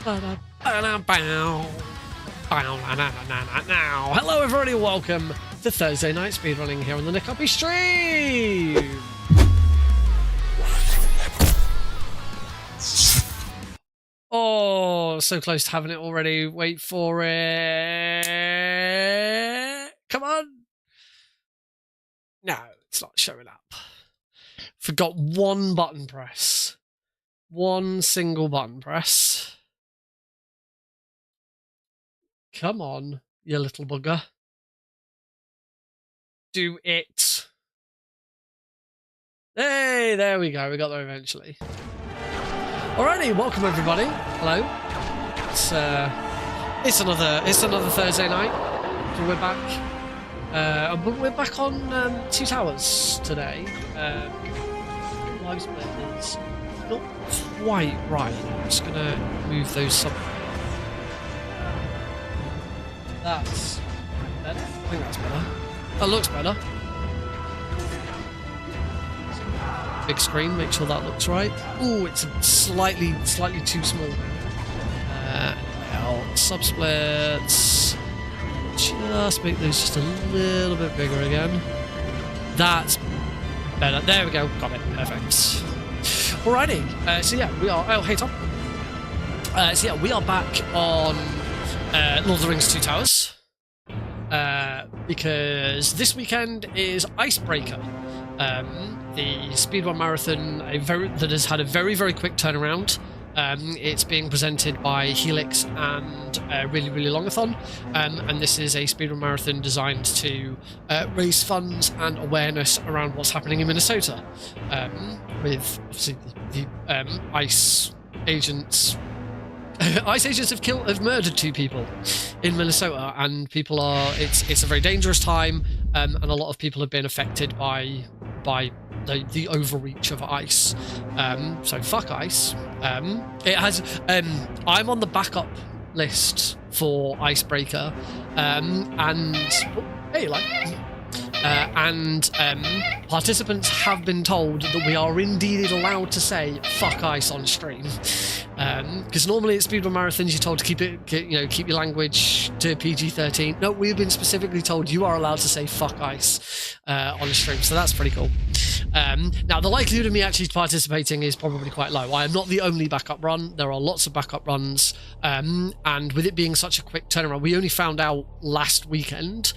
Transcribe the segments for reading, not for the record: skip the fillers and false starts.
Hello everybody, welcome to Thursday Night Speedrunning here on the Nick Uppy stream. Oh, so close to having it already. Wait for it. Come on. No, it's not showing up. Forgot one button press. One single button press. Come on, you little bugger. Do it. Hey, there we go. We got there eventually. Alrighty, welcome everybody. Hello. It's another Thursday night. So we're back. We're back on Two Towers today. Live split is not quite right. I'm just gonna move those some. That's better. I think that's better. That looks better. Big screen, make sure that looks right. Ooh, it's slightly too small. Subsplits. Just make those just a little bit bigger again. That's better. There we go. Got it. Perfect. Alrighty. So yeah, we are. Oh, hey Tom. So yeah, we are back on Lord of the Rings 2 Towers. Because this weekend is Icebreaker. The Speedrun Marathon, that has had a very, very quick turnaround. It's being presented by Helix and Really, Really Longathon. And this is a Speedrun Marathon designed to raise funds and awareness around what's happening in Minnesota. With, obviously, the ICE agents... ICE agents have murdered 2 people in Minnesota, and people are... It's a very dangerous time, and a lot of people have been affected by the overreach of ICE. So fuck ICE. It has. I'm on the backup list for Icebreaker, and hey, participants have been told that we are indeed allowed to say fuck ICE on stream. Because normally at Speedrun Marathons you're told to keep your language to PG-13. No, we've been specifically told you are allowed to say fuck ICE on the stream, so that's pretty cool. Now the likelihood of me actually participating is probably quite low. I am not the only backup run. There are lots of backup runs, and with it being such a quick turnaround, we only found out last weekend.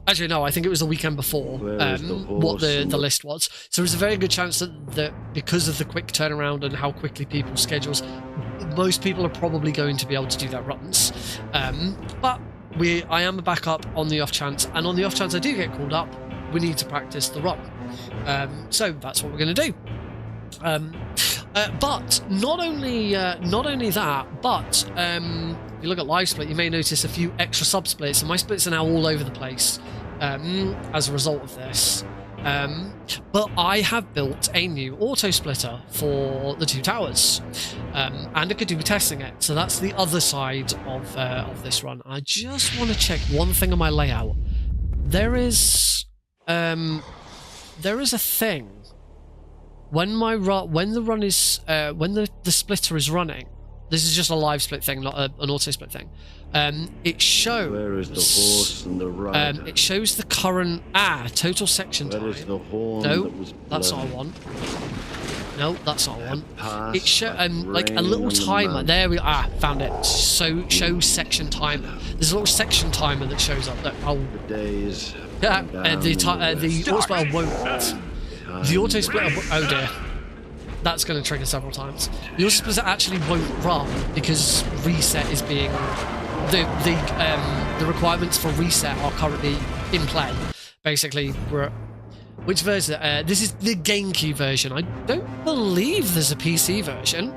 Actually, no, I think it was the weekend before what the list was. So there's a very good chance that because of the quick turnaround and how quickly people's schedules, most people are probably going to be able to do their runs. But I am a backup on the off chance, and on the off chance I do get called up, we need to practice the run. So that's what we're going to do. But not only that, but if you look at live split, you may notice a few extra sub splits, and my splits are now all over the place as a result of this. But I have built a new auto splitter for the 2 towers, and I could do testing it. So that's the other side of this run. I just want to check one thing on my layout. There is a thing when the splitter is running. This is just a live split thing, not an auto split thing. It shows. Where is the horse and the rider? It shows the current total section time. Where is the horn? No, that's not what I want. No, that's not what I want. It shows like a little timer. There we found it. So show section timer. There's a little section timer that shows up. That the days. The auto splitter won't. The auto splitter. Oh dear. That's going to trigger several times. The auto splitter actually won't run because reset is being the requirements for reset are currently in play. Basically, which version? This is the GameCube version. I don't believe there's a PC version.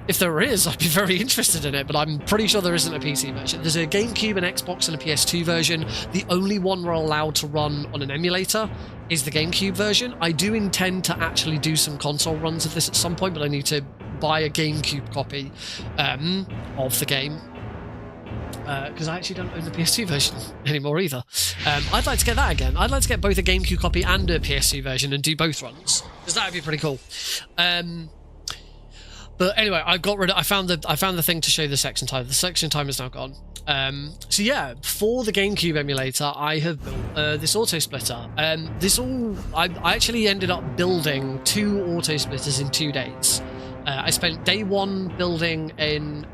If there is, I'd be very interested in it, but I'm pretty sure there isn't a PC version. There's a GameCube, an Xbox, and a PS2 version. The only one we're allowed to run on an emulator is the GameCube version. I do intend to actually do some console runs of this at some point, but I need to buy a GameCube copy of the game. Because I actually don't own the PS2 version anymore either. I'd like to get that again. I'd like to get both a GameCube copy and a PS2 version and do both runs, because that would be pretty cool. But anyway, I found the thing to show the section time. The section time is now gone. So yeah, for the GameCube emulator, I have built this auto splitter. I actually ended up building 2 auto splitters in 2 days. I spent day 1 building in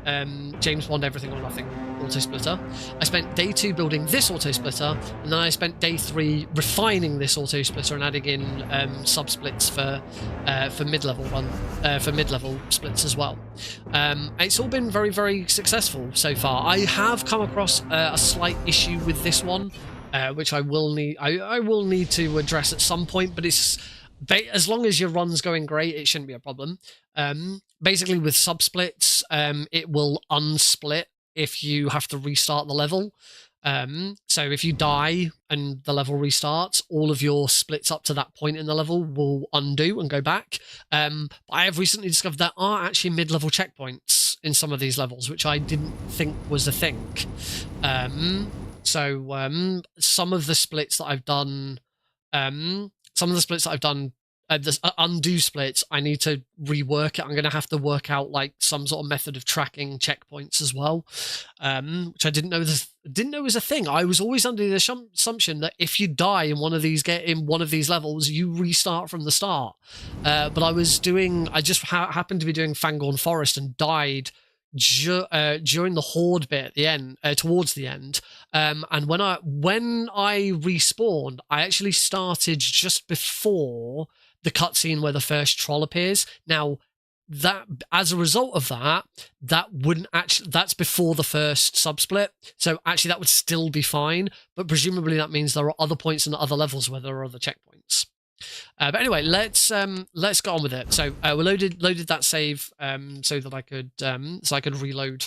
James Bond Everything or Nothing auto splitter. I spent day 2 building this auto splitter, and then I spent day 3 refining this auto splitter and adding in sub splits for mid-level splits as well. It's all been very, very successful so far. I have come across a slight issue with this one, which I will need to address at some point, but it's as long as your run's going great, it shouldn't be a problem. Basically, with subsplits, it will unsplit if you have to restart the level. So if you die and the level restarts, all of your splits up to that point in the level will undo and go back. But I have recently discovered there are actually mid-level checkpoints in some of these levels, which I didn't think was a thing. So some of the splits that I've done, the undo splits, I need to rework it. I'm going to have to work out like some sort of method of tracking checkpoints as well, which I didn't know was a thing. I was always under the assumption that if you die in one of these levels, you restart from the start. But I just happened to be doing Fangorn Forest and died during the horde bit at the end, towards the end. And when I respawned, I actually started just before the cutscene where the first troll appears. Now, that as a result of that wouldn't actually, that's before the first subsplit, so actually that would still be fine, but presumably that means there are other points in other levels where there are other checkpoints. But anyway, let's go on with it. So we loaded that save so that I could reload.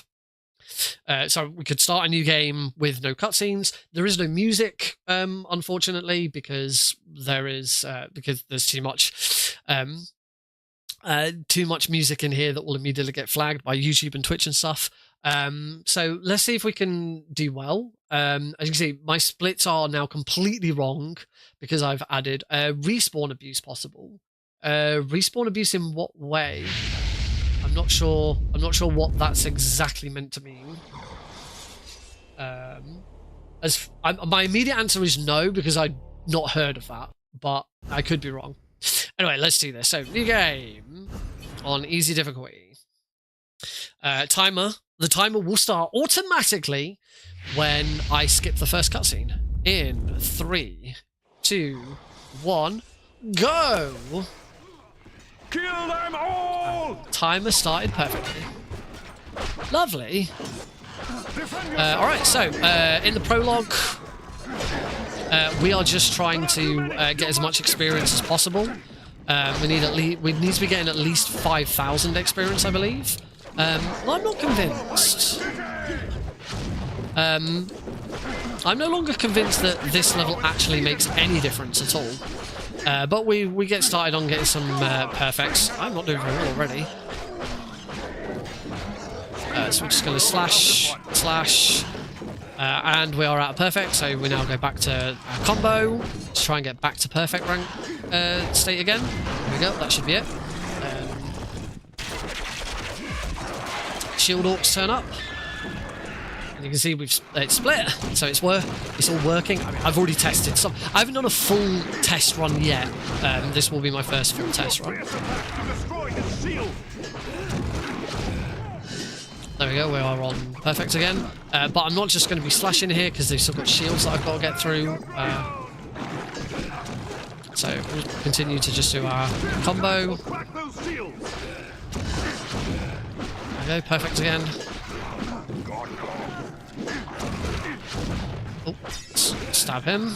So we could start a new game with no cutscenes. There is no music, unfortunately, because there's too much music in here that will immediately get flagged by YouTube and Twitch and stuff. So let's see if we can do well. As you can see, my splits are now completely wrong because I've added respawn abuse possible. Respawn abuse in what way? I'm not sure what that's exactly meant to mean. My immediate answer is no, because I'd not heard of that, but I could be wrong. Anyway, let's do this. So, new game on easy difficulty. Timer. The timer will start automatically when I skip the first cutscene. In 3, 2, 1, go! Kill them all! Timer started perfectly. Lovely. Alright, so in the prologue, we are just trying to get as much experience as possible. We need to be getting at least 5,000 experience, I believe. Well, I'm not convinced. I'm no longer convinced that this level actually makes any difference at all. But we get started on getting some perfects. I'm not doing very well already. So we're just going to slash, and we are out of perfect, so we now go back to our combo. Let's try and get back to perfect rank state again. There we go, that should be it. Shield orcs turn up. And you can see it's split, so it's all working. I mean, I've already tested some. I haven't done a full test run yet. This will be my first full test run. There we go, we are on perfect again. But I'm not just going to be slashing here because they've still got shields that I've got to get through. So we'll continue to just do our combo. There we go, perfect again. Oh, stab him.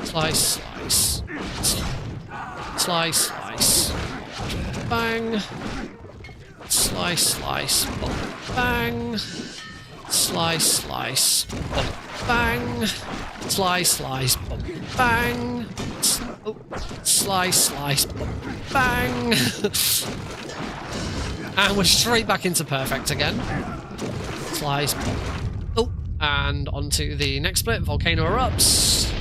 Slice, slice. Slice, slice. Bang. Slice, slice. Bump, bang. Slice, slice. Bump, bang. Slice, slice. Bump, bang. Oh, slice, slice. Bump, bang. And we're straight back into perfect again. Slice. Bump. Oh, and onto the next split. Volcano erupts.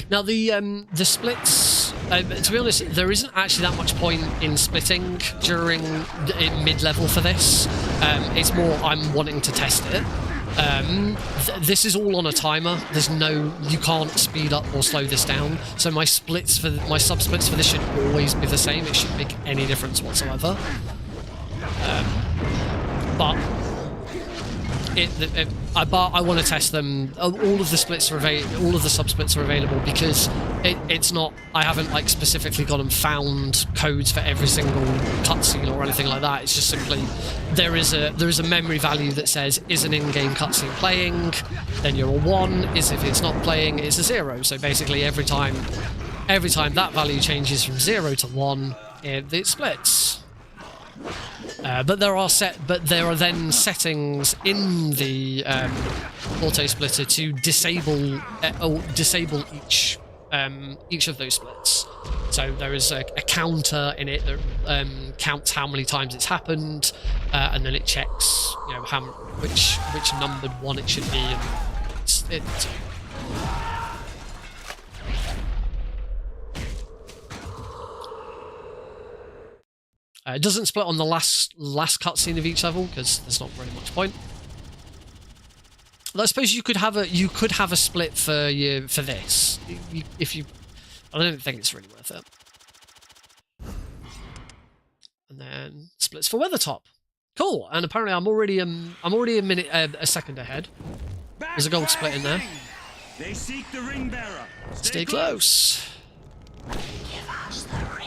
Now the splits To be honest, there isn't actually that much point in splitting during mid-level for this. It's more I'm wanting to test it. This is all on a timer. You can't speed up or slow this down. So my sub-splits for this should always be the same. It shouldn't make any difference whatsoever. But I want to test them. All of the splits are available. All of the sub-splits are available because it's not. I haven't like specifically gone and found codes for every single cutscene or anything like that. It's just simply there is a memory value that says is an in-game cutscene playing, then you're a 1. Is if it's not playing, it's a 0. So basically every time that value changes from 0 to 1, it splits. But there are then settings in the auto splitter to disable each of those splits. So there is a counter in it that counts how many times it's happened, and then it checks which numbered one it should be, and it doesn't split on the last cutscene of each level because there's not very much point. I suppose you could have a split for this if you. I don't think it's really worth it. And then splits for Weathertop. Cool. And apparently I'm already a second ahead. There's a gold split in there. They seek the ring bearer. Stay close. Give us the ring.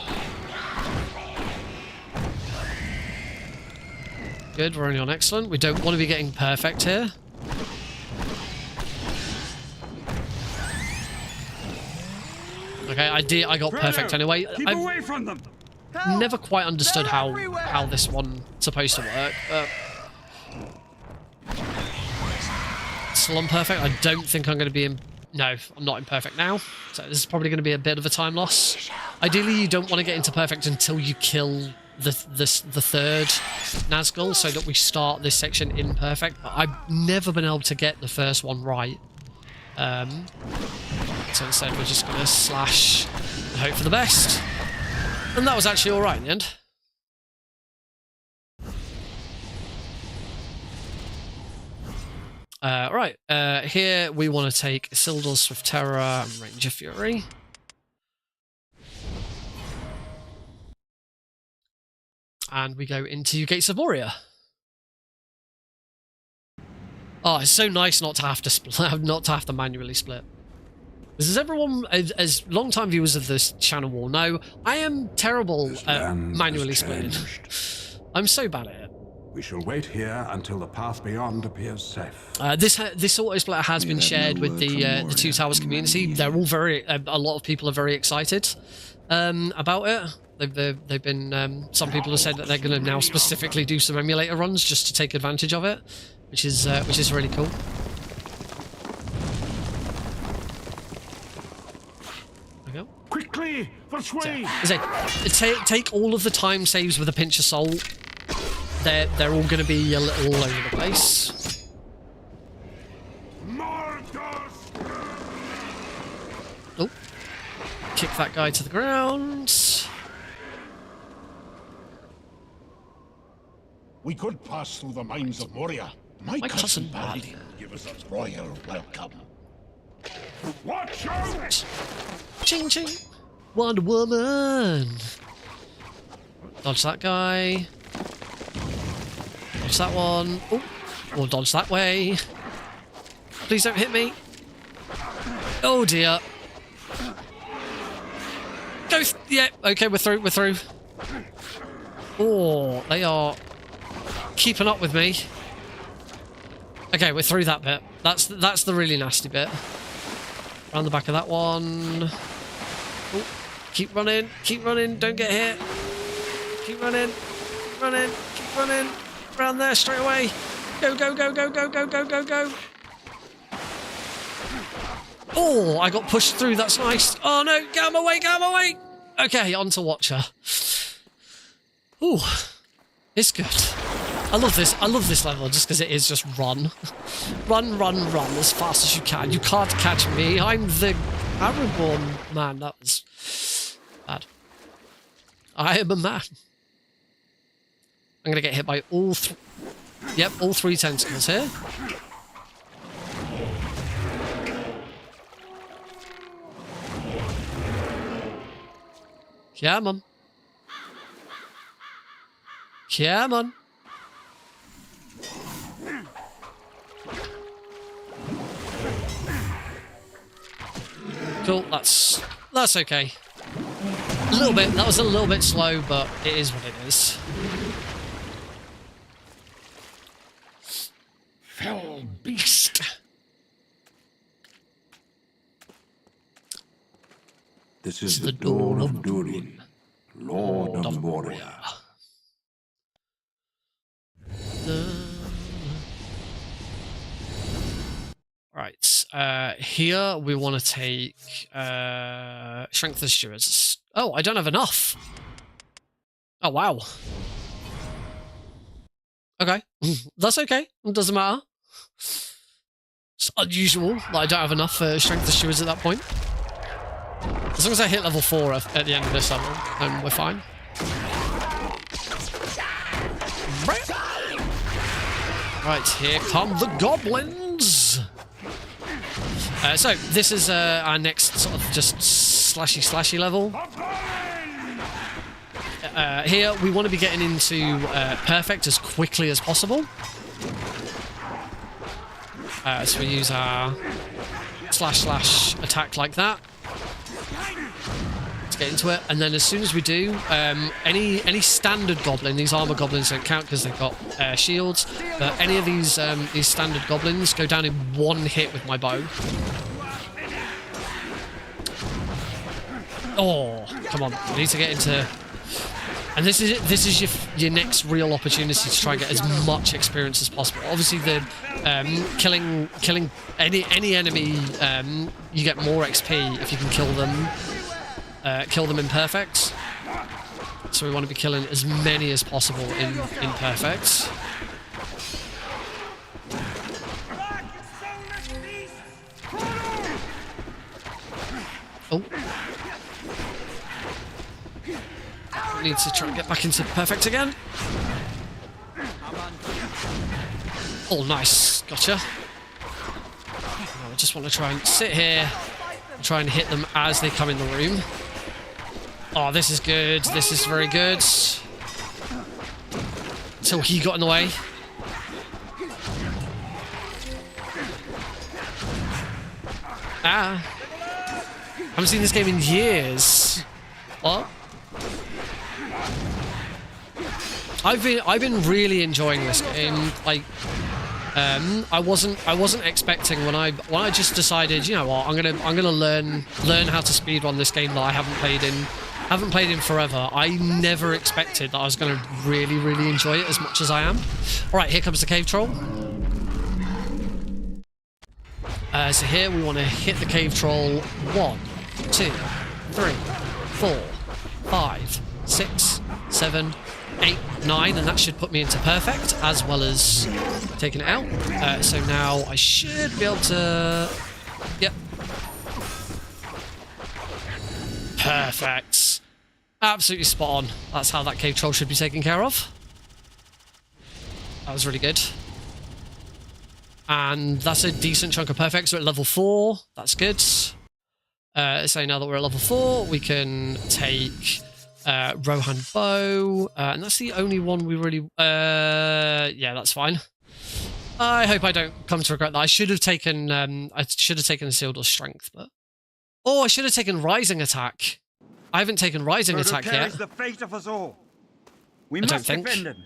Good, we're only on excellent. We don't want to be getting perfect here. Okay, I got perfect anyway. Keep away from them. Never quite understood how this one's supposed to work, but still on perfect. I don't think I'm going to be in. No, I'm not in perfect now. So this is probably going to be a bit of a time loss. Ideally, you don't want to get into perfect until you kill the third Nazgul, so that we start this section in perfect. But I've never been able to get the first one right. So instead we're just going to slash and hope for the best. And that was actually alright in the end. Right, here we want to take Isildur's Swift Terror and Ranger Fury. And we go into Gates of Moria. Oh, it's so nice not to have to split, not to have to manually split. As everyone, as long-time viewers of this channel will know, I am terrible at manually splitting. I'm so bad at it. We shall wait here until the path beyond appears safe. This auto splitter has been shared with the Two Towers community. They're all a lot of people are very excited about it. They've been some people have said that they're going to now specifically do some emulator runs just to take advantage of it, which is really cool. There we go. Quickly, which way? Take all of the time saves with a pinch of salt. They're all going to be a little all over the place. Oh, kick that guy to the ground. We could pass through the mines of Moria. My cousin Paladin give us a royal welcome. Watch out! Ching ching! Wonder Woman! Dodge that guy. Dodge that one. Oh, we'll dodge that way. Please don't hit me. Oh dear. Go! Yeah, okay, we're through. Oh, they are keeping up with me. Okay, we're through that bit. That's the really nasty bit. Around the back of that one. Oh, keep running, don't get hit. Keep running. Around there straight away. Go. Oh, I got pushed through, that's nice. Oh no, get him away. Okay, on to Watcher. Ooh, it's good. I love this level just because it is just run as fast as you can. You can't catch me. I'm the Aragorn man. That was I am a man. I'm going to get hit by all all 3 tentacles here. Come on. Come on. Cool, that's okay. A little bit, that was a little bit slow, but it is what it is. Fell beast. This is the dawn of Durin, Lord of Moria. Right, here we want to take Strength of the Stewards. Oh, I don't have enough. Oh, wow. Okay, that's okay. It doesn't matter. It's unusual that I don't have enough Strength of the Stewards at that point. As long as I hit level 4 at the end of this level, then we're fine. Right, here come the goblins! So, this is our next sort of just slashy level. Here, we want to be getting into Perfect as quickly as possible. So we use our slash attack like that. To get into it, and then as soon as we do, any standard goblin, these armor goblins don't count because they've got shields, but any of these standard goblins go down in 1 hit with my bow. Oh, come on, I need to get into, and this is your next real opportunity to try and get as much experience as possible. Obviously, the killing any enemy, you get more XP if you can kill them in Perfect. So we want to be killing as many as possible in Perfect. Oh. Need to try and get back into Perfect again. Oh, nice. Gotcha. I just want to try and sit here and try and hit them as they come in the room. Oh, this is good. This is very good. Until he got in the way. Ah. I haven't seen this game in years. What? I've been really enjoying this game. Like, I wasn't expecting when I just decided, you know what, I'm gonna learn how to speedrun this game that I haven't played in forever. I never expected that I was gonna really enjoy it as much as I am. All right, here comes the cave troll. So here we want to hit the cave troll 1, 2, 3, 4, 5, 6, 7, 8, 9, and that should put me into Perfect as well as taking it out. So now I should be able to... Yep. Perfect. Absolutely spot on. That's how that cave troll should be taken care of. That was really good. And that's a decent chunk of Perfect. So at level 4, that's good. So now that we're at level 4, we can take Rohan Bow, and that's the only one we really... yeah, that's fine. I hope I don't come to regret that. I should have taken a Sealed or Strength, but... Oh, I should have taken Rising Attack. I haven't taken Rising Attack yet. The fate of us all. We I must don't think. defend him.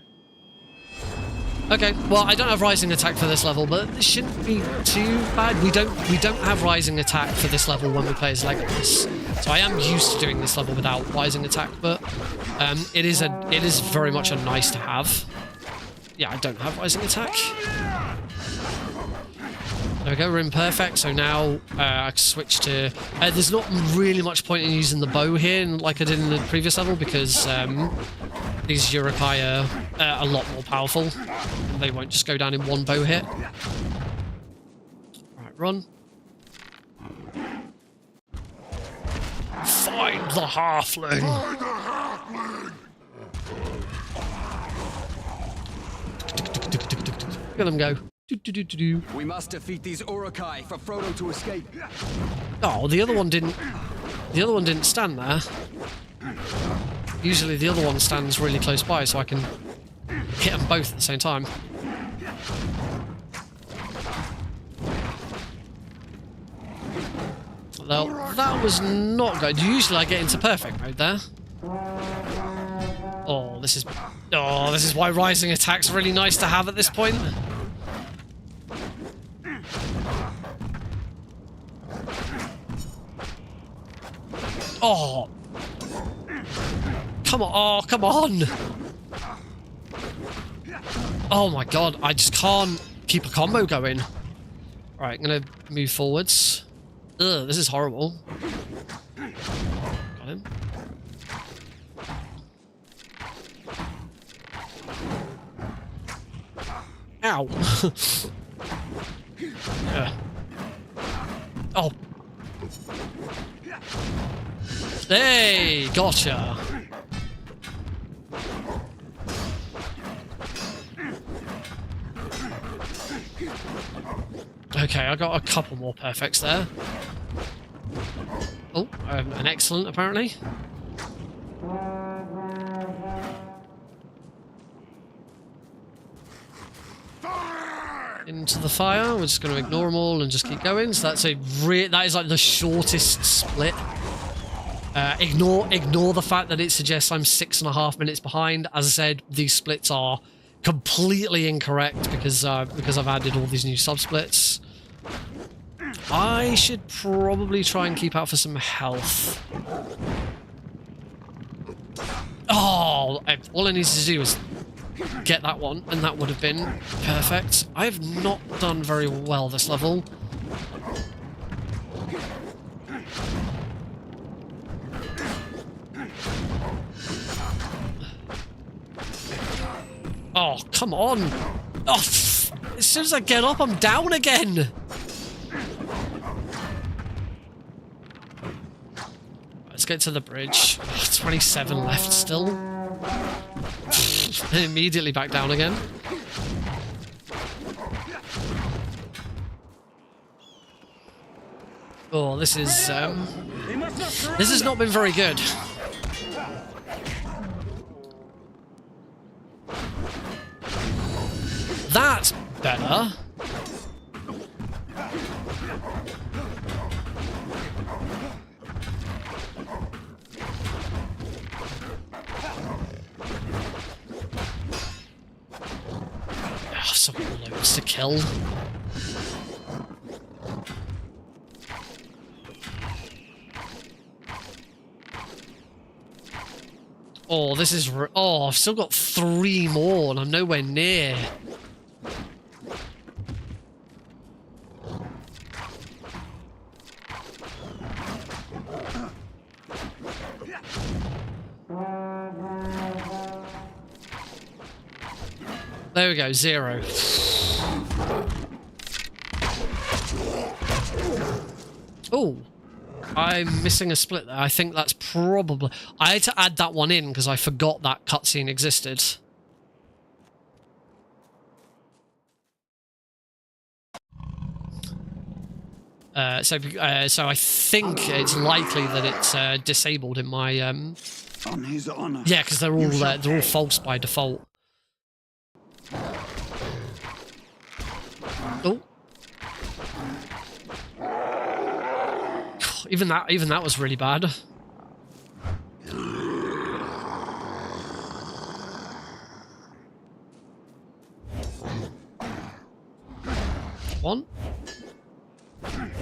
Okay, well, I don't have Rising Attack for this level, but it shouldn't be too bad. We don't have Rising Attack for this level when we play as Legolas. So I am used to doing this level without Rising Attack, but it is very much a nice to have. Yeah, I don't have Rising Attack. There we go, we're in Perfect, so now I can switch to... there's not really much point in using the bow here like I did in the previous level, because these Urukai are a lot more powerful. They won't just go down in 1 bow hit. Right, run. Find the halfling! Look at them go. We must defeat these Urukai for Frodo to escape. Oh, the other one didn't. The other one didn't stand there. Usually, the other one stands really close by, so I can hit them both at the same time. Well, that was not good. Usually, I get into perfect mode there. Oh, this is why rising attack's really nice to have at this point. Oh. Come on. Oh, come on. Oh my god, I just can't keep a combo going. Alright, I'm gonna move forwards. Ugh, this is horrible. Got him. Ow. Yeah. Oh. Hey, gotcha. Okay, I got a couple more perfects there. Oh, an excellent apparently. Into the fire. We're just going to ignore them all and just keep going. So that's that is like the shortest split. Ignore the fact that it suggests I'm 6.5 minutes behind. As I said, these splits are completely incorrect because I've added all these new sub-splits. I should probably try and keep out for some health. Oh, all I needed to do was get that one, and that would have been perfect. I have not done very well this level. Oh, come on! Oh, as soon as I get up, I'm down again! Let's get to the bridge. Oh, 27 left still. And immediately back down again. Oh, this has not been very good. That's better. Some loads to kill. Oh, this is... Oh, I've still got 3 more and I'm nowhere near. There we go, 0. Oh, I'm missing a split there. I think that's probably... I had to add that one in because I forgot that cutscene existed. So I think it's likely that it's disabled in my... On his honor. Yeah, because they're all false by default. Oh. Even that was really bad. One.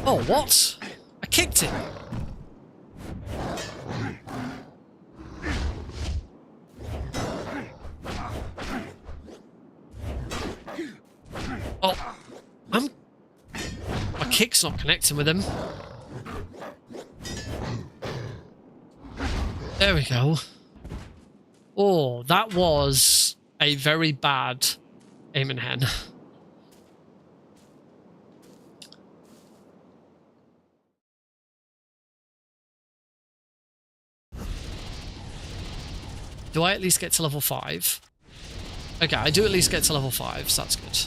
Oh, what? I kicked it. Oh, my kick's not connecting with him. There we go. Oh, that was a very bad aim in hand. Do I at least get to level 5? Okay, I do at least get to level 5, so that's good.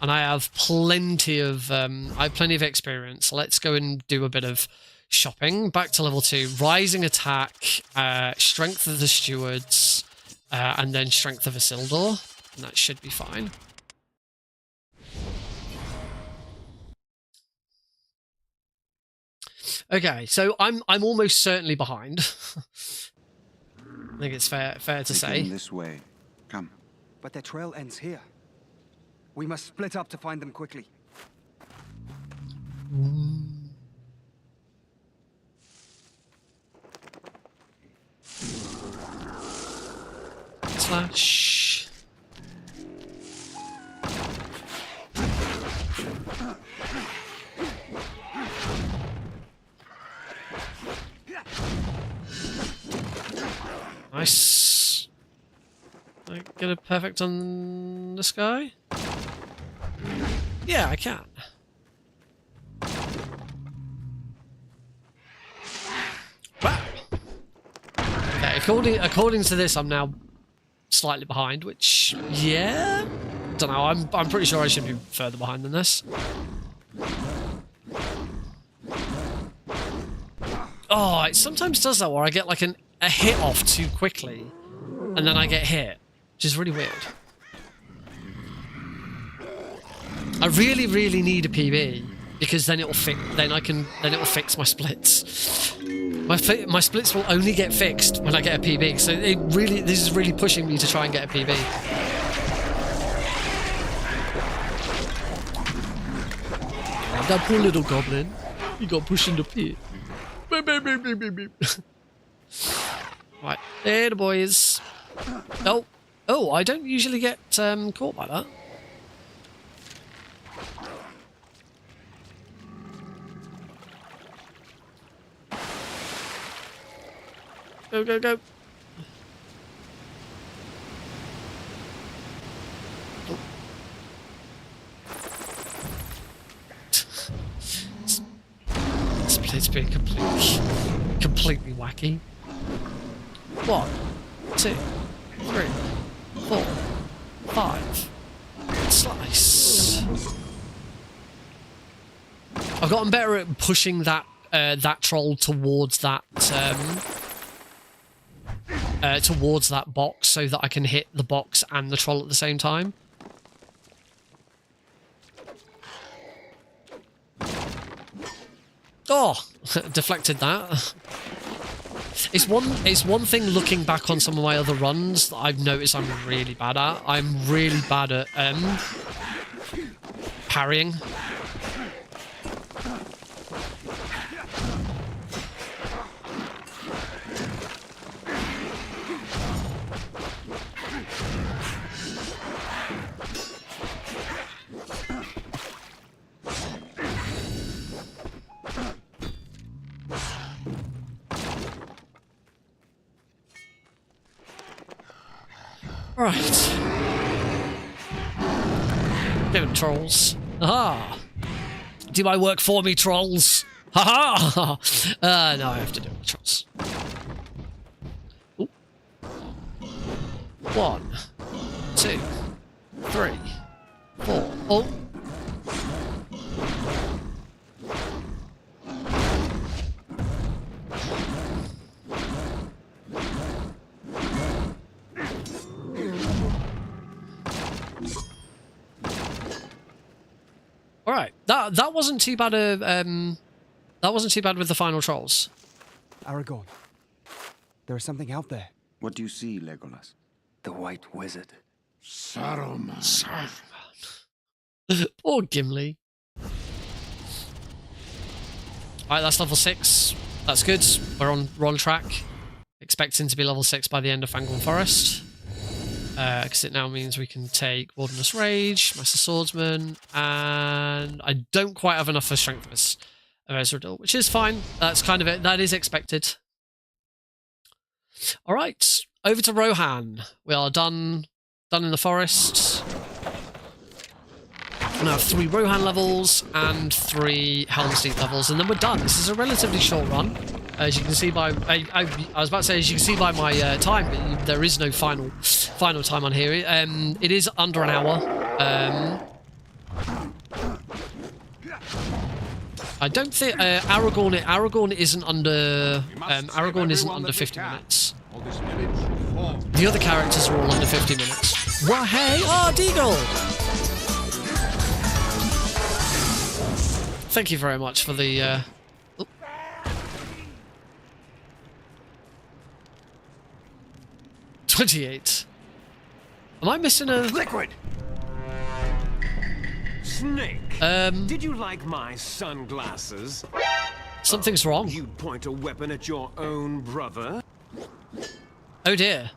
And I have plenty of experience. Let's go and do a bit of shopping. Back to level 2. Rising attack, strength of the stewards, and then strength of Isildur. And that should be fine. Okay, so I'm almost certainly behind. I think it's fair to say. This way. Come. But their trail ends here. We must split up to find them quickly. Slash. Nice. Can I get a perfect on this guy? Yeah, I can. Wow. Okay, according to this, I'm now slightly behind, which, yeah, don't know. I'm pretty sure I should be further behind than this. Oh, it sometimes does that where I get like a hit off too quickly, and then I get hit, which is really weird. I really, really need a PB because then it'll it'll fix my splits. My splits will only get fixed when I get a PB. So this is really pushing me to try and get a PB. Oh, that poor little goblin, he got pushed in the pit. Right, there the boys. Oh, I don't usually get caught by that. Go, go, go. Oh. It's been completely wacky. 1, 2, 3, 4, 5. Slice. I've gotten better at pushing that troll towards that box so that I can hit the box and the troll at the same time. Oh, deflected that. It's one thing looking back on some of my other runs that I've noticed I'm really bad at. I'm really bad at parrying. Right. Give them trolls. Aha! Do my work for me, trolls! Haha! No, I have to do it with trolls. Ooh. 1, 2, 3, 4. Oh! All right, that wasn't too bad. That wasn't too bad with the final trolls. Aragorn, there is something out there. What do you see, Legolas? The White Wizard. Saruman. Poor Gimli. All right, that's level 6. That's good. We're on track. Expecting to be level 6 by the end of Fangorn Forest. Because it now means we can take Wilderness Rage, Master Swordsman, and I don't quite have enough for Strength of Ezreal, which is fine. That's kind of it. That is expected. All right, over to Rohan. We are done in the forest. We now have 3 Rohan levels and 3 Helm's Deep levels, and then we're done. This is a relatively short run. As you can see by, I was about to say, as you can see by my time, but there is no final time on here. It is under an hour. I don't think Aragorn isn't under 50 minutes. The other characters are all under 50 minutes. Wah hey! Oh, Deagle! Thank you very much for the. 28. Am I missing a liquid? Snake. Did you like my sunglasses? Something's wrong. You'd point a weapon at your own brother? Oh dear.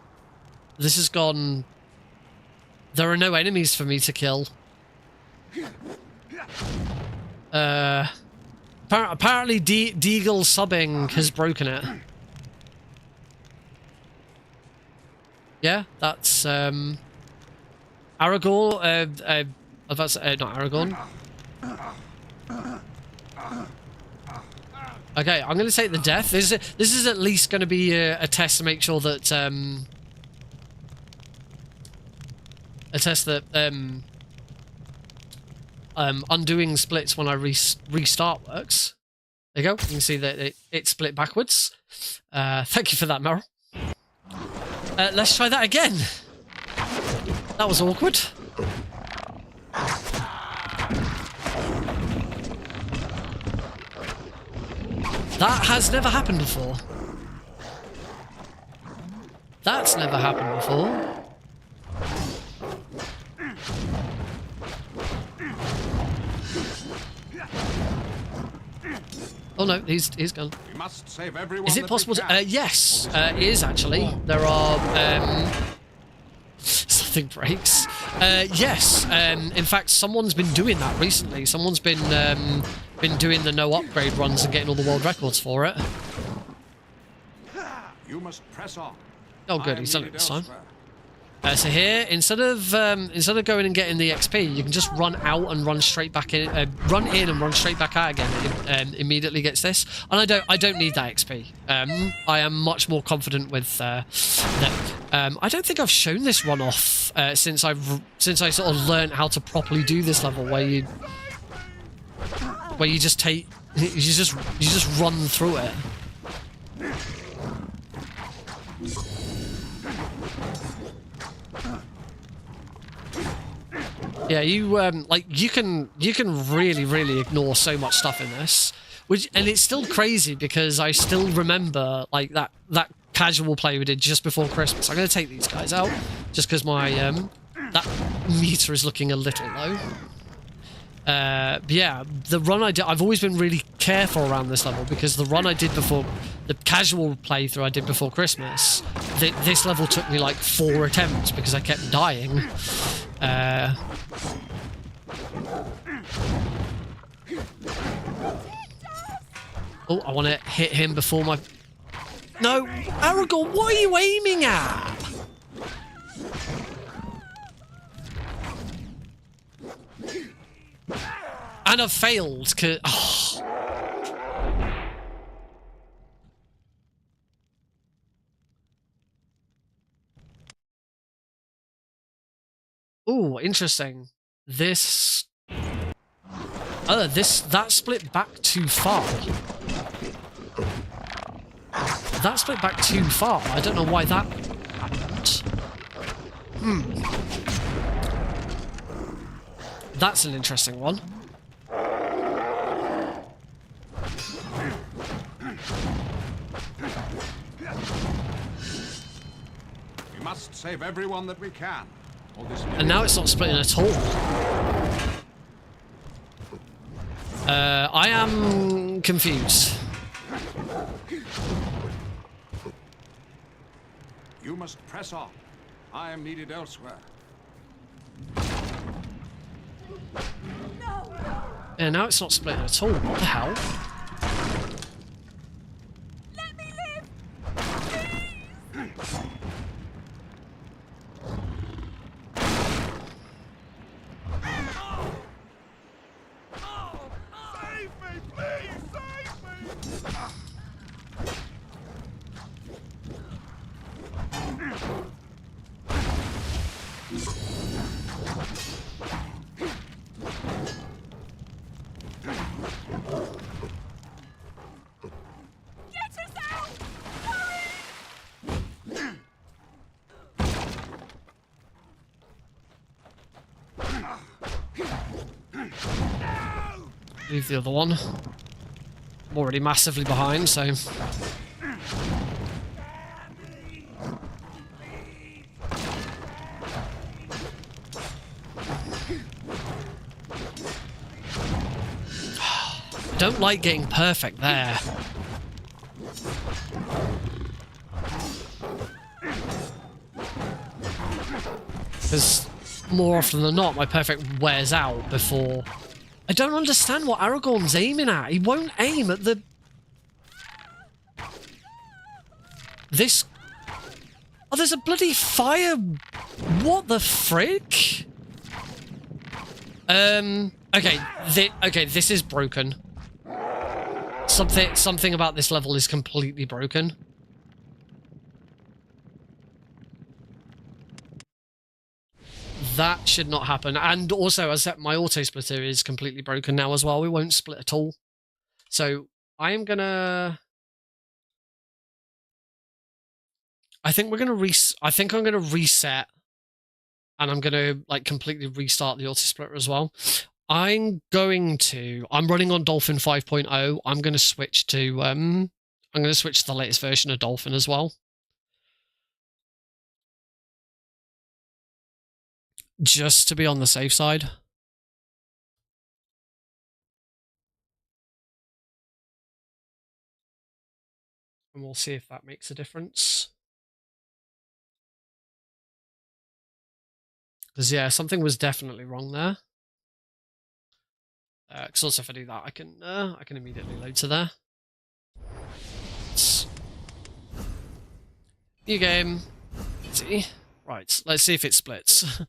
This has gone. There are no enemies for me to kill. Apparently Deagle subbing has broken it. Yeah, that's Aragorn. That's not Aragorn. Okay, I'm going to take the death. This is at least going to be a test to make sure that undoing splits when I restart works. There you go. You can see that it split backwards. Thank you for that, Meryl. Let's try that again. That was awkward. That has never happened before. That's never happened before. Oh no, he's gone. We must save everyone. Is it possible to... yes, it is actually. There are... something breaks. Yes, in fact, someone's been doing that recently. Someone's been doing the no upgrade runs and getting all the world records for it. You must press on. Oh good, he's done it this time. So here, instead of going and getting the XP, you can just run out and run straight back in, run in and run straight back out again. It immediately gets this, and I don't need that XP. I am much more confident with that. I don't think I've shown this run off since I sort of learned how to properly do this level, where you just run through it. Yeah, you can really ignore so much stuff in this, and it's still crazy because I still remember like that casual play we did just before Christmas. I'm going to take these guys out just because my that meter is looking a little low. But yeah, the run I did, I've always been really careful around this level because the run I did before, the casual playthrough I did before Christmas, this level took me like 4 attempts because I kept dying. Oh, I want to hit him before my... No! Aragorn, what are you aiming at? And I've failed, cause... Oh. Ooh, interesting. That split back too far. That split back too far. I don't know why that happened. That's an interesting one. We must save everyone that we can. And now it's not splitting at all. I am confused. You must press on. I am needed elsewhere. Yeah, now it's not splitting at all. What the hell? Let me live! Please! Save me, please! Save me! Leave the other one. I'm already massively behind, so... Don't like getting perfect there. Because more often than not, my perfect wears out before... I don't understand what Aragorn's aiming at. He won't aim at the... This... Oh, there's a bloody fire... What the frick? Okay, this is broken. Something about this level is completely broken. That should not happen. And also, as my autosplitter is completely broken now as well. We won't split at all. So, I am gonna... I think I'm gonna reset. And I'm gonna, like, completely restart the autosplitter as well. I'm running on Dolphin 5.0. I'm gonna switch to, the latest version of Dolphin as well. Just to be on the safe side. And we'll see if that makes a difference. Because, yeah, something was definitely wrong there. Because also if I do that, I can immediately load to there. New game. Easy. Right, let's see if it splits.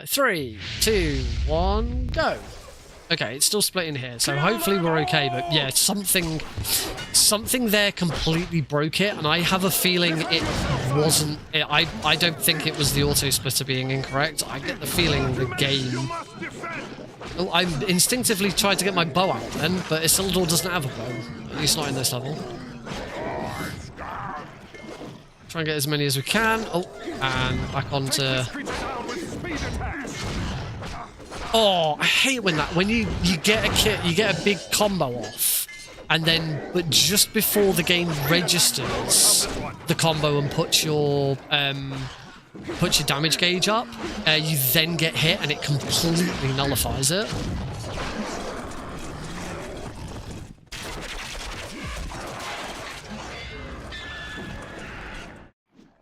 3, 2, 1, go. Okay, it's still splitting here, so hopefully we're okay, but yeah, something there completely broke it, and I have a feeling it wasn't... I don't think it was the auto-splitter being incorrect. I get the feeling the game... Oh, I instinctively tried to get my bow out then, but Isildur doesn't have a bow. At least not in this level. Try and get as many as we can. Oh, and back onto... Oh, I hate when you get a kit, you get a big combo off, and then but just before the game registers the combo and puts your damage gauge up, you then get hit and it completely nullifies it.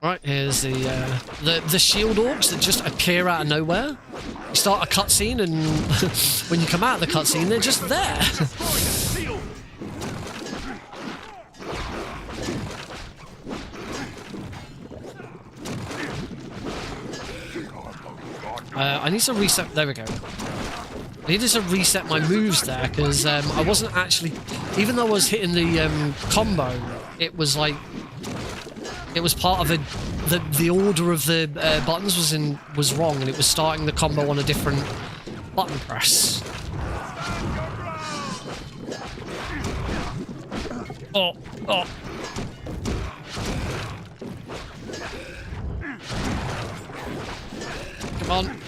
Right, here's the shield orcs that just appear out of nowhere. You start a cutscene, and when you come out of the cutscene, they're just there. I need to reset. There we go. I needed to reset my moves there because I wasn't actually, even though I was hitting the combo, it was like. It was part of the order of the buttons was wrong, and it was starting the combo on a different button press. Oh. Come on.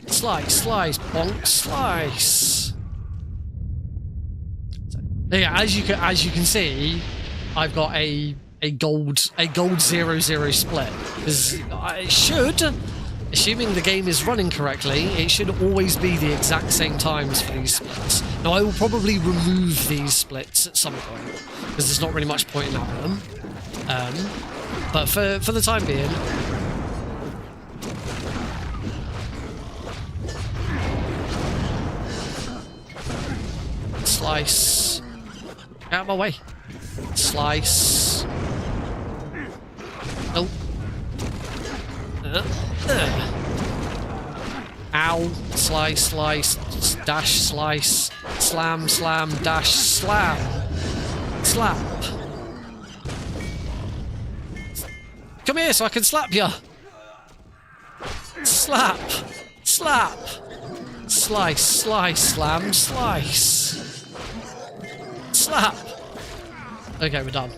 Slice, bonk, slice. Yeah, as you can see, I've got a gold 0-0 split because it should, assuming the game is running correctly, it should always be the exact same times for these splits. Now I will probably remove these splits at some point because there's not really much point in having them. But for the time being. Slice. Out of my way. Slice. Nope. Ow, slice, slice, dash, slice, slam, slam, dash, slam, slap. Come here so I can slap you. Slap, slap, slice, slice, slam, slice, slap. Okay, we're done.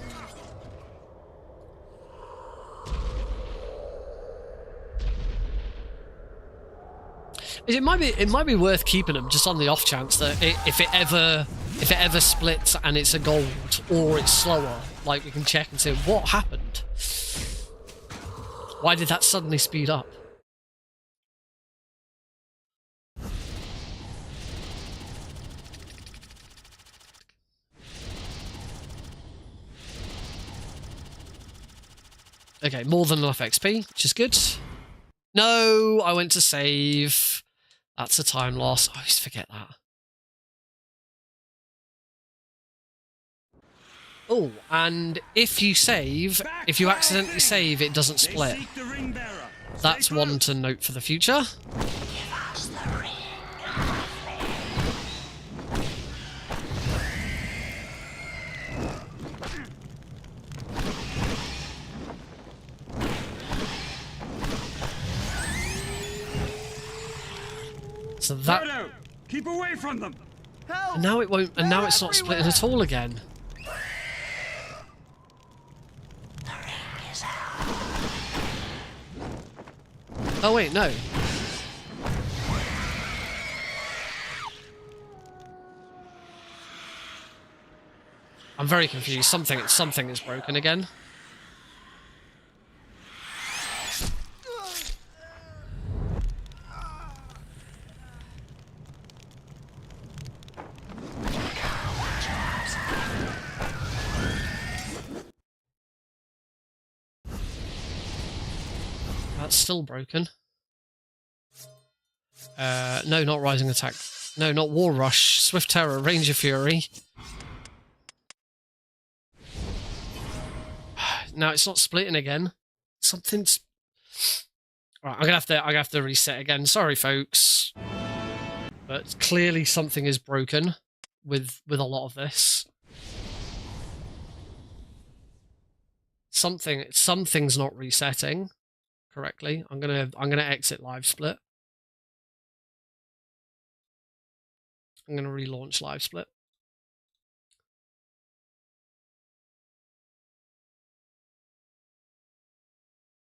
It might be worth keeping them just on the off chance that if it ever splits and it's a gold or it's slower, like we can check and say what happened. Why did that suddenly speed up? Okay, more than enough XP, which is good. No, I went to save. That's a time loss. I always forget that. Oh, and if you save, if you accidentally save, it doesn't split. That's one to note for the future. Give us the ring. So that. Keep away from them. And now it won't. And now it's not splitting at all again. The ring is out. Oh wait, no. I'm very confused. Something is broken again. That's still broken. No, not Rising Attack. No, not War Rush. Swift Terror, Ranger Fury. Now it's not splitting again. Something's... Right, I'm gonna have to reset again. Sorry, folks. But clearly something is broken with a lot of this. Something's not resetting correctly. I'm gonna exit live split. I'm gonna relaunch live split.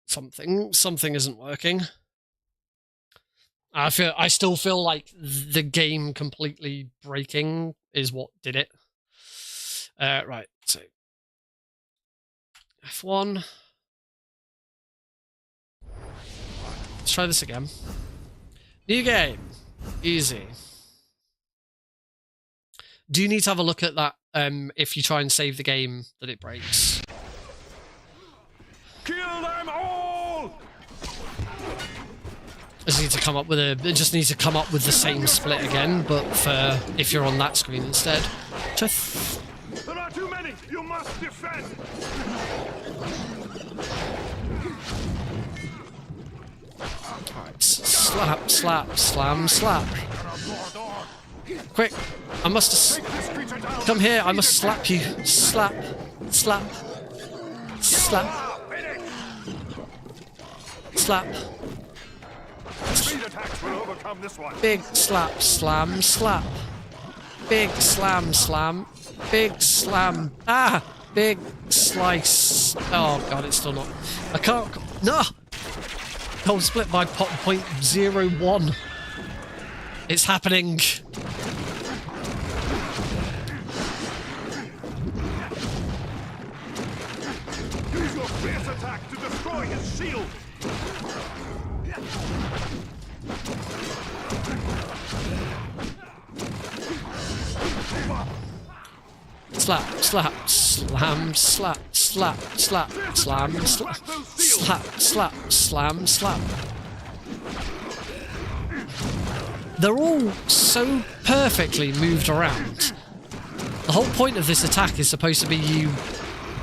Something isn't working. I still feel like the game completely breaking is what did it. Right, so F1. Let's try this again. New game. Easy. Do you need to have a look at that if you try and save the game that it breaks? Kill them all! It just needs to come up with the same split again, but for if you're on that screen instead. There are too many! You must defend! Alright, slap, slap, slam, slap. Quick! I must come here, I must slap you. Slap, slap, slap, slap. Speed attacks will overcome this one. Big slap, slam, slap. Big slam, slam. Big slam. Ah! Big slice. Oh god, it's still not. I can't. No! Gold split by 0.01. It's happening. Use your fierce attack to destroy his shield. Slap, slap, slam, slap, slap, slap, slam, slap, slap, slap, slam, slap. They're all so perfectly moved around. The whole point of this attack is supposed to be you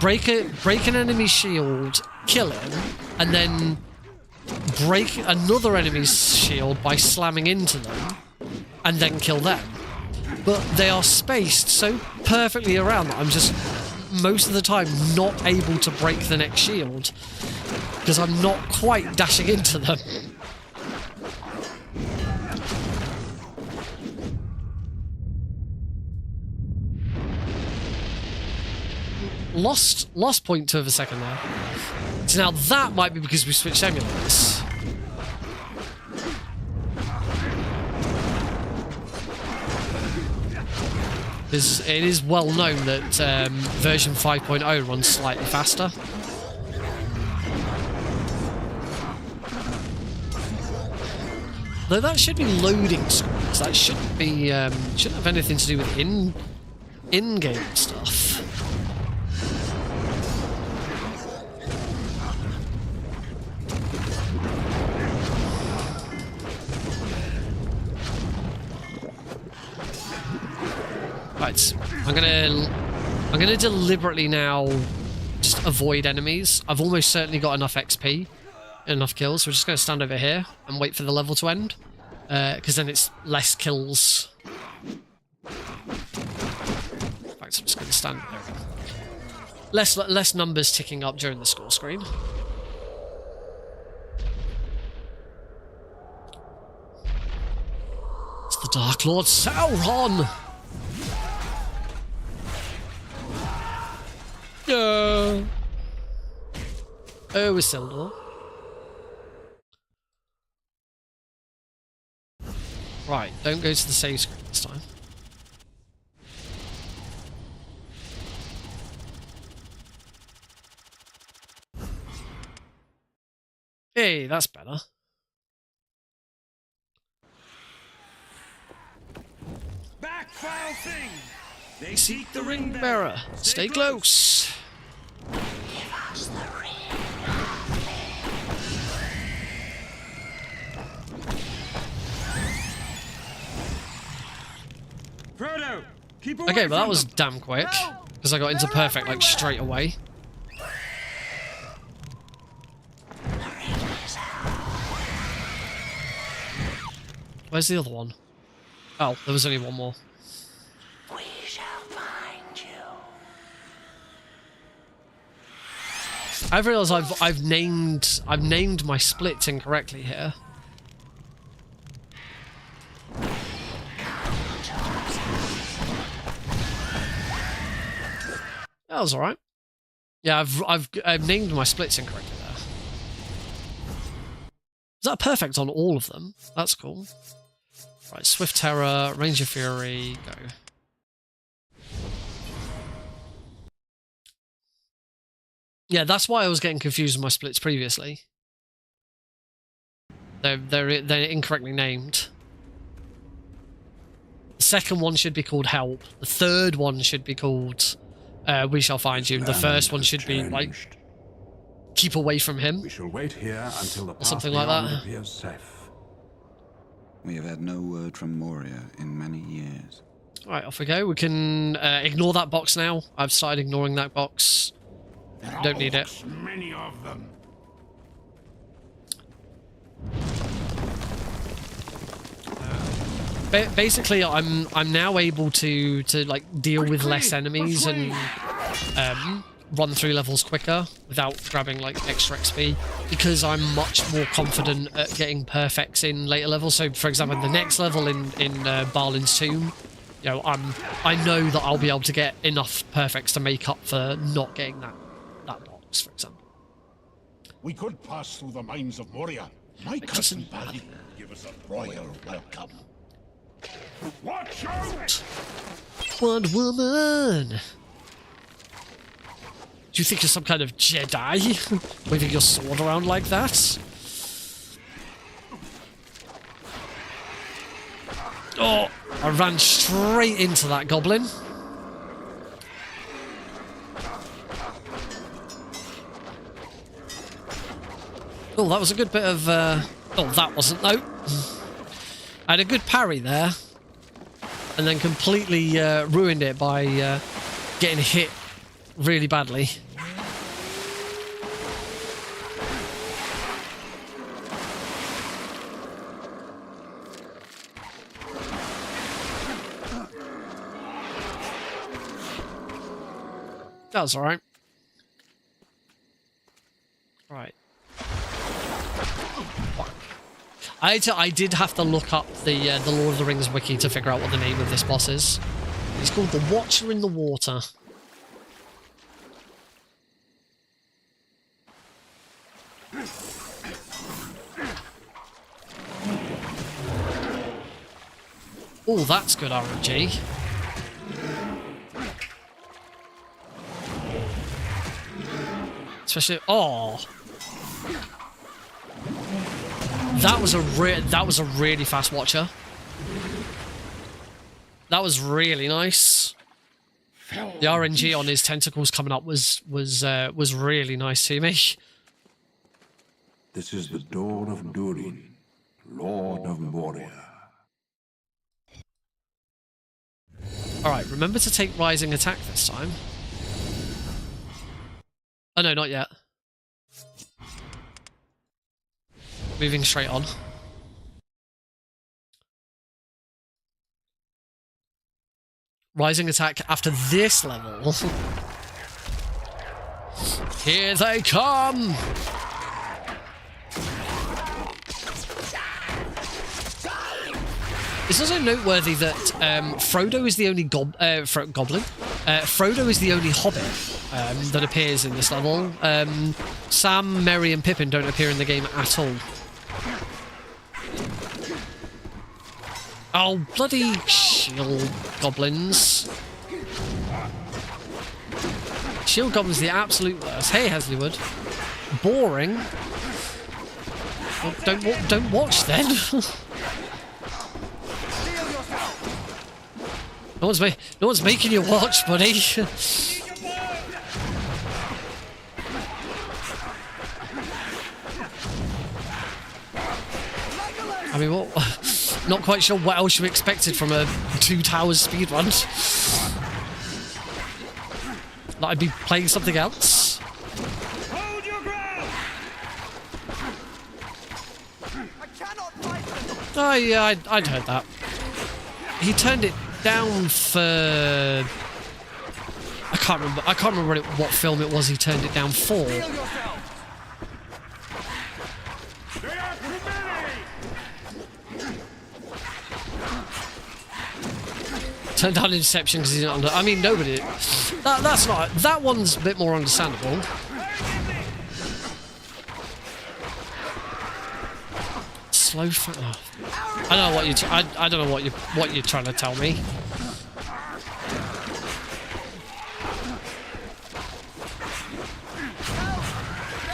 break an enemy shield, kill him, and then break another enemy's shield by slamming into them and then kill them. But they are spaced so perfectly around that I'm just, most of the time, not able to break the next shield because I'm not quite dashing into them. Lost point of a second there. So now that might be because we switched emulators. Because it is well known that version 5.0 runs slightly faster. Though that should be loading screens. That shouldn't be shouldn't have anything to do with in-game stuff. Right, I'm gonna deliberately now just avoid enemies. I've almost certainly got enough XP, enough kills, so we're just gonna stand over here and wait for the level to end, because then it's less kills. In fact, I'm just gonna stand there. Less numbers ticking up during the score screen. It's the Dark Lord Sauron. No. Oh, Isildur. Right, don't go to the save screen this time. Hey, that's better. Back, foul thing! They Seek the ring bearer. Stay close. Give us the ring. Frodo, keep away Okay, well that from was them. damn quick because I got into perfect like straight away. Where's the other one? Oh, there was only one more. We shall find you. I've realised I've named my splits incorrectly here. That was alright. Yeah, I've named my splits incorrectly there. Is that perfect on all of them? That's cool. Right, Swift Terror, Ranger Fury, go. Yeah, that's why I was getting confused with my splits previously. They're incorrectly named. The second one should be called Help. The third one should be called We Shall Find You. The first one should be like Keep Away From Him. We shall wait here until the path something like beyond that. appears safe. We have had no word from Moria in many years. Right, off we go. We can ignore that box now. I've started ignoring that box. Don't need it. Many of them. Basically, I'm now able to like deal with less enemies and run through levels quicker without grabbing like extra XP because I'm much more confident at getting perfects in later levels. So, for example, the next level in Balin's Tomb, you know, I know that I'll be able to get enough perfects to make up for not getting that box, for example. We could pass through the mines of Moria. My cousin Balin would give us a royal welcome. Watch out! Wonder Woman! Do you think you're some kind of Jedi? Waving your sword around like that? Oh, I ran straight into that goblin. Oh, that was a good bit of... Oh, that wasn't, though. I had a good parry there. And then completely ruined it by getting hit really badly. That was alright. Right. I did have to look up the Lord of the Rings wiki to figure out what the name of this boss is. He's called the Watcher in the Water. Oh, that's good RNG. Especially, oh, that was a really fast watcher. That was really nice. The RNG on his tentacles coming up was really nice to me. This is the dawn of Durin, Lord of Moria. Alright, remember to take rising attack this time. Oh no, not yet. Moving straight on. Rising attack after this level. Here they come! It's also noteworthy that Frodo is the only goblin. Frodo is the only hobbit that appears in this level. Sam, Merry, and Pippin don't appear in the game at all. Oh, bloody shield goblins. Shield goblins the absolute worst. Hey, Hesleywood. Boring. Well, don't watch then. No one's making you watch, buddy. I mean, what? Not quite sure what else you expected from a 2 towers speedrun. That I'd be playing something else. Hold your ground! I cannot fight them. Oh yeah, I'd heard that. He turned it down for... I can't remember what film it was he turned it down for. Turned down Inception because he's not under... I mean, nobody... That's not... That one's a bit more understandable. Slow... Oh. I don't know what you... I don't know what you're trying to tell me.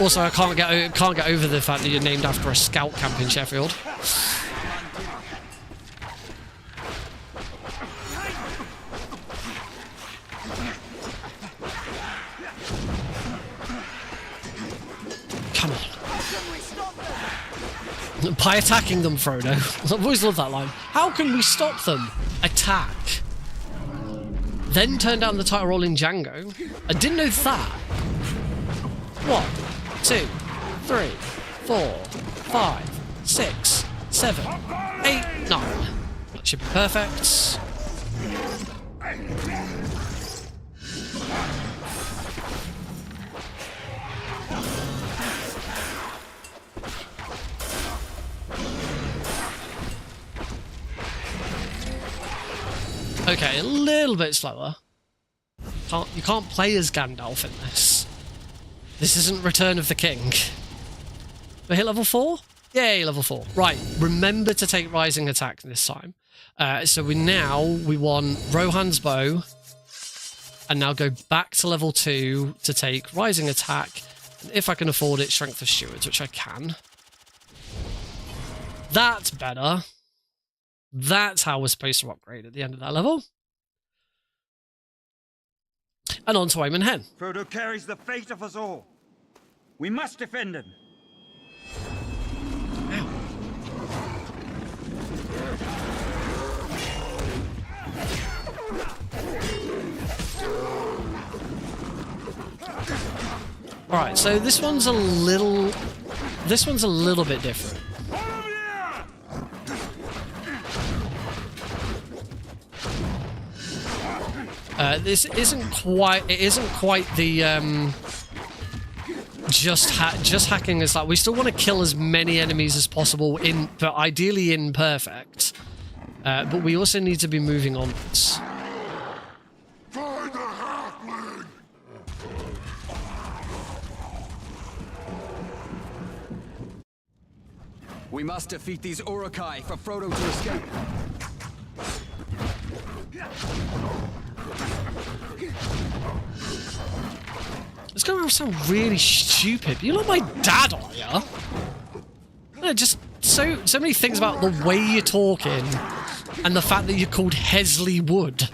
Also, I can't get over the fact that you're named after a scout camp in Sheffield. Come on. By attacking them, Frodo. I've always loved that line. How can we stop them? Attack. Then turn down the title roll in Django. I didn't know that. 1, 2, 3, 4, 5, 6, 7, 8, 9. That should be perfect. Okay, a little bit slower. You can't play as Gandalf in this. This isn't Return of the King. We hit level 4? Yay, level 4. Right, remember to take Rising Attack this time. So we want Rohan's Bow, and now go back to level 2 to take Rising Attack, and if I can afford it, Strength of Stewards, which I can. That's better. That's how we're supposed to upgrade at the end of that level. And on to Eamon Hen. Frodo carries the fate of us all. We must defend him. Ow. Alright, so this one's a little bit different. This isn't quite. It isn't quite the just hacking as that. We still want to kill as many enemies as possible but ideally in perfect. But we also need to be moving onwards. We must defeat these Urukai for Frodo to escape. It's going to sound really stupid. You're not my dad, are you? No, just so many things about the way you're talking and the fact that you're called Hesley Wood.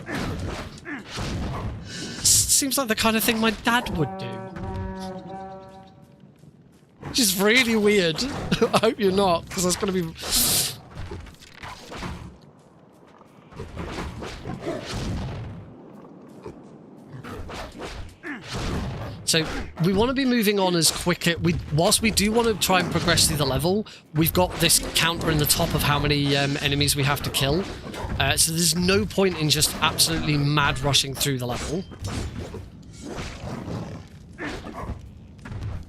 Seems like the kind of thing my dad would do. Which is really weird. I hope you're not, because that's going to be... So, we want to be moving on as quick... Whilst we do want to try and progress through the level, we've got this counter in the top of how many enemies we have to kill. So there's no point in just absolutely mad rushing through the level.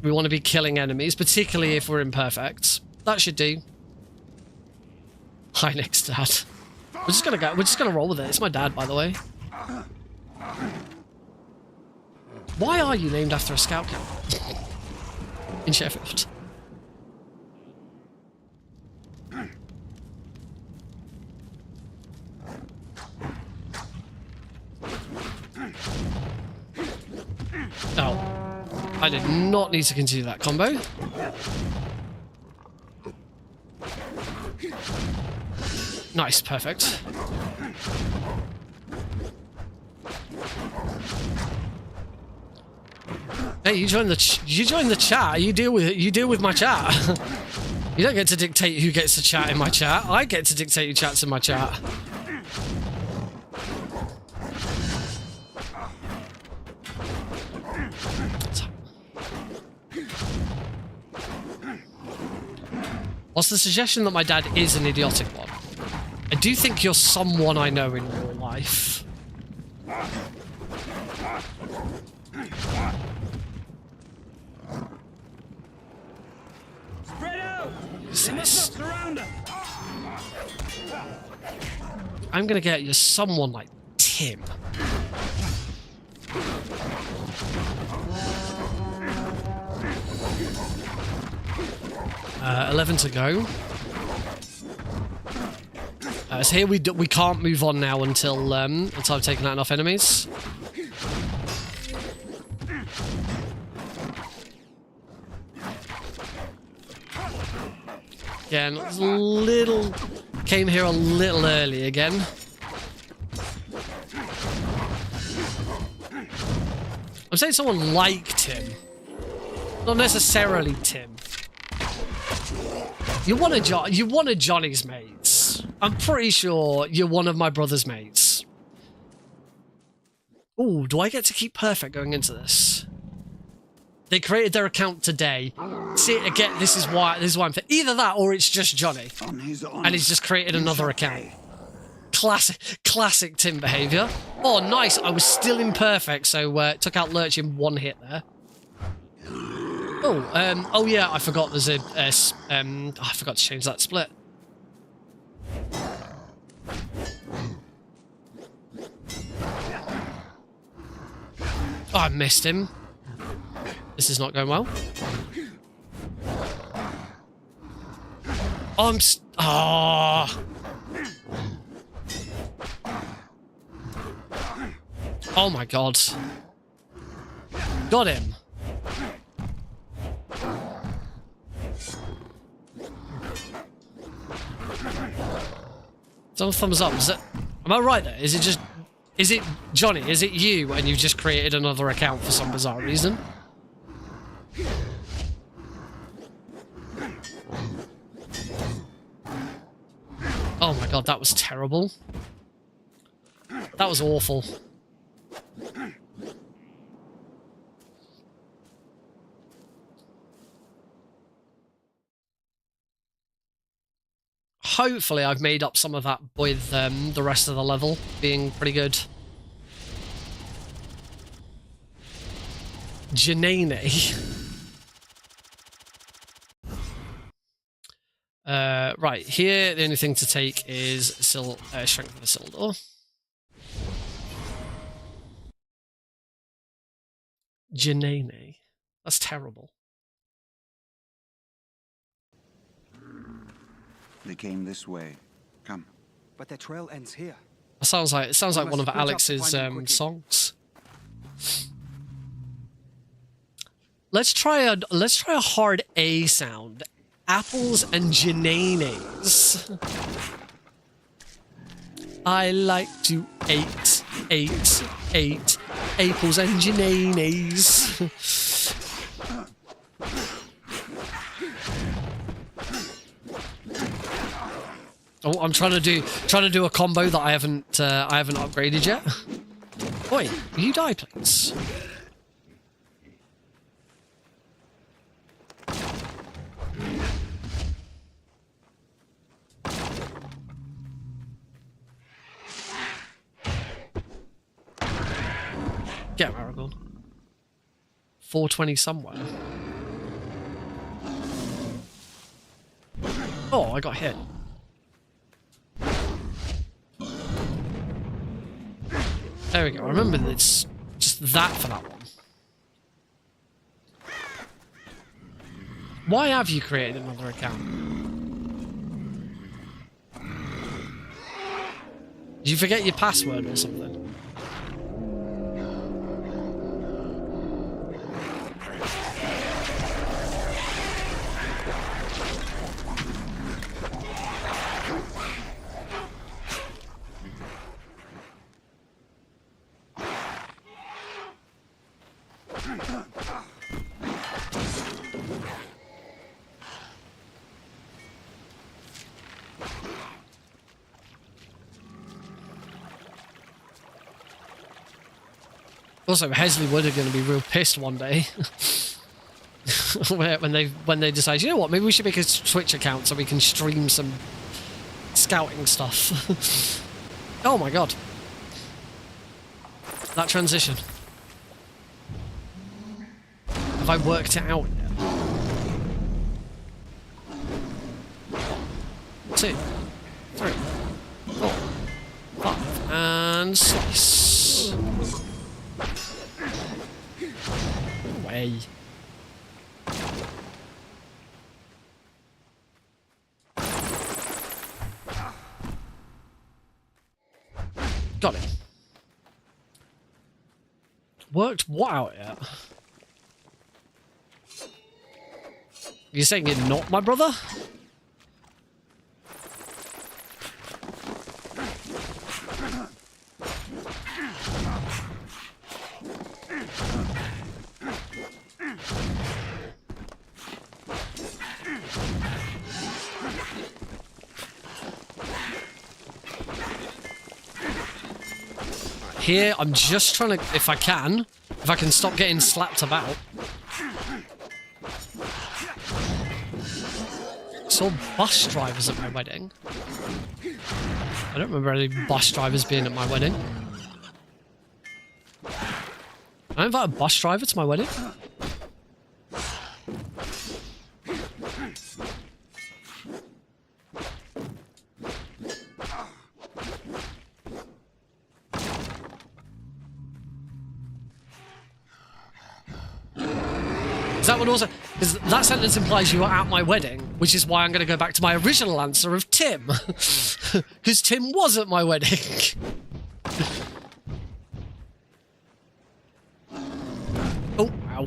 We want to be killing enemies, particularly if we're imperfect. That should do. Hi, Nick's dad. We're just gonna roll with it. It's my dad, by the way. Why are you named after a scout camp in Sheffield? Oh. I did not need to continue that combo. Nice, perfect. Hey, you join the chat. You deal with my chat. You don't get to dictate who gets to chat in my chat. I get to dictate who chats in my chat. Whilst the suggestion that my dad is an idiotic one, I do think you're someone I know in real life. Spread out! I'm gonna get you someone like Tim. 11 to go. So here we can't move on now until I've taken out enough enemies. Again, came here a little early again. I'm saying someone like Tim, not necessarily Tim. You're one of Johnny's mates. I'm pretty sure you're one of my brother's mates. Ooh, do I get to keep perfect going into this? They created their account today. See, again, this is why I'm thinking. Either that or it's just Johnny. And he's just created another account. Classic Tim behavior. Oh, nice. I was still imperfect, so took out Lurch in one hit there. Oh yeah, I forgot there's I forgot to change that split. Oh, I missed him. This is not going well. Oh my god. Got him. It's on thumbs up. Am I right there? Is it Johnny? Is it you and you've just created another account for some bizarre reason? Oh my god, that was terrible. That was awful. Hopefully I've made up some of that with the rest of the level being pretty good. Janene. Right, here the only thing to take is strength of Isildur. Janene. That's terrible. They came this way. Come. But their trail ends here. It sounds like one of split up to Alex's find them quickly. songs. Let's try a hard A sound. Apples and Jananes. I like to eat apples and Jananes. Oh, I'm trying to do a combo that I haven't upgraded yet. Oi, will you die, please? Get Aragorn. 420 somewhere. Oh, I got hit. There we go. I remember it's just that for that one. Why have you created another account? Did you forget your password or something? Also, Hesleywood are going to be real pissed one day when they decide, you know what, maybe we should make a Twitch account so we can stream some scouting stuff. Oh my god. That transition. Have I worked it out yet? 2, 3, 4, 5, and slice. Way. Got it. Worked what out yet? You're saying you're not my brother? Here, I'm just trying to, if I can stop getting slapped about. Saw bus drivers at my wedding. I don't remember any bus drivers being at my wedding. I invite a bus driver to my wedding. That would also, because that sentence implies you were at my wedding, which is why I'm going to go back to my original answer of Tim, because Tim was at my wedding. Oh, ow.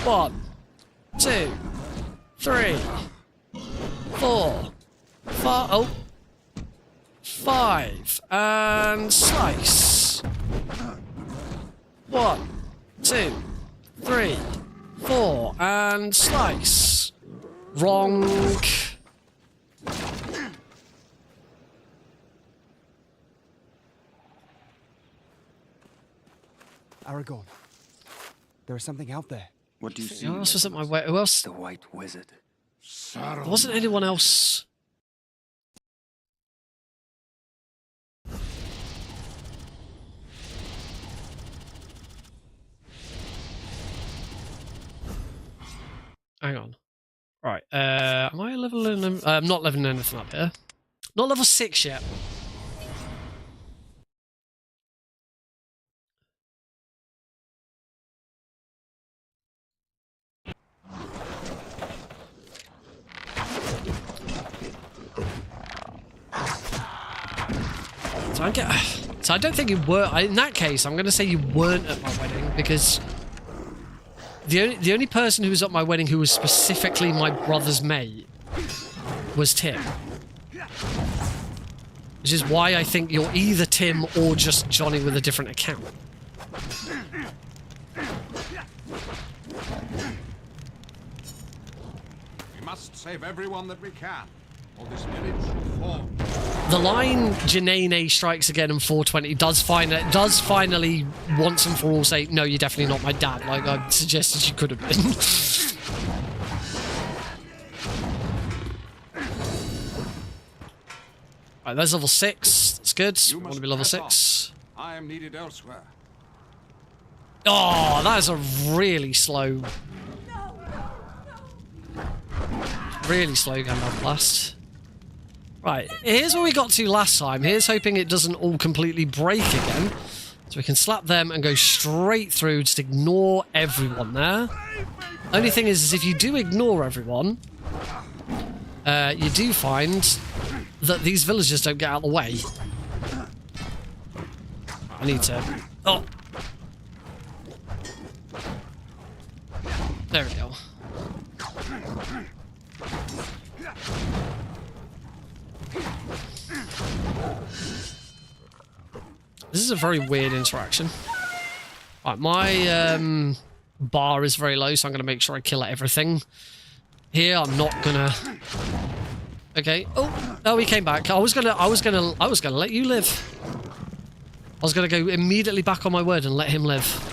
1, 2, 3, 4, 5, 5, and slice. 1, 2, 3, 4, and slice. Wrong. Aragorn, there is something out there. What do you see? Who else was at my wedding? Who else? The White Wizard. There wasn't anyone else. Hang on. Right. Am I leveling? I'm not leveling anything up here. Not level 6 yet. So I don't think you were. In that case, I'm going to say you weren't at my wedding, because the only person who was at my wedding who was specifically my brother's mate was Tim. Which is why I think you're either Tim or just Johnny with a different account. We must save everyone that we can, or this village will fall. The line Janene strikes again in 420 does finally once and for all say, no, you're definitely not my dad, like I suggested you could have been. Right, there's level 6. That's good. I want to be level 6. I am needed elsewhere. Oh, that is a really slow... Really slow Gandalf blast. Right, here's where we got to last time. Here's hoping it doesn't all completely break again. So we can slap them and go straight through, just ignore everyone there. Only thing is if you do ignore everyone, you do find that these villagers don't get out of the way. I need to... Oh! There we go. This is a very weird interaction. Right, my bar is very low, so I'm going to make sure I kill everything. Here, I'm not gonna... Okay. Oh, no, he came back. I was gonna let you live. I was gonna go immediately back on my word and let him live.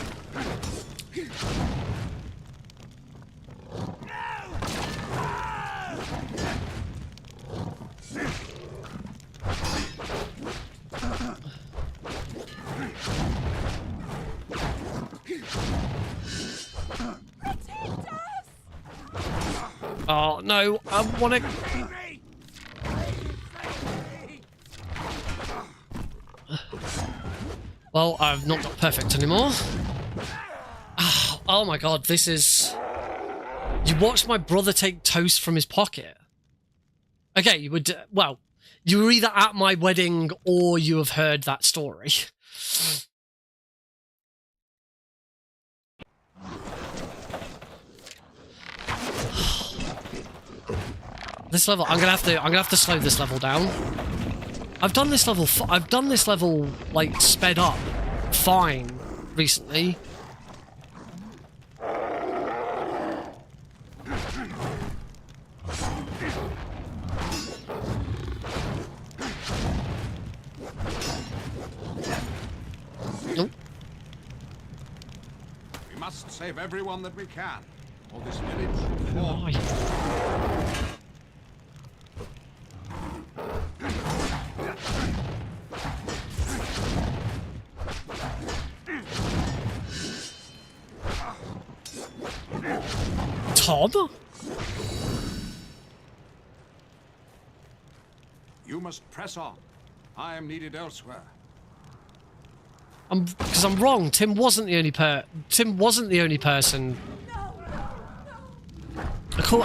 Oh, no, I want to... Well, I've not got perfect anymore. Oh my god, this is... You watched my brother take toast from his pocket. Okay, you would... Well, you were either at my wedding or you have heard that story. This level, I'm gonna have to slow this level down. I've done this level like sped up fine recently. Nope. We must save everyone that we can, or this village will fall. Tom? You must press on. I am needed elsewhere. Because I'm wrong. Tim wasn't the only person.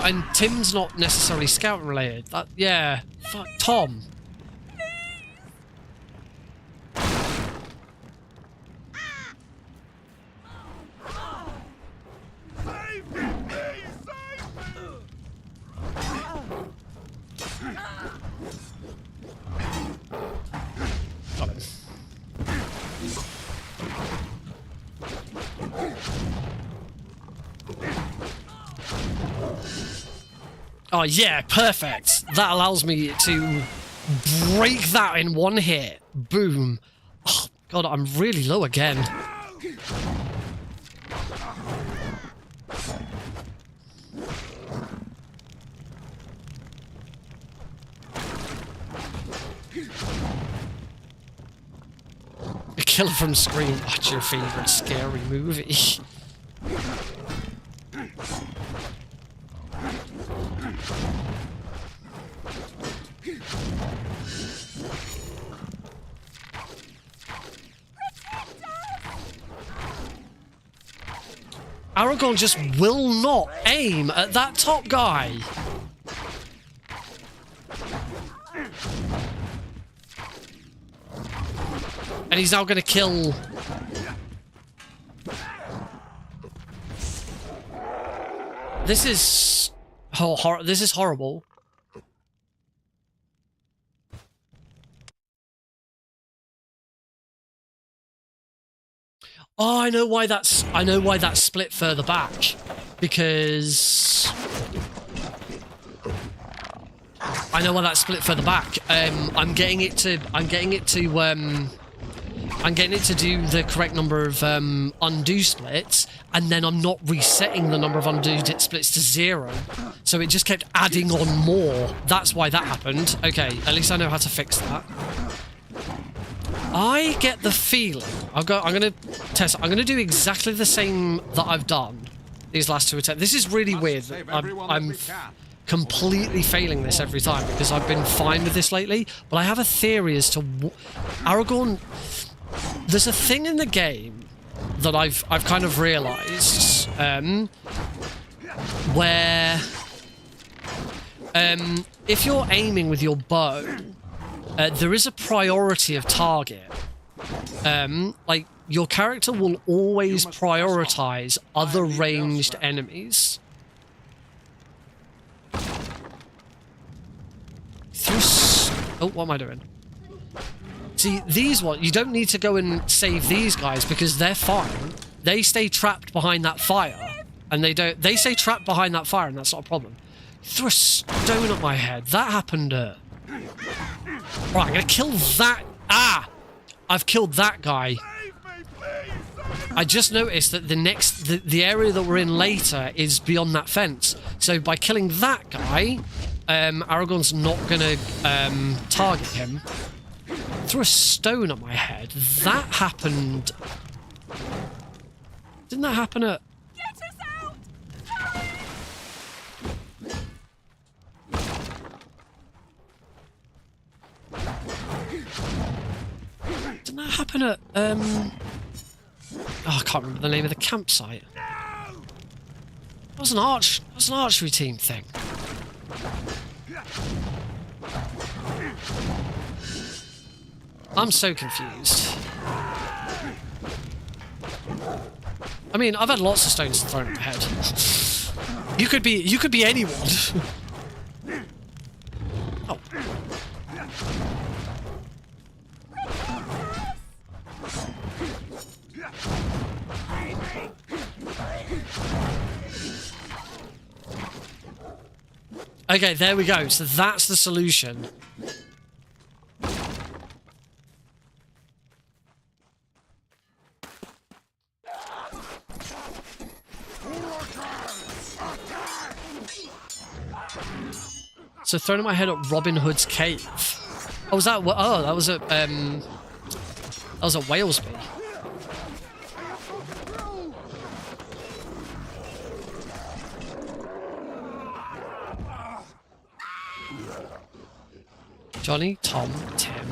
And Tim's not necessarily scouting related. Yeah. Fuck Tom. Got him. Oh yeah, perfect. That allows me to break that in one hit. Boom. Oh god, I'm really low again. The Killer from Scream. What's your favorite scary movie? Aragorn just will not aim at that top guy. And he's now going to kill... This is... Oh, this is horrible. Oh, I know why that's split further back. Because... I know why that's split further back. I'm getting it to do the correct number of undo splits, and then I'm not resetting the number of undo splits to 0. So it just kept adding on more. That's why that happened. Okay, at least I know how to fix that. I get the feeling... I'm going to test... I'm going to do exactly the same that I've done these last 2 attempts. This is really weird. I'm completely failing this every time because I've been fine with this lately. But I have a theory as to... Aragorn... There's a thing in the game that I've kind of realised where if you're aiming with your bow, there is a priority of target. Like, your character will always prioritise other ranged enemies. Oh, what am I doing? See, these ones, you don't need to go and save these guys because they're fine. They stay trapped behind that fire. And they stay trapped behind that fire and that's not a problem. Threw a stone at my head. That happened Right, I'm gonna kill that. Ah! I've killed that guy. I just noticed that the area that we're in later is beyond that fence. So by killing that guy, Aragorn's not gonna target him. Threw a stone at my head. That happened... Didn't that happen at... Get us out! Didn't that happen at... Oh, I can't remember the name of the campsite. That was an archery team thing. I'm so confused. I mean, I've had lots of stones thrown at my head. You could be anyone. Oh. Okay, there we go. So that's the solution. So thrown at my head at Robin Hood's cave. Oh, was that? Oh, that was at Walesby. Johnny, Tom, Tim.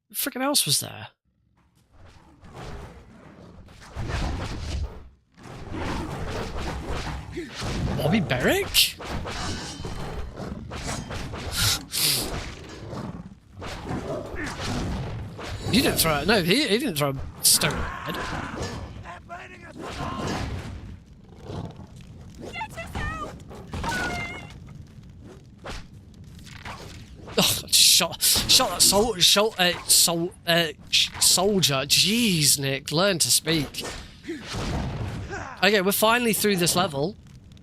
What freaking else was there? Bobby Berrick? You didn't throw it. No, he didn't throw a stone at my head. Oh, shot that soldier. Jeez, Nick, learn to speak. Okay, we're finally through this level.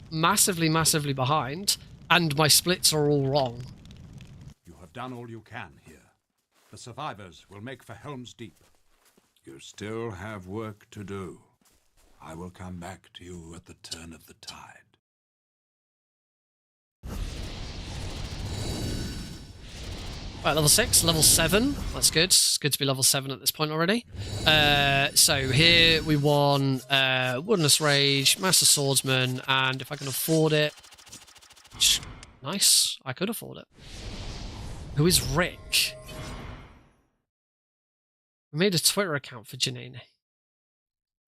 Massively, massively behind. And my splits are all wrong. You have done all you can here. The survivors will make for Helm's Deep. You still have work to do. I will come back to you at the turn of the tide. Right, level 6, level 7. That's good. It's good to be level 7 at this point already. So here we won Woodless Rage, Master Swordsman, and if I can afford it... Nice. I could afford it. Who is Rick? We made a Twitter account for Janine.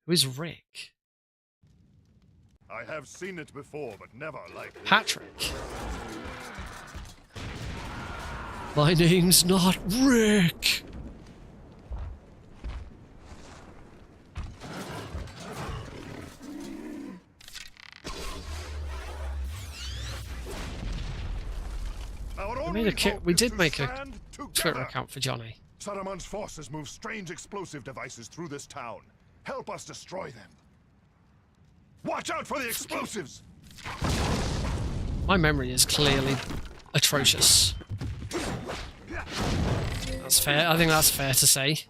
Who is Rick? I have seen it before, but never like this. Patrick. My name's not Rick. We did make a Twitter account for Johnny. Saruman's forces move strange explosive devices through this town. Help us destroy them. Watch out for the explosives! My memory is clearly atrocious. That's fair. I think that's fair to say.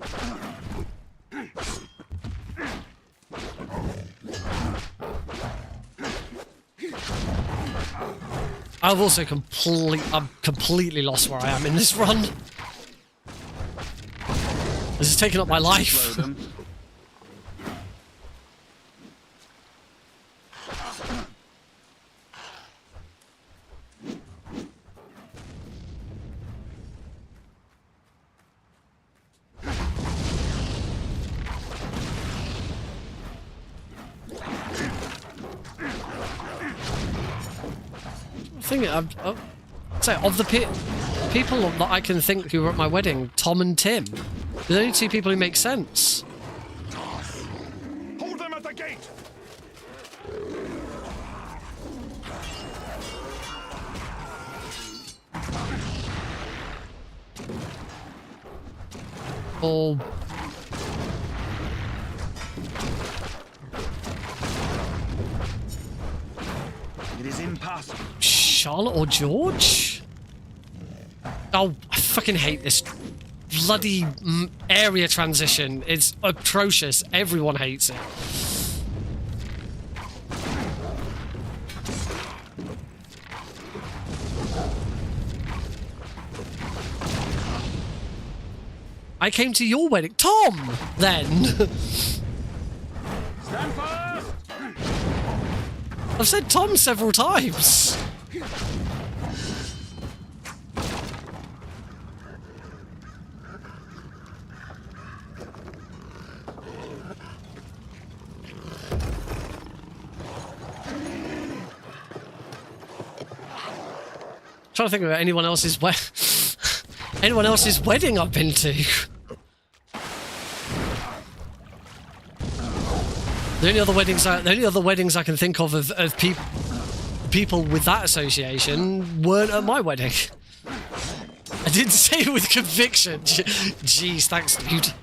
I've also completely lost where I am in this run. This is taking up my life. I'd say of the people that I can think who were at my wedding, Tom and Tim, they're the only two people who make sense. Hold them at the gate. Oh. It is impossible. Charlotte or George? Oh, I fucking hate this bloody area transition. It's atrocious. Everyone hates it. I came to your wedding. Tom, then. Stand fast! I've said Tom several times. Trying to think about anyone else's wedding I've been to. The only other weddings I can think of people with that association weren't at my wedding. I didn't say it with conviction. Jeez, thanks, dude.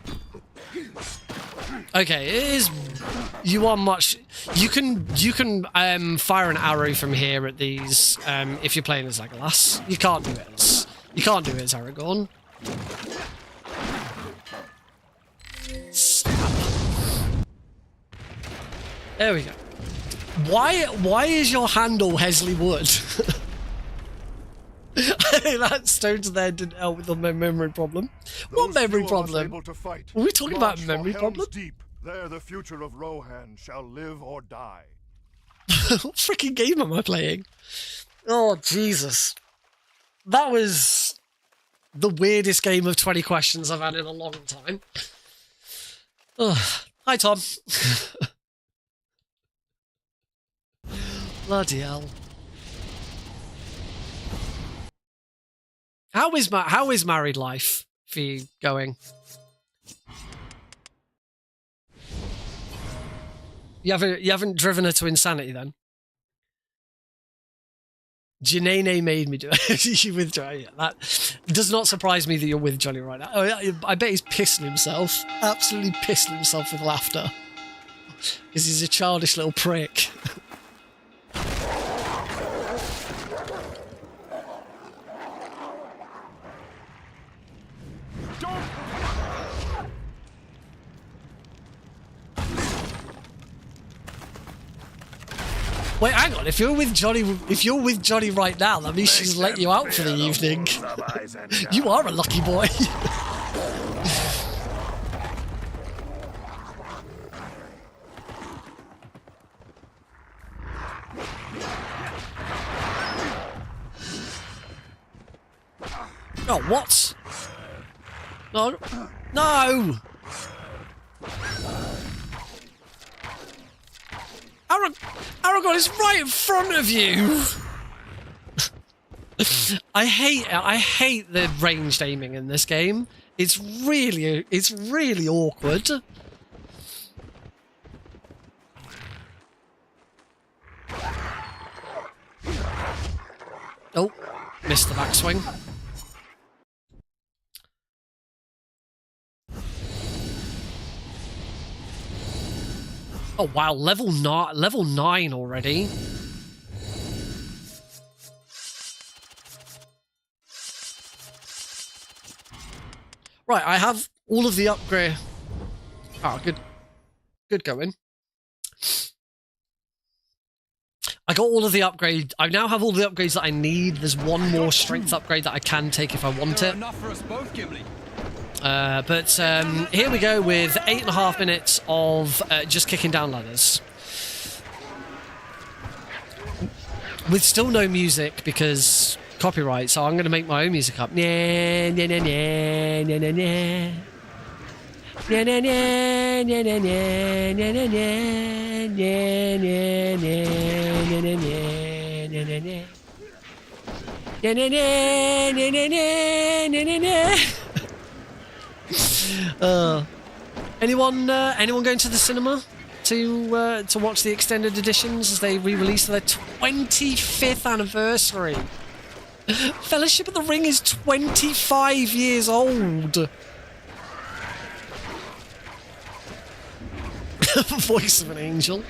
Okay, it is. You are much. You can fire an arrow from here at these if you're playing as Legolas. You can't do it as Aragorn. There we go. Why is your handle Hesley Wood? I think that stones there didn't help with the memory problem. What memory problem? Are we talking about a memory problem? Deep. There the future of Rohan shall live or die. What freaking game am I playing? Oh, Jesus. That was the weirdest game of 20 questions I've had in a long time. Oh, hi, Tom. Bloody hell. How is married life for you going? You haven't driven her to insanity then? Janae made me do it. You with Johnny. That does not surprise me that you're with Johnny right now. Oh, I bet he's pissing himself. Absolutely pissing himself with laughter. Because he's a childish little prick. Wait, hang on. If you're with Johnny right now, that means she's let you out for the evening. You are a lucky boy. Oh, what? No. No! Aragorn is right in front of you. I hate the ranged aiming in this game. It's really awkward. Oh, missed the backswing. Oh wow, level 9 already. Right, I have all of the upgrade. Oh, good going. I got all of the upgrade. I now have all the upgrades that I need. There's one more strength upgrade that I can take if I want it. Enough for us both, Gimli. But here we go with 8.5 minutes of just kicking down ladders. With still no music because copyright, so I'm going to make my own music up. Nya, nya, nya, nya, nya, nya, nya. Nya, nya, nya, nya, nya, nya, nya, nya, nya, nya, nya, nya, nya, nya, nya, nya, nya. Nya, nya, nya, nya, nya, nya, nya, nya, nya. Anyone going to the cinema to watch the extended editions as they re-release their 25th anniversary? Fellowship of the Ring is 25 years old. Voice of an angel.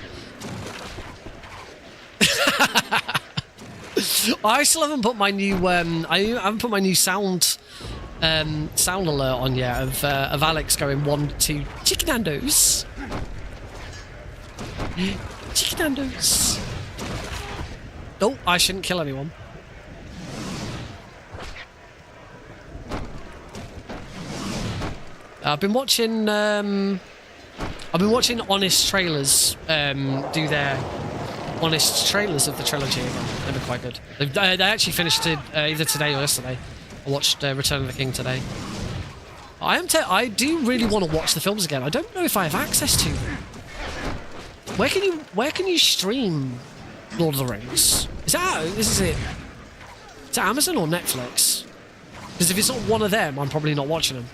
I still haven't put my new I haven't put my new sound alert on yet of Alex going 1, 2 chicken nandos. Chicken nandos. Oh, I shouldn't kill anyone. I've been watching honest trailers do their honest trailers of the trilogy again. They've been quite good. They actually finished it either today or yesterday. I watched Return of the King today. I do really want to watch the films again. I don't know if I have access to them. Where can you stream Lord of the Rings? Is it Amazon or Netflix? Because if it's not one of them, I'm probably not watching them.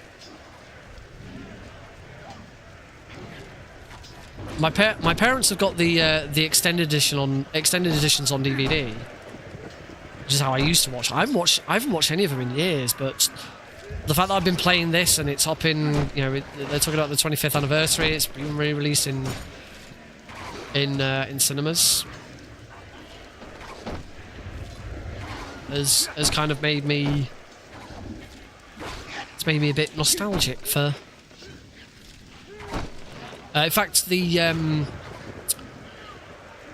My parents have got the extended editions on DVD, which is how I used to watch. I haven't watched any of them in years, but the fact that I've been playing this and it's up in, they're talking about the 25th anniversary. It's been re-released in cinemas. Has kind of made me. It's made me a bit nostalgic for. In fact, the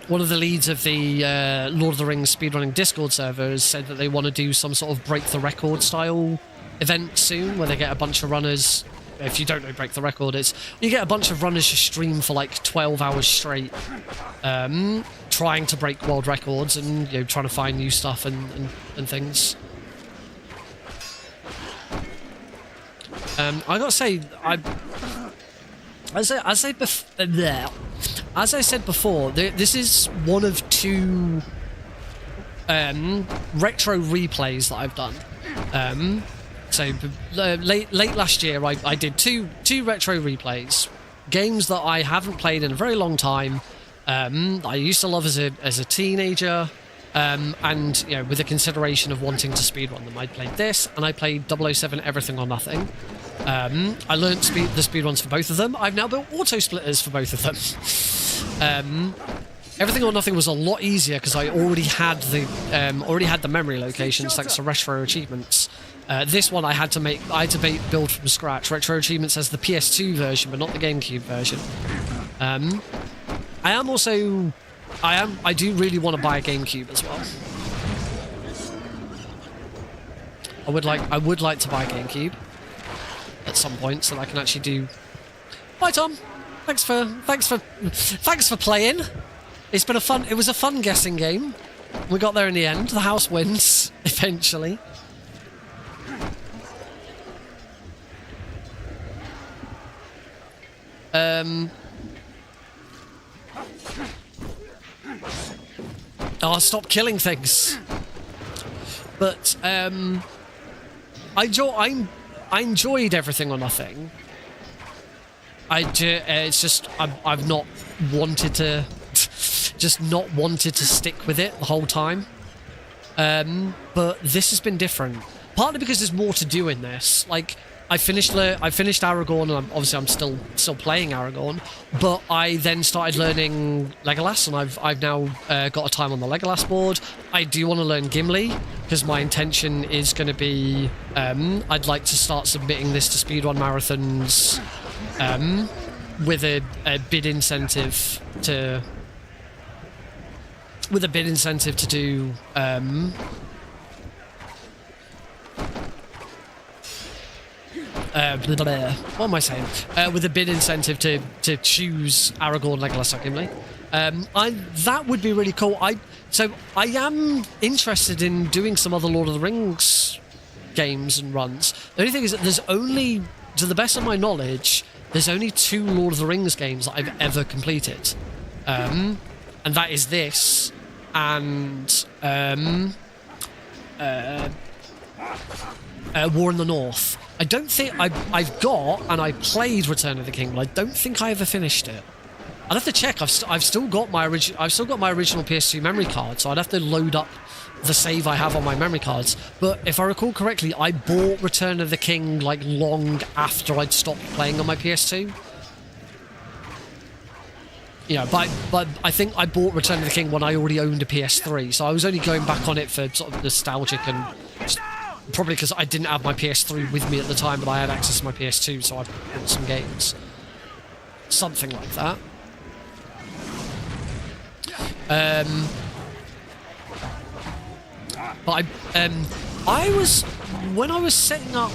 one of the leads of the Lord of the Rings speedrunning Discord server has said that they want to do some sort of break the record style event soon, where they get a bunch of runners. If you don't know break the record, you get a bunch of runners to stream for like 12 hours straight, trying to break world records and trying to find new stuff and things. I gotta say, as I said before, this is one of 2 retro replays that I've done. So late last year, I did two retro replays, games that I haven't played in a very long time. I used to love as a teenager, and with the consideration of wanting to speedrun them. I played this, and I played 007 Everything or Nothing. I learned the speedruns for both of them. I've now built autosplitters for both of them. Everything or Nothing was a lot easier because I already had the memory locations thanks to retro achievements. This one I had to build from scratch. Retro achievements has the PS2 version, but not the GameCube version. I do really want to buy a GameCube as well. I would like to buy a GameCube at some point so that I can actually do. Bye, Tom. Thanks for playing. It was a fun guessing game. We got there in the end. The house wins eventually. Oh, stop killing things. But I enjoyed Everything or Nothing. It's just I've not wanted to, just not wanted to stick with it the whole time. But this has been different. Partly because there's more to do in this. Like, I finished Aragorn, and obviously I'm still playing Aragorn. But I then started learning Legolas, and I've now got a time on the Legolas board. I do want to learn Gimli because my intention is going to be I'd like to start submitting this to speedrun marathons with a bid incentive to do. What am I saying? With a bid incentive to choose Aragorn, Legolas, or Gimli. That would be really cool. So I am interested in doing some other Lord of the Rings games and runs. The only thing is that there's only, to the best of my knowledge, there's only 2 Lord of the Rings games that I've ever completed. And that is this and War in the North. I don't think I've got, and I played Return of the King, but I don't think I ever finished it. I'd have to check. I've still got my original PS2 memory card, so I'd have to load up the save I have on my memory cards. But if I recall correctly, I bought Return of the King like long after I'd stopped playing on my PS2. Yeah, but I think I bought Return of the King when I already owned a PS3, so I was only going back on it for sort of nostalgic and probably because I didn't have my PS3 with me at the time, but I had access to my PS2, so I bought some games. Something like that. But when I was setting up,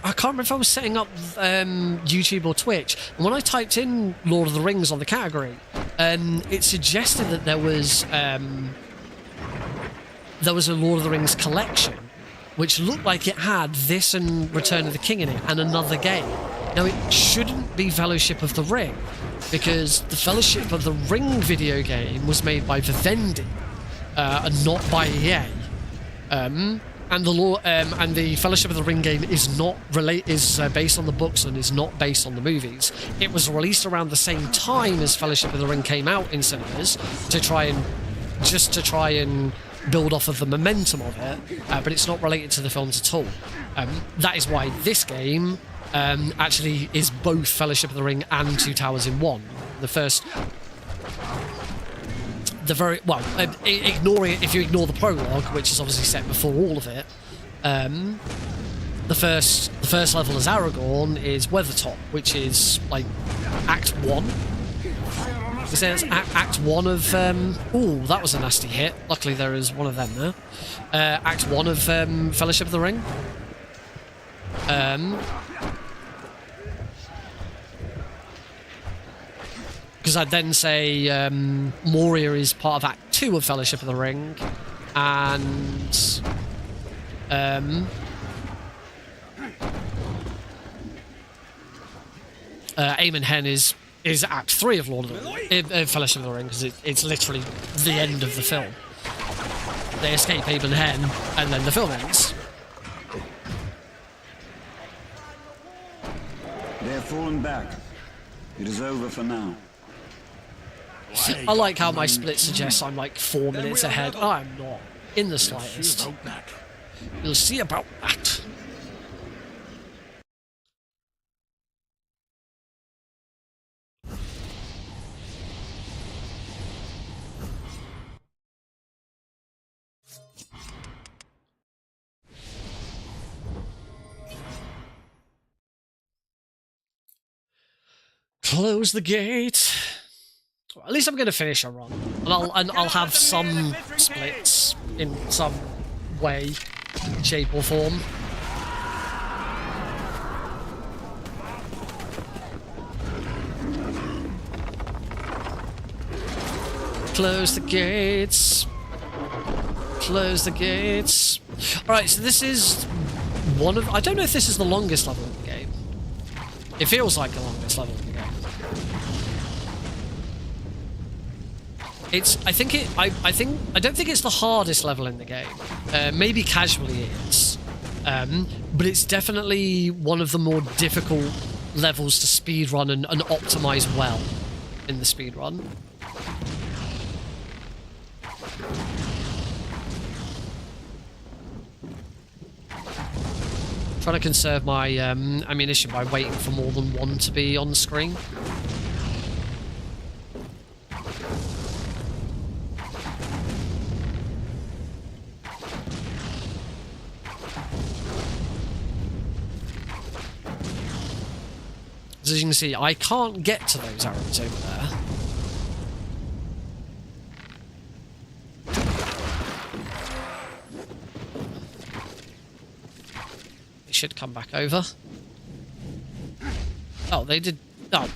I can't remember if I was setting up YouTube or Twitch, and when I typed in Lord of the Rings on the category, it suggested that there was a Lord of the Rings collection, which looked like it had this and Return of the King in it, and another game. Now, it shouldn't be Fellowship of the Ring, because the Fellowship of the Ring video game was made by Vivendi, and not by EA. And the Fellowship of the Ring game is based on the books and is not based on the movies. It was released around the same time as Fellowship of the Ring came out in cinemas to try and build off of the momentum of it, but it's not related to the films at all. That is why this game actually is both Fellowship of the Ring and Two Towers in one. If you ignore the prologue, which is obviously set before all of it, the first level as Aragorn is Weathertop, which is like Act 1. It says Act 1 of... that was a nasty hit. Luckily there is one of them there. Act 1 of Fellowship of the Ring. Because I'd then say Moria is part of Act 2 of Fellowship of the Ring, and Aemon Hen is Act 3 of Fellowship of the Ring, because it's literally the end of the film. They escape Aemon Hen, and then the film ends. They have fallen back. It is over for now. I like how my split suggests I'm like 4 minutes ahead. I'm not, in the slightest. You'll see about that. Close the gate. At least I'm going to finish a run, and I'll have some splits in some way, shape or form. Close the gates. Close the gates. Alright, so this is one of... I don't know if this is the longest level in the game. It feels like the longest level in the game. It's. I don't think it's the hardest level in the game. Maybe casually it is, but it's definitely one of the more difficult levels to speedrun and optimize well in the speedrun. Trying to conserve my ammunition by waiting for more than one to be on the screen. As you can see, I can't get to those arrows over there. They should come back over. Oh, they did. Oh,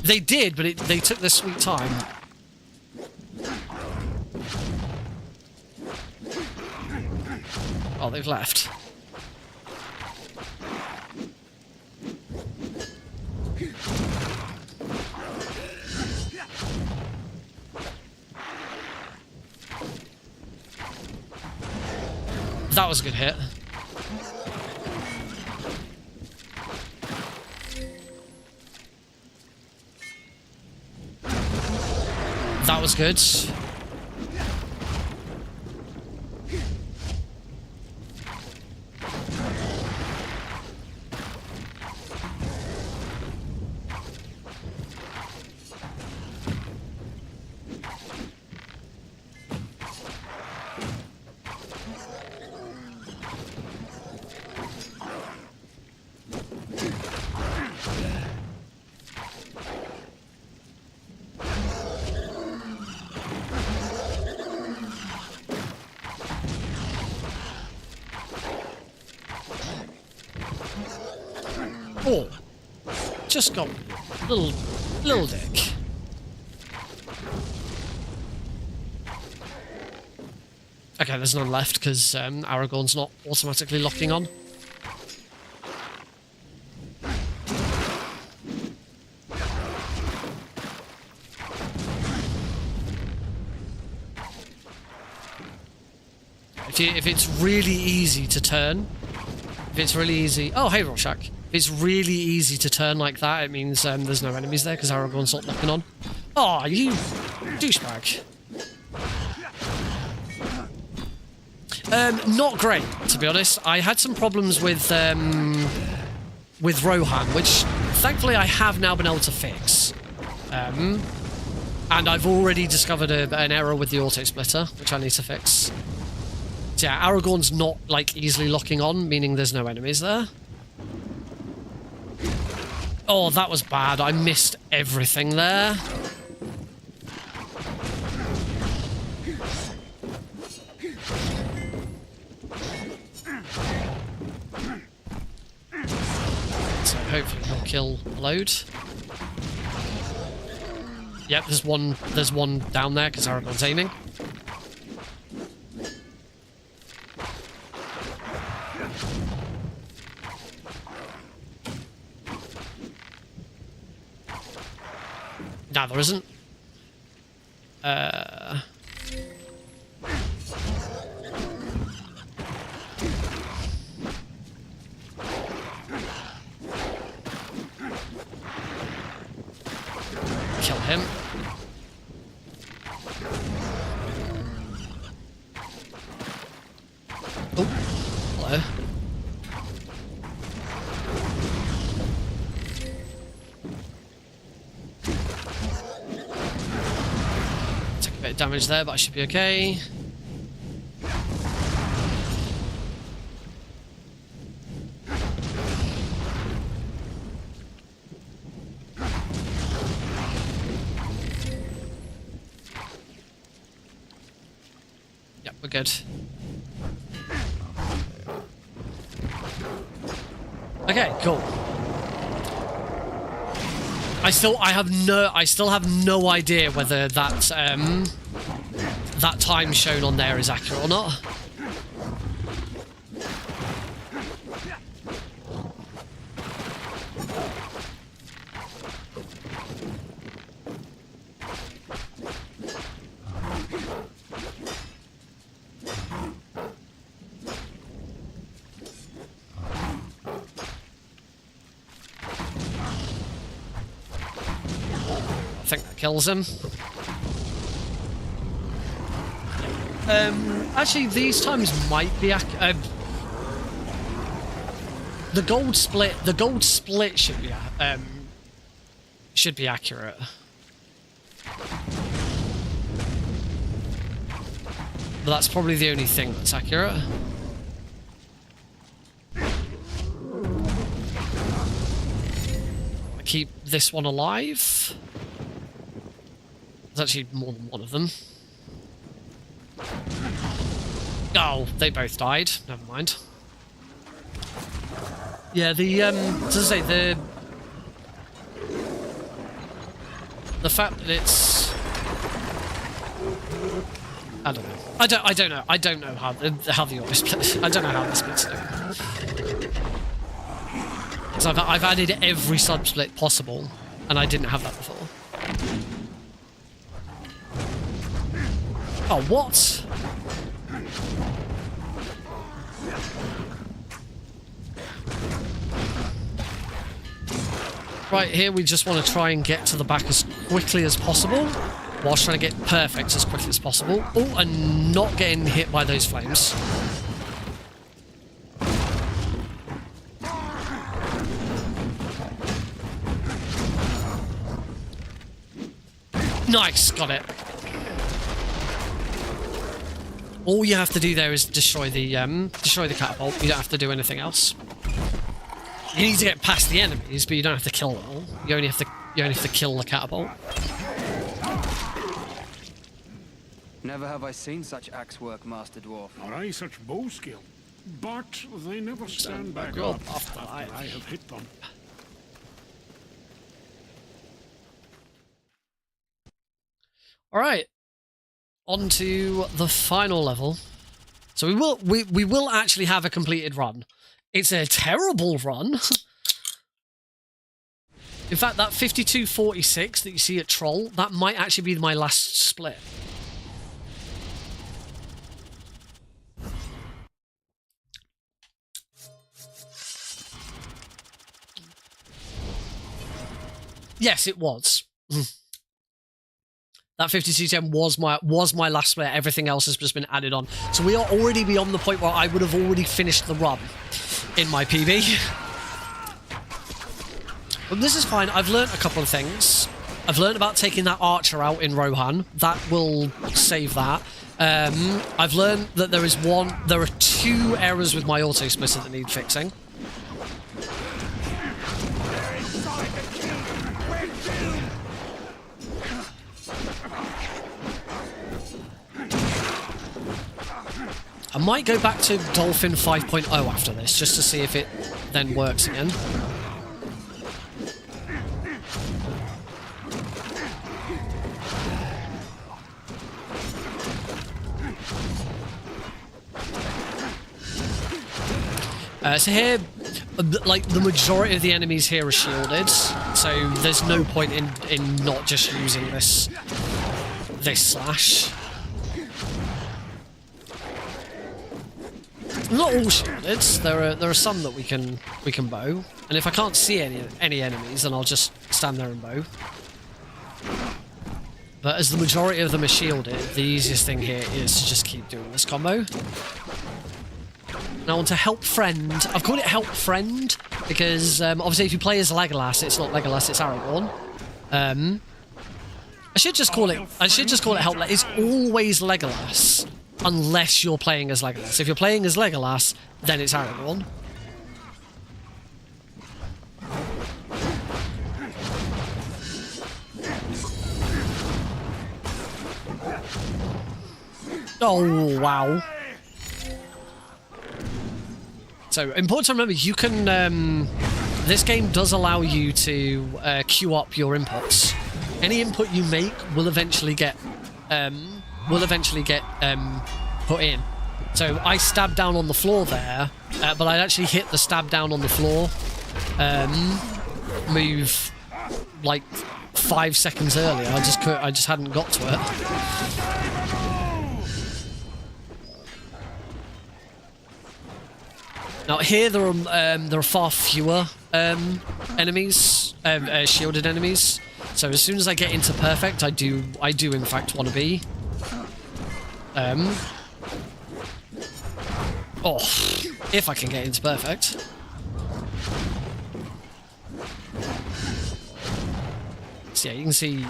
they did, but they took their sweet time. Oh, they've left. That was a good hit. That was good. Oh, just got little dick. Okay, there's none left because Aragorn's not automatically locking on. If it's really easy to turn, if it's really easy... Oh, hey, Rorschach. If it's really easy to turn like that, it means there's no enemies there because Aragorn's not locking on. Oh, you douchebag. Not great, to be honest. I had some problems with Rohan, which thankfully I have now been able to fix. And I've already discovered an error with the autosplitter, which I need to fix. So yeah, Aragorn's not, like, easily locking on, meaning there's no enemies there. Oh, that was bad. I missed everything there. So hopefully he'll kill a load. Yep, there's one down there because Aragorn's aiming. No, there isn't. Kill him. Oh, hello. Bit of damage there, but I should be okay. Yep, we're good. Okay, cool. I still have no idea whether that that time shown on there is accurate or not. think that kills him. Actually, these times might be the gold split. The gold split should be accurate. But that's probably the only thing that's accurate. I keep this one alive. There's actually more than one of them. Oh, they both died. Never mind. Yeah, as I say, the fact that it's, I don't know. I don't know. I don't know how the auto split. I don't know how the splits do. So I've added every sub split possible, and I didn't have that before. Oh, what? Right, here we just want to try and get to the back as quickly as possible, whilst trying to get perfect as quickly as possible. Oh, and not getting hit by those flames. Nice, got it. All you have to do there is destroy the catapult. You don't have to do anything else. You need to get past the enemies, but you don't have to kill them all. You only have to kill the catapult. Never have I seen such axe work, Master Dwarf. Nor I such bow skill. But they never stand back up after I have hit them. Alright. On to the final level. So we will actually have a completed run. It's a terrible run. In fact, that 52.46 that you see at Troll, that might actually be my last split. Yes, it was. That 5210 was my last split. Everything else has just been added on. So we are already beyond the point where I would have already finished the run in my PB. But this is fine. I've learned a couple of things. I've learned about taking that archer out in Rohan. That will save that. I've learned that there are 2 errors with my auto splitter that need fixing. I might go back to Dolphin 5.0 after this, just to see if it then works again. So here, like, the majority of the enemies here are shielded, so there's no point in not just using this slash. Not all shielded. There are some that we can bow, and if I can't see any enemies, then I'll just stand there and bow. But as the majority of them are shielded, the easiest thing here is to just keep doing this combo. Now on to Help Friend. I've called it Help Friend because obviously if you play as Legolas, it's not Legolas, it's Aragorn. I should just call it Help. It's always Legolas unless you're playing as Legolas. If you're playing as Legolas, then it's Aragorn. Oh wow. So, important to remember, you can, this game does allow you to queue up your inputs. Any input you make will eventually get put in. So, I stabbed down on the floor there, but I actually hit the stab down on the floor move like 5 seconds earlier. I just hadn't got to it. Now here there are far fewer enemies, shielded enemies. So as soon as I get into perfect, I do in fact want to be. Oh, if I can get into perfect. So yeah, you can see.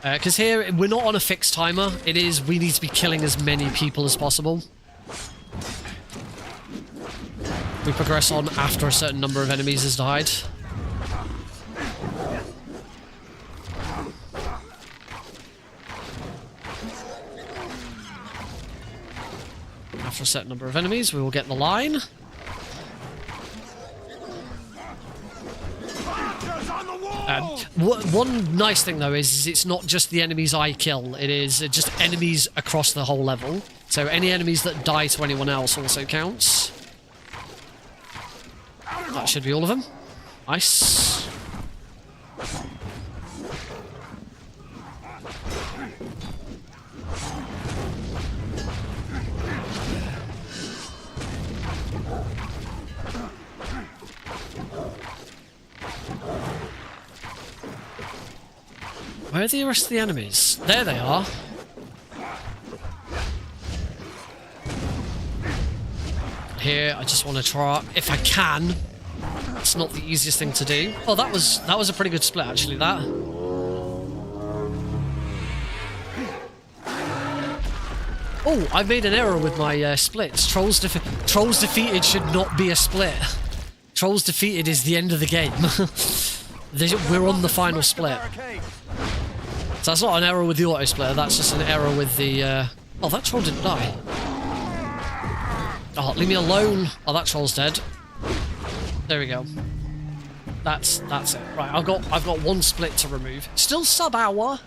Because here, we're not on a fixed timer. It is, we need to be killing as many people as possible. We progress on after a certain number of enemies has died. After a certain number of enemies, we will get the line. One nice thing though is it's not just the enemies I kill, it is just enemies across the whole level. So any enemies that die to anyone else also counts. That should be all of them. Nice. Where are the rest of the enemies? There they are. Here, I just want to try, if I can. It's not the easiest thing to do. Oh, that was a pretty good split actually. That. Oh, I made an error with my splits. Trolls defeated should not be a split. Trolls defeated is the end of the game. We're on the final split. So that's not an error with the auto splitter, that's just an error with the... Oh, that troll didn't die. Oh, leave me alone. Oh, that troll's dead. There we go. That's it. Right, I've got one split to remove. Still sub-hour.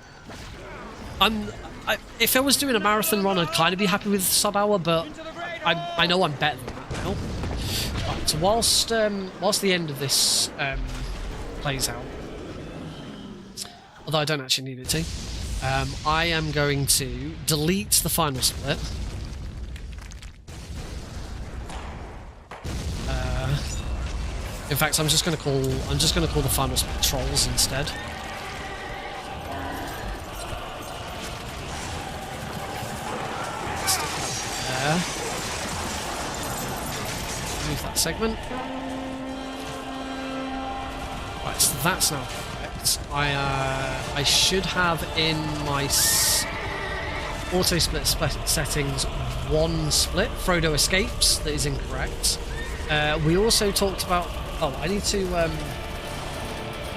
If I was doing a marathon run, I'd kind of be happy with sub-hour, but I know I'm better than that now. Right, so whilst the end of this plays out, although I don't actually need it to, I am going to delete the final split. In fact, I'm just going to call the final split trolls instead. There. Move that segment. Right, so that's now perfect. I should have in my auto split settings one split. Frodo escapes. That is incorrect. We also talked about. Oh, I need to.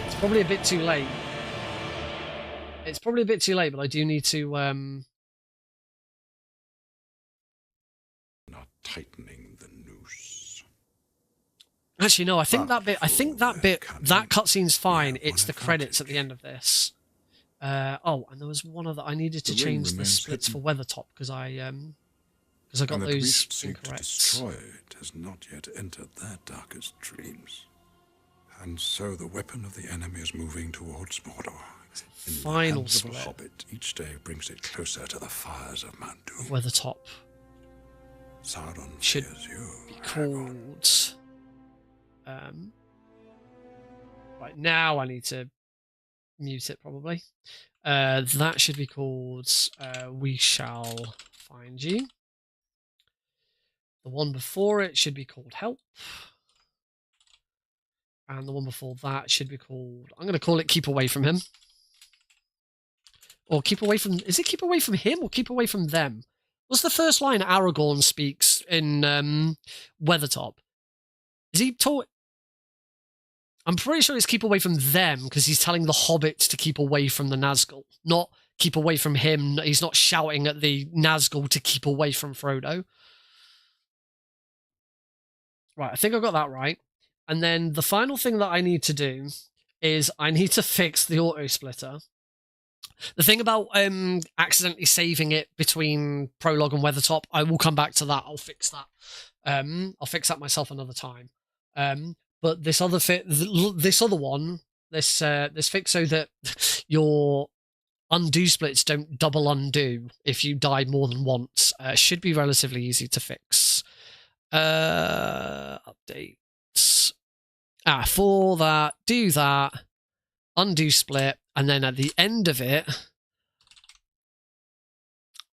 It's probably a bit too late. It's probably a bit too late, but I do need to. Not tightening the noose. Actually, no. I think that bit. That cutscene's fine. It's the credits at the end of this. Oh, and there was one other. I needed to change the splits for Weathertop because I got those incorrect. To destroy it has not yet entered their darkest dreams. And so the weapon of the enemy is moving towards Mordor. In Final the hands split. Of a hobbit, each day brings it closer to the fires of Mount Doom. Weathertop Sauron should fears you, be called. Right now, I need to mute it probably. That should be called We Shall Find You. The one before it should be called Help. And the one before that should be called... I'm going to call it Keep Away From Him. Or Keep Away From... Is it Keep Away From Him or Keep Away From Them? What's the first line Aragorn speaks in Weathertop? Is he taught... I'm pretty sure it's Keep Away From Them because he's telling the hobbits to keep away from the Nazgul. Not keep away from him. He's not shouting at the Nazgul to keep away from Frodo. Right, I think I got that right. And then the final thing that I need to do is I need to fix the auto splitter. The thing about accidentally saving it between Prologue and Weathertop, I will come back to that. I'll fix that. I'll fix that myself another time. But this other one, this fix so that your undo splits don't double undo if you die more than once. Should be relatively easy to fix. Updates. For that, do that, undo split, and then at the end of it,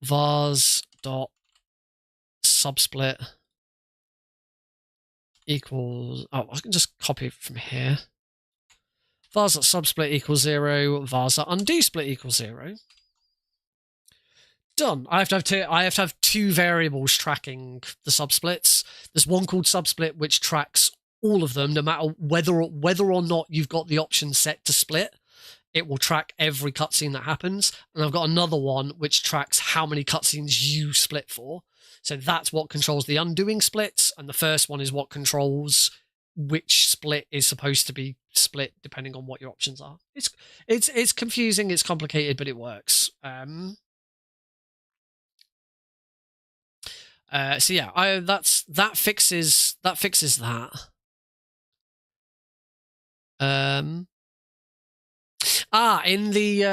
vars dot subsplit equals, I can just copy it from here. Vars dot subsplit equals 0, vars dot undo split equals 0. Done. I have to have two variables tracking the subsplits. There's one called subsplit which tracks all of them, no matter whether or not you've got the option set to split. It will track every cutscene that happens. And I've got another one which tracks how many cutscenes you split for. So that's what controls the undoing splits, and the first one is what controls which split is supposed to be split depending on what your options are. It's confusing, it's complicated, but it works. So yeah, that fixes that. In the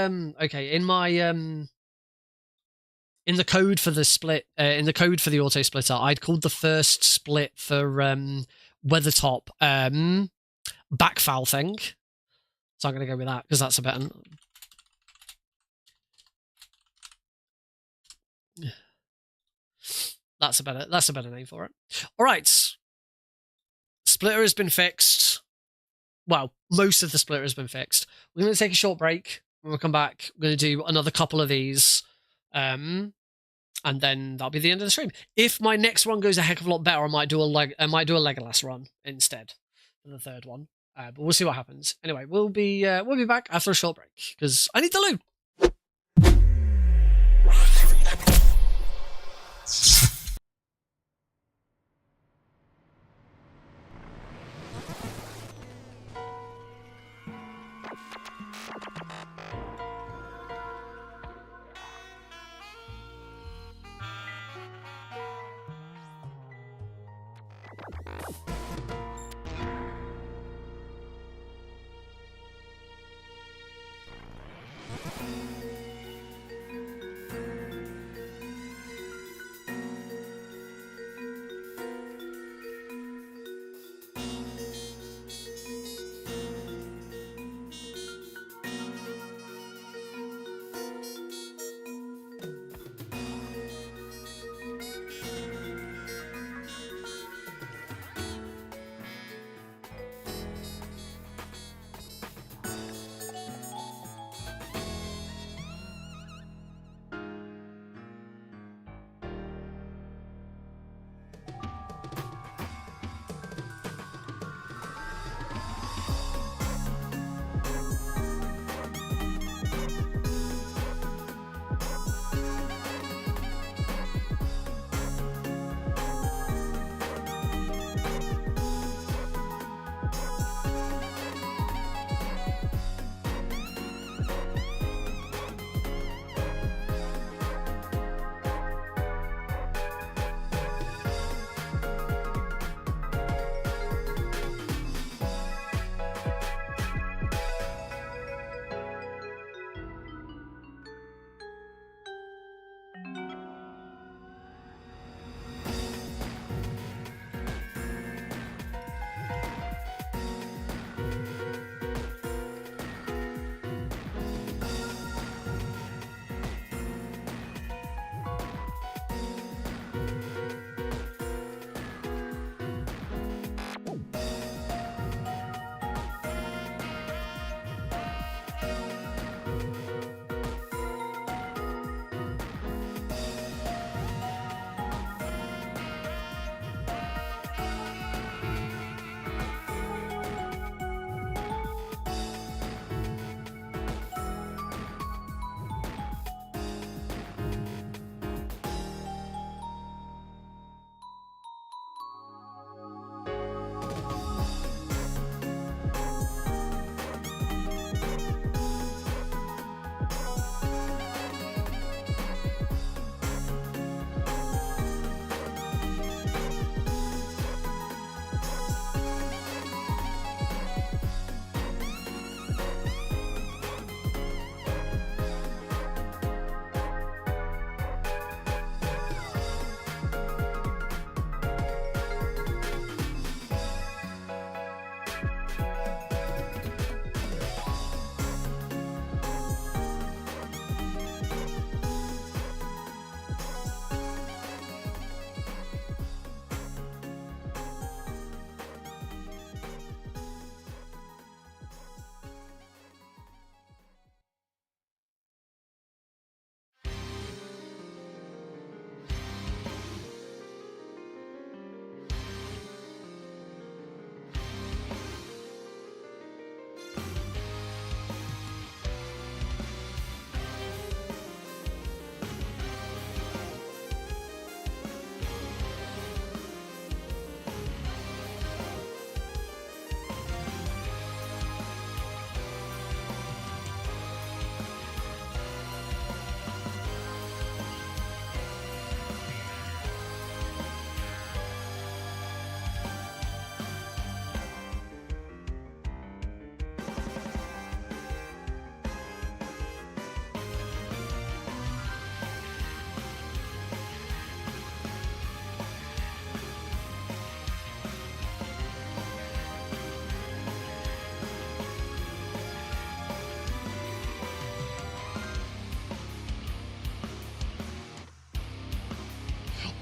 okay, in my in the code for the split, in the code for the auto splitter, I'd called the first split for Weathertop backfoul thing. So I'm gonna go with that because that's a better. That's a better name for it. All right, splitter has been fixed. Well, most of the splitter has been fixed. We're going to take a short break. When we come back, we're going to do another couple of these. And then that'll be the end of the stream. If my next one goes a heck of a lot better, I might do a Legolas run instead for the third one. But we'll see what happens. Anyway, we'll be back after a short break because I need the loot.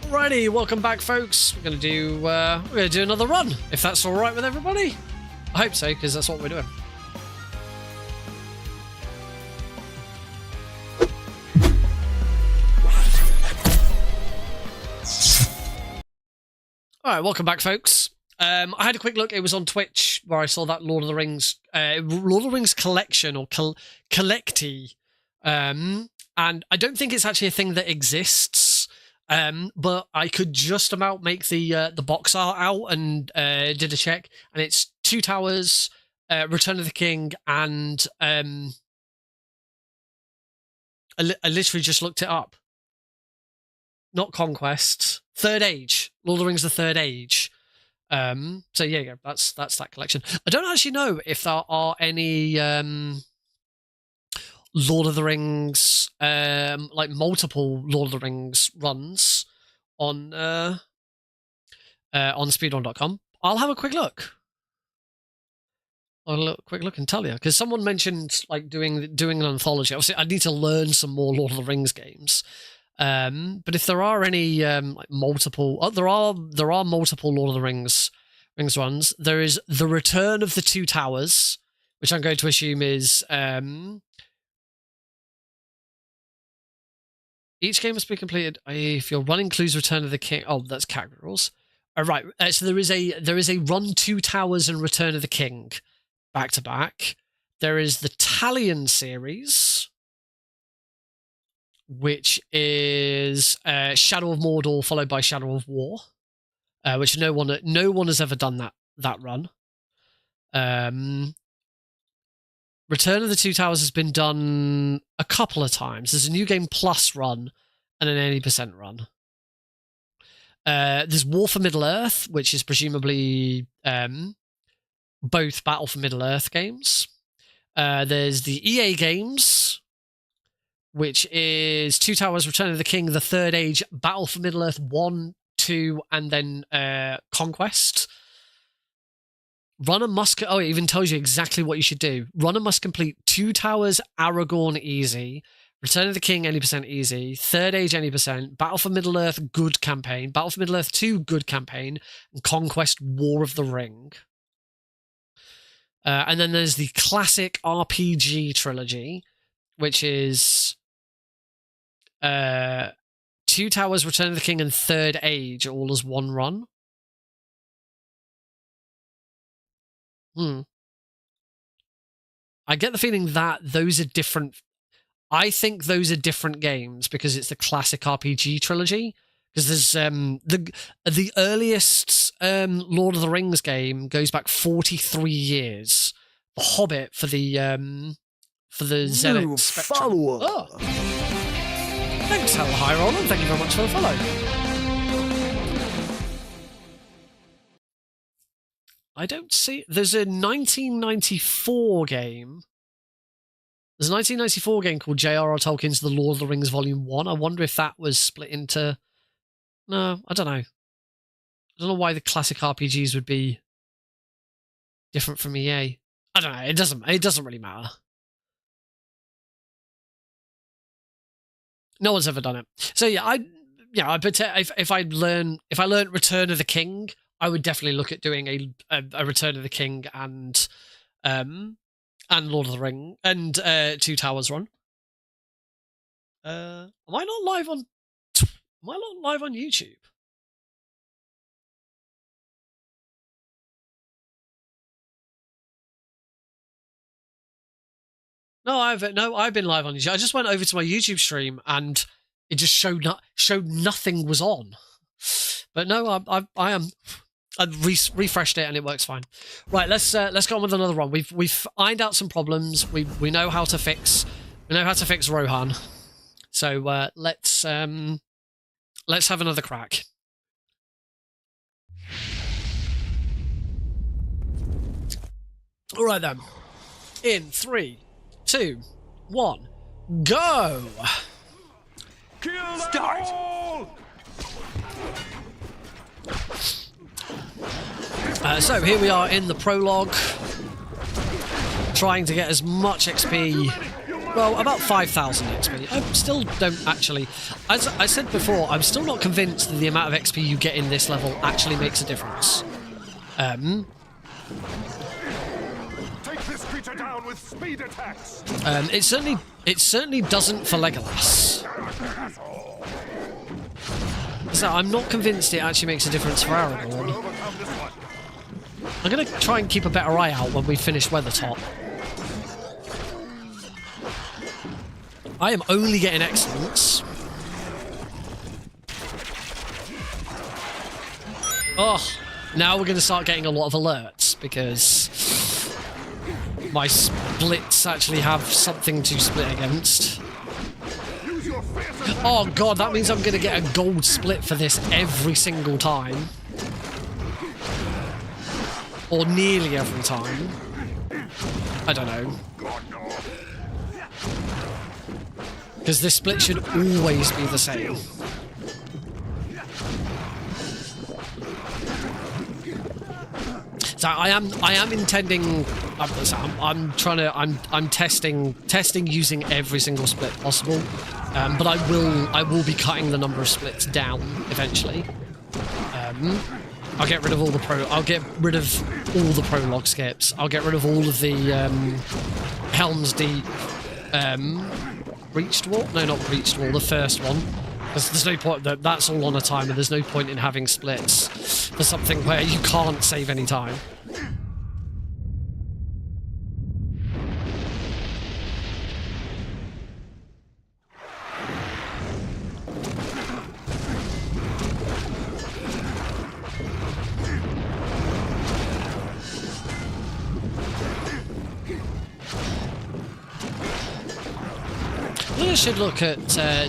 Alrighty, welcome back, folks. We're gonna do another run, if that's all right with everybody. I hope so, because that's what we're doing. Alright, welcome back, folks. I had a quick look. It was on Twitch where I saw that Lord of the Rings collection or collectee, and I don't think it's actually a thing that exists. But I could just about make the box art out and did a check, and it's Two Towers, Return of the King, and I literally just looked it up. Not Conquest, Third Age, Lord of the Rings: The Third Age. So yeah, that's that collection. I don't actually know if there are any Lord of the Rings, like multiple Lord of the Rings runs on speedrun.com. I'll have a quick look. Quick look and tell you, because someone mentioned like doing an anthology. Obviously, I need to learn some more Lord of the Rings games. But if there are any like multiple, there are multiple Lord of the Rings runs. There is The Return of the Two Towers, which I'm going to assume is each game must be completed if your run includes Return of the King. Oh, that's character rules. Right. So there is a run Two Towers and Return of the King back to back. There is the Talion series, which is Shadow of Mordor followed by Shadow of War, which no one has ever done that run. Return of the Two Towers has been done a couple of times. There's a New Game Plus run and an 80% run. There's War for Middle-earth, which is presumably both Battle for Middle-earth games. There's the EA games, which is Two Towers, Return of the King, The Third Age, Battle for Middle-earth 1, 2, and then Conquest. Runner must... Oh, it even tells you exactly what you should do. Runner must complete Two Towers, Aragorn easy, Return of the King 80% easy, Third Age 80%, Battle for Middle-earth good campaign, Battle for Middle-earth 2 good campaign, and Conquest War of the Ring. And then there's the classic RPG trilogy, which is Two Towers, Return of the King, and Third Age, all as one run. I get the feeling that those are different. I think those are different games because it's the classic RPG trilogy. Because there's the earliest Lord of the Rings game goes back 43 years. The Hobbit for the ZX Spectrum. Oh. Thanks, Hell High Roller. Thank you very much for the follow. I don't see... There's a 1994 game. There's a 1994 game called J.R.R. Tolkien's The Lord of the Rings Volume 1. I wonder if that was split into... No, I don't know. I don't know why the classic RPGs would be different from EA. I don't know. It doesn't really matter. No one's ever done it. So yeah, I bet if I learned Return of the King, I would definitely look at doing a Return of the King and Lord of the Ring and Two Towers run. Am I not live on YouTube? No, I've been live on YouTube. I just went over to my YouTube stream and it just showed nothing was on. But no, I refreshed it and it works fine. Right, let's go on with another one. We've ironed out some problems. We know how to fix Rohan. So let's have another crack. All right then. In 3, 2, 1, go! Start! So here we are in the prologue, trying to get as much XP well, about 5,000 XP. I still don't actually... As I said before, I'm still not convinced that the amount of XP you get in this level actually makes a difference. Take this creature down with speed attacks. It certainly doesn't for Legolas. So I'm not convinced it actually makes a difference for Aragorn. I'm going to try and keep a better eye out when we finish Weathertop. I am only getting excellence. Oh, now we're going to start getting a lot of alerts because my splits actually have something to split against. Oh god, that means I'm going to get a gold split for this every single time. Or nearly every time. I don't know. Because this split should always be the same. So I am intending. I'm testing using every single split possible, but I will be cutting the number of splits down eventually. I'll get rid of all the prologue skips. I'll get rid of all of the Helm's Deep Reached Wall. No, not Reached Wall. The first one. There's no point. That's all on a timer. There's no point in having splits for something where you can't save any time. I should look at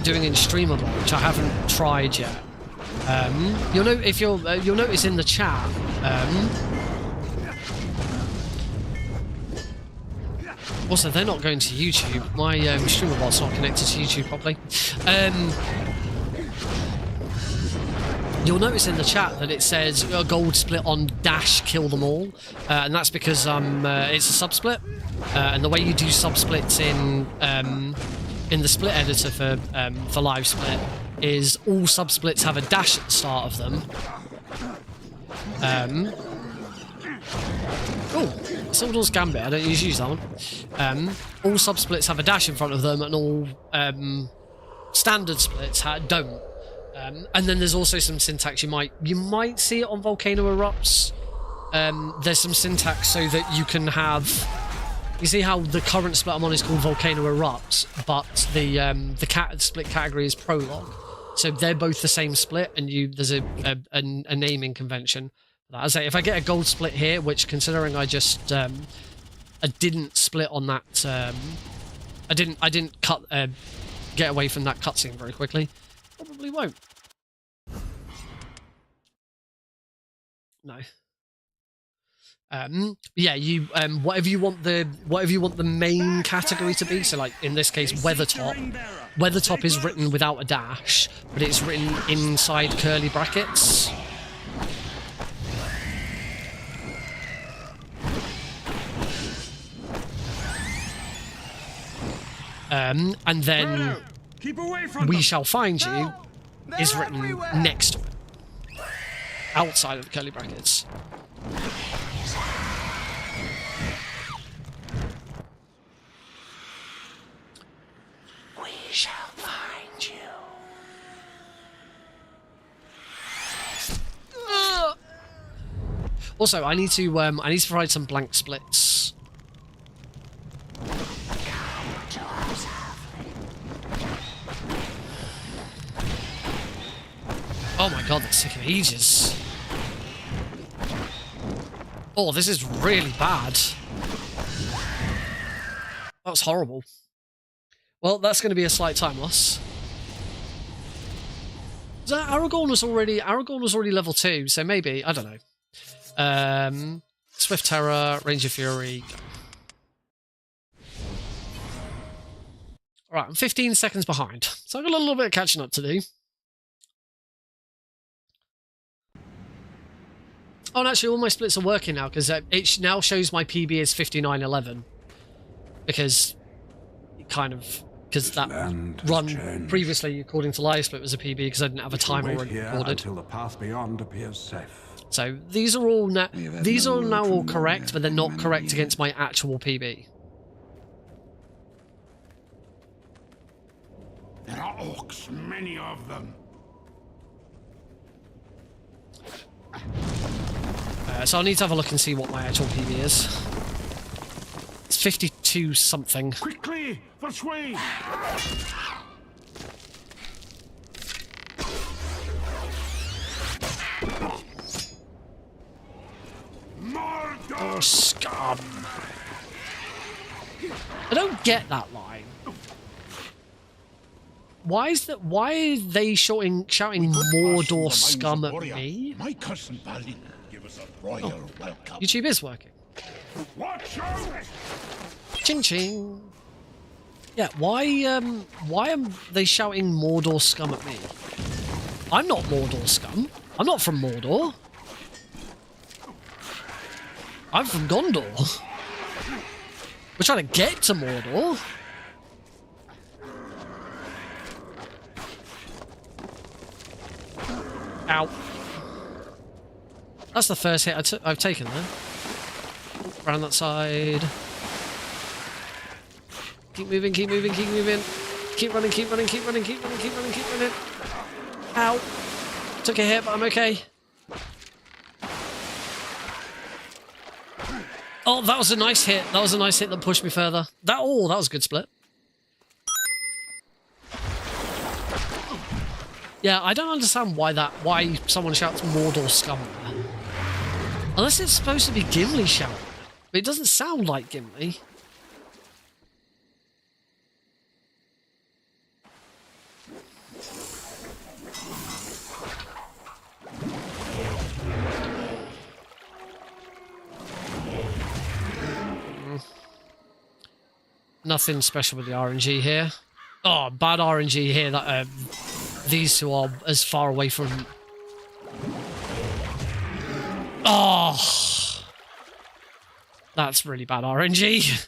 doing in streamable, which I haven't tried yet. You'll know if you'll notice in the chat. Also, they're not going to YouTube. My streamerbot's not connected to YouTube properly. You'll notice in the chat that it says a gold split on dash kill them all, and that's because it's a sub split, and the way you do sub splits in the split editor for live split is all sub splits have a dash at the start of them. Oh, Isildur's Gambit. I don't usually use that one. All sub splits have a dash in front of them, and all standard splits don't. And then there's also some syntax you might see it on Volcano Erupts. There's some syntax so that you can have. You see how the current split I'm on is called Volcano Erupts, but the split category is Prologue. So they're both the same split, and there's a naming convention. As I say, if I get a gold split here, which considering I just I didn't split on that, I didn't get away from that cutscene very quickly, probably won't. No. Yeah, you whatever you want the main category to be. So, like in this case, Weathertop. Weathertop is written without a dash, but it's written inside curly brackets. And then We Shall Find You is written next to it, outside of the curly brackets. We shall find you. Also, I need to provide some blank splits. Oh my god, that's taking ages. Oh, this is really bad. That was horrible. Well, that's going to be a slight time loss. Aragorn was already level 2, so maybe, I don't know. Swift Terror, Range of Fury. Alright, I'm 15 seconds behind, so I've got a little bit of catching up to do. Oh, and actually all my splits are working now, because it now shows my PB as 5911. Because kind of, because that land has run changed. previously, according to Livesplit, was a PB because I didn't have a timer Wait already here recorded. until the path beyond appears safe. So these are all now We have had these no are word now from all correct, Moria but they're in not many correct years. against my actual PB. There are orcs, many of them. So I'll need to have a look and see what my actual PB is. It's 52 something. Quickly, this way. Oh, scum. I don't get that line. Why are they shouting Mordor scum at me? My cousin Balin give us a royal welcome. YouTube is working. Watch out! Ching ching. Yeah, why am they shouting Mordor scum at me? I'm not Mordor scum. I'm not from Mordor. I'm from Gondor. We're trying to get to Mordor. Ow. That's the first hit I've taken there. Around that side. Keep moving, keep moving, keep moving. Keep running, keep running, keep running, keep running, keep running, keep running. Ow. Took a hit, but I'm okay. Oh, that was a nice hit. That was a nice hit that pushed me further. That was a good split. Yeah, I don't understand why someone shouts Mordor scum there. Unless it's supposed to be Gimli shouting. But it doesn't sound like Gimli. Nothing special with the RNG here. Oh, bad RNG here that these two are as far away from... Oh! That's really bad RNG.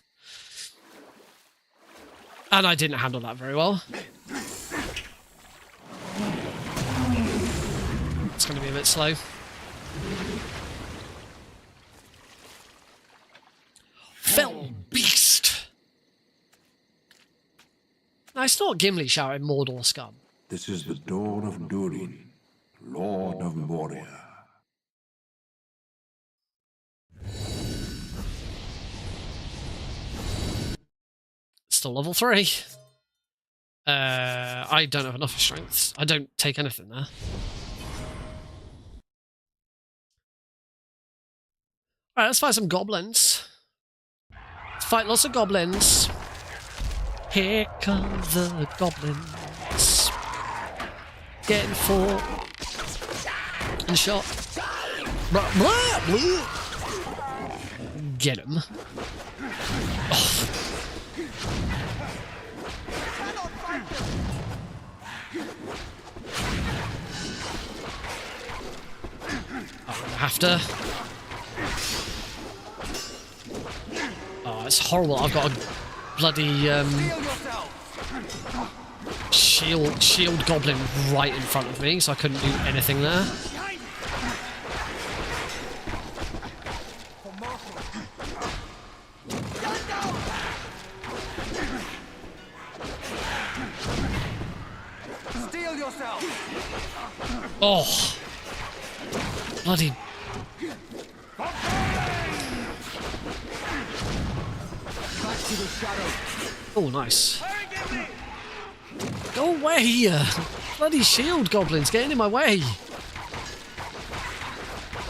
And I didn't handle that very well. It's going to be a bit slow. Fell beast! No, it's not Gimli shouting Mordor scum. This is the dawn of Durin, Lord of Moria. Still level 3. I don't have enough strengths. I don't take anything there. Alright, let's fight some goblins. Let's fight lots of goblins. Here come the goblins. Getting fought and shot. Blah, blah, blah. Get him. Oh. I have to. Oh, it's horrible. I've got a bloody shield goblin right in front of me, so I couldn't do anything there. Steel yourself! Oh, bloody. Back to the shadow. Oh, nice. Go away! Bloody shield goblins getting in my way.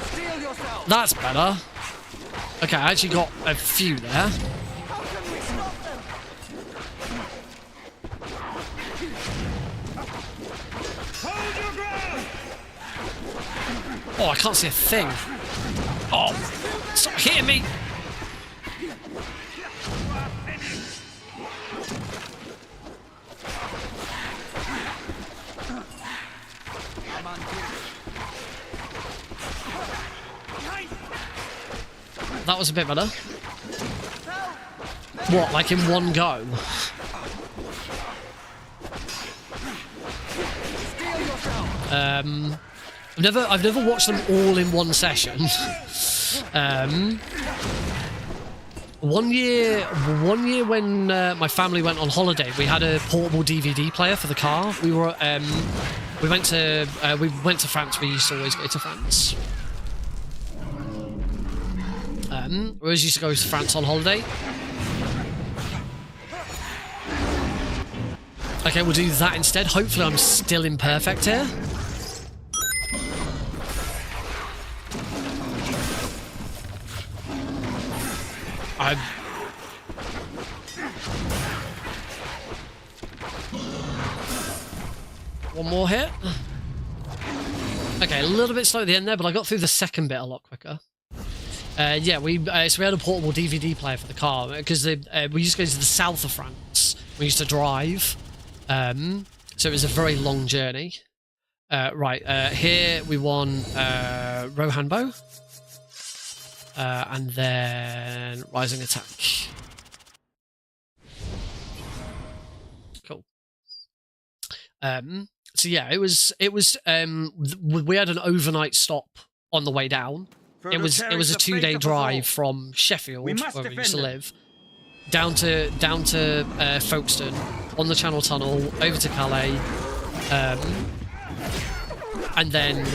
Steel yourself! That's better. Okay, I actually got a few there. How can we stop them? Hold your ground! Oh, I can't see a thing. Oh, stop hitting me! That was a bit better. What, like in one go? I've never watched them all in one session. One year when my family went on holiday, we had a portable DVD player for the car. We went to France. We used to always go to France. We always used to go to France on holiday. Okay, we'll do that instead. Hopefully I'm still imperfect here. One more hit. Okay, a little bit slow at the end there, but I got through the second bit a lot quicker. Yeah, so we had a portable DVD player for the car because we used to go to the south of France. We used to drive, so it was a very long journey. Right, here we won Rohan Bow, and then Rising Attack. Cool. So yeah, it was we had an overnight stop on the way down. It was a 2-day drive from Sheffield, where we used to live, down to Folkestone, on the Channel Tunnel, over to Calais, and then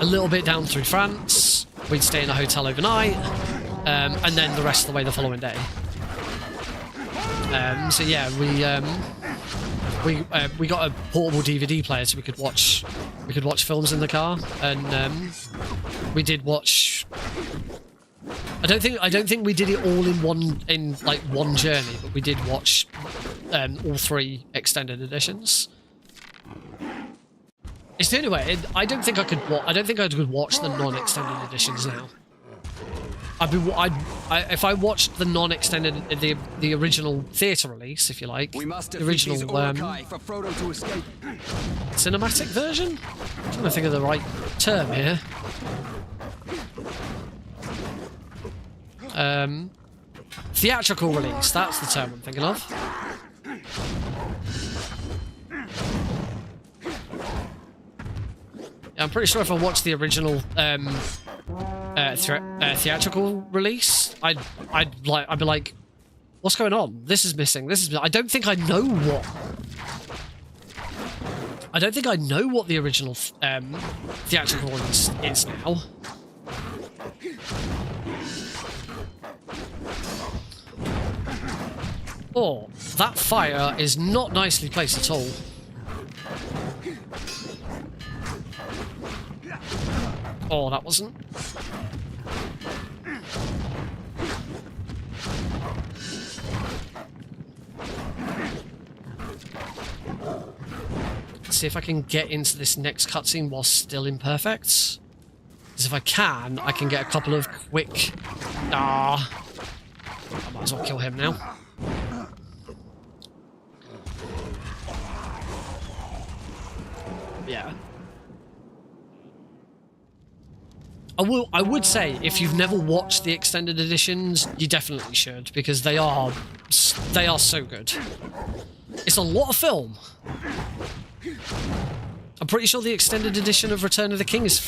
a little bit down through France. We'd stay in a hotel overnight, and then the rest of the way the following day. So yeah, we got a portable DVD player so we could watch films in the car, and we did watch. I don't think we did it all in one journey, but we did watch all 3 extended editions. It's the only way. I don't think I could watch the non-extended editions now. If I watched the non-extended, the original theatre release, if you like, the original cinematic version. I'm trying to think of the right term here. Theatrical release. That's the term I'm thinking of. Yeah, I'm pretty sure if I watched the original theatrical release, I'd be like, what's going on? This is missing. I don't think I know what the original theatrical release is now. Oh, that fire is not nicely placed at all. Oh, that wasn't. Let's see if I can get into this next cutscene while still imperfect. Because if I can get a couple of quick... I might as well kill him now. Yeah. I would say if you've never watched the extended editions, you definitely should, because they are so good. It's a lot of film. I'm pretty sure the extended edition of Return of the King is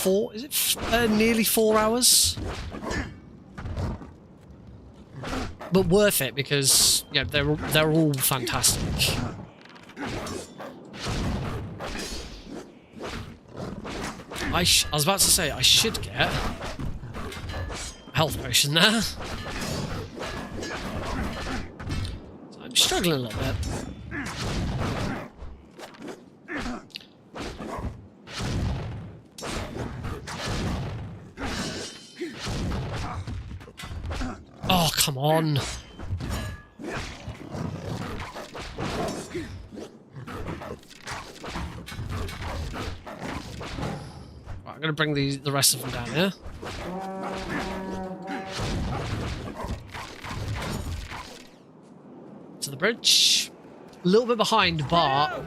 nearly 4 hours. But worth it because yeah, they're all fantastic. I was about to say I should get a health potion there. So I'm struggling a little bit. Oh, come on. Right, I'm going to bring the rest of them down here. To the bridge. A little bit behind, but...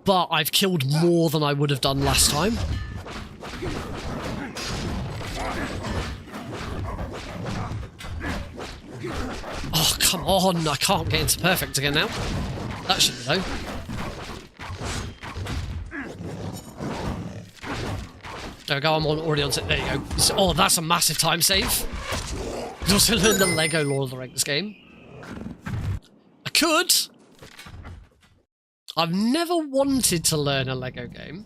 but I've killed more than I would have done last time. Oh, come on. I can't get into perfect again now. That should be though. There we go, I'm already on. There you go. Oh, that's a massive time save. You also learn the Lego Lord of the Rings game. I could. I've never wanted to learn a Lego game.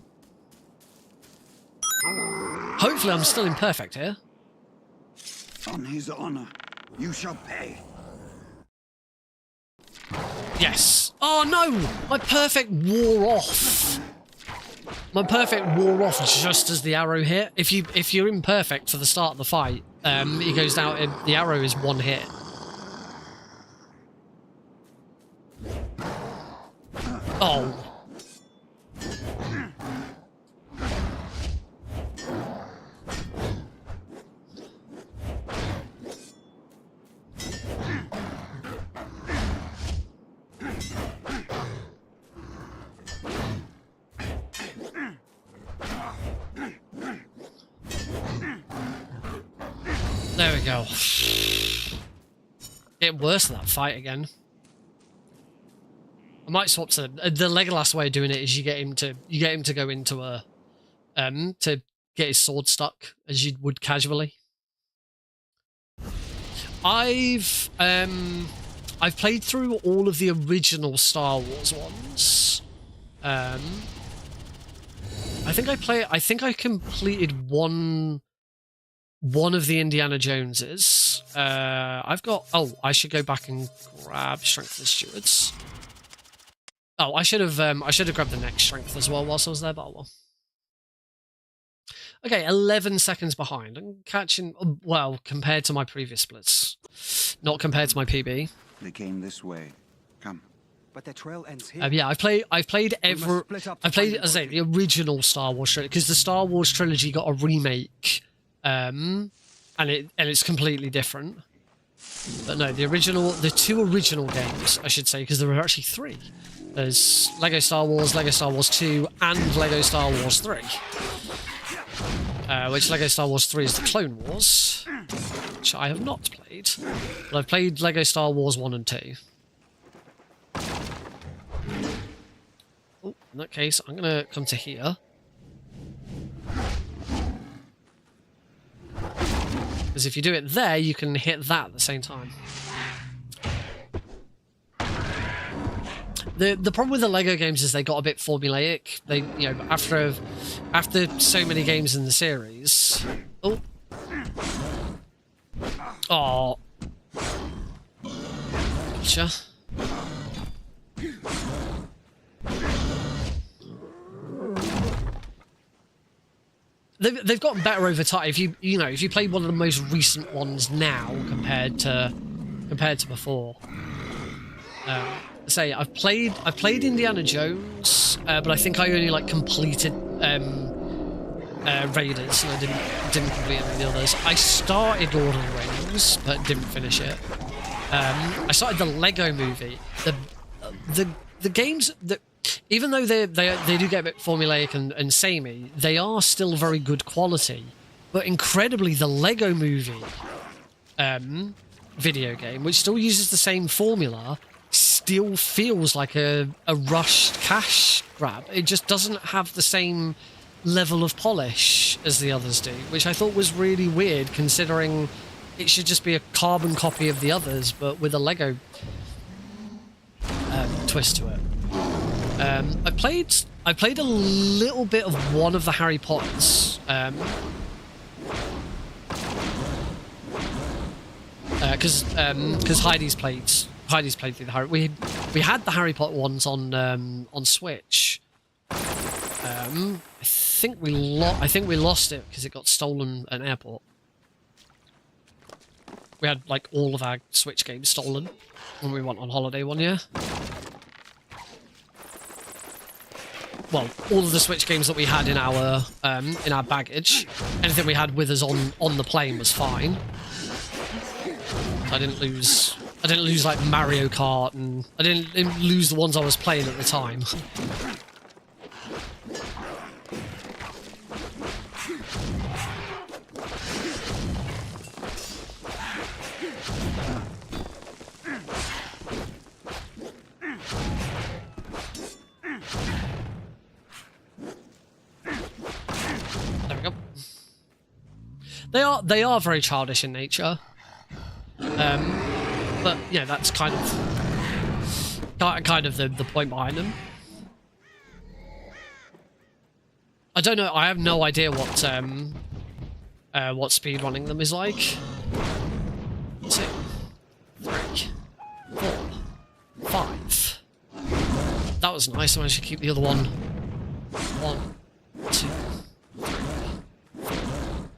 Hopefully I'm still imperfect here. On his honor, you shall pay. Yes. Oh no! My perfect wore off. My perfect wore off just as the arrow hit. If you're imperfect for the start of the fight, it goes down. The arrow is one hit. Oh. There we go. Get worse than that fight again. I might swap to the Legolas way of doing it is you get him to go into a to get his sword stuck as you would casually. I've played through all of the original Star Wars ones. I think I completed one of the Indiana Joneses. I've got. Oh, I should go back and grab Strength of the Stewards. Oh, I should have grabbed the next strength as well whilst I was there, but well. Okay, 11 seconds behind. I'm catching. Well, compared to my previous splits, not compared to my PB. They came this way. Come. But the trail ends here. Yeah, I've played as I say, the original Star Wars trilogy, because the Star Wars trilogy got a remake, and it's completely different. But no, the two original games, I should say, because there were actually three. There's Lego Star Wars 2, and Lego Star Wars 3. Which Lego Star Wars 3 is the Clone Wars, which I have not played. But I've played Lego Star Wars 1 and 2. Oh, in that case, I'm going to come to here. Because if you do it there, you can hit that at the same time. The problem with the Lego games is they got a bit formulaic. They, you know, after so many games in the series. Oh. Oh. Gotcha. They've gotten better over time. If you play one of the most recent ones now compared to before. Say I've played Indiana Jones, but I think I only completed Raiders, and I didn't complete any of the others. I started Lord of the Rings, but didn't finish it. I started the Lego Movie. The games that, even though they do get a bit formulaic and samey, they are still very good quality. But incredibly, the Lego Movie video game, which still uses the same formula, still feels like a rushed cash grab. It just doesn't have the same level of polish as the others do, which I thought was really weird, considering it should just be a carbon copy of the others, but with a Lego twist to it. I played a little bit of one of the Harry Potters. Because Heidi's played through the Harry. We had the Harry Potter ones on Switch. I think we lost it because it got stolen at an airport. We had all of our Switch games stolen when we went on holiday one year. Well, all of the Switch games that we had in our baggage, anything we had with us on the plane was fine. I didn't lose Mario Kart, and I didn't lose the ones I was playing at the time. They are very childish in nature. But yeah, that's kind of the point behind them. I don't know. I have no idea what speedrunning them is like. 2, 3, 4, 5. That was nice. I managed to keep the other one. 1, 2, 3, 4,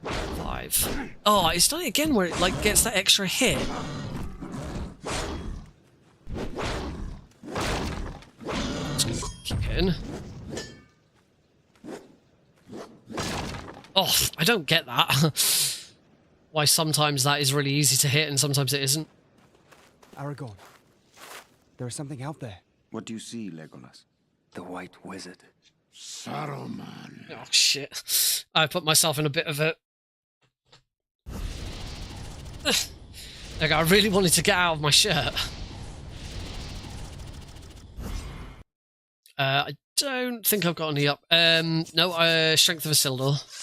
5. Oh, it's done it again where it like gets that extra hit. Keep hitting. Oh, I don't get that. Why sometimes that is really easy to hit and sometimes it isn't. Aragorn, there is something out there. What do you see, Legolas? The White Wizard. Saruman. Oh, shit. I put myself in a bit of a... Like, I really wanted to get out of my shirt. I don't think I've got any up. No, Strength of Isildur.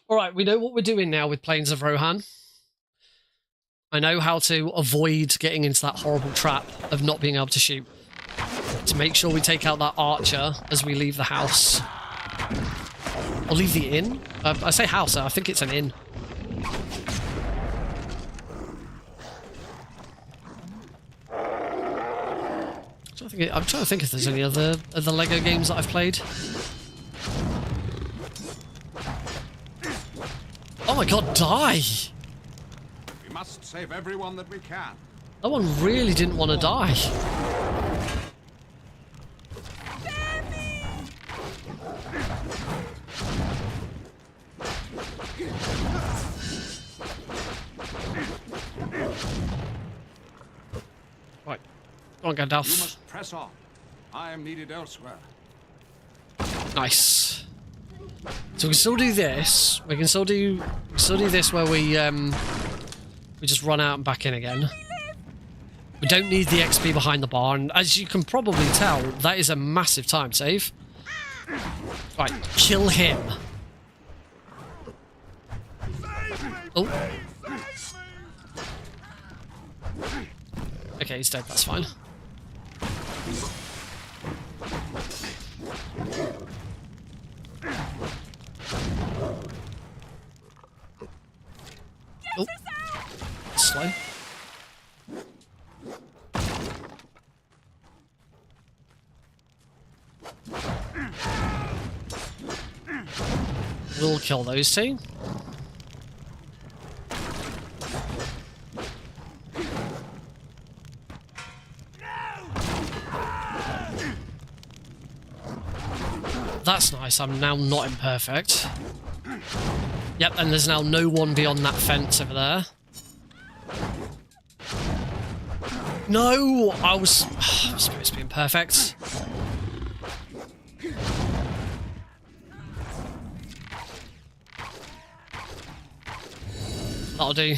Alright, we know what we're doing now with Plains of Rohan. I know how to avoid getting into that horrible trap of not being able to shoot. To make sure we take out that archer as we leave the house. Or leave the inn? I say house, I think it's an inn. I'm trying to think if there's any other Lego games that I've played. Oh my god, die! We must save everyone that we can. That one really didn't want to die. Right. Go on, Gandalf. You must press on. I am needed elsewhere. Nice. So we can still do this. We can still do this where we just run out and back in again. We don't need the XP behind the bar, and as you can probably tell, that is a massive time save. Right, kill him. Oh. Okay, he's dead, that's fine. Oh, slow. We'll kill those two. That's nice, I'm now not imperfect. Yep, and there's now no one beyond that fence over there. No! I was supposed to be imperfect. That'll do.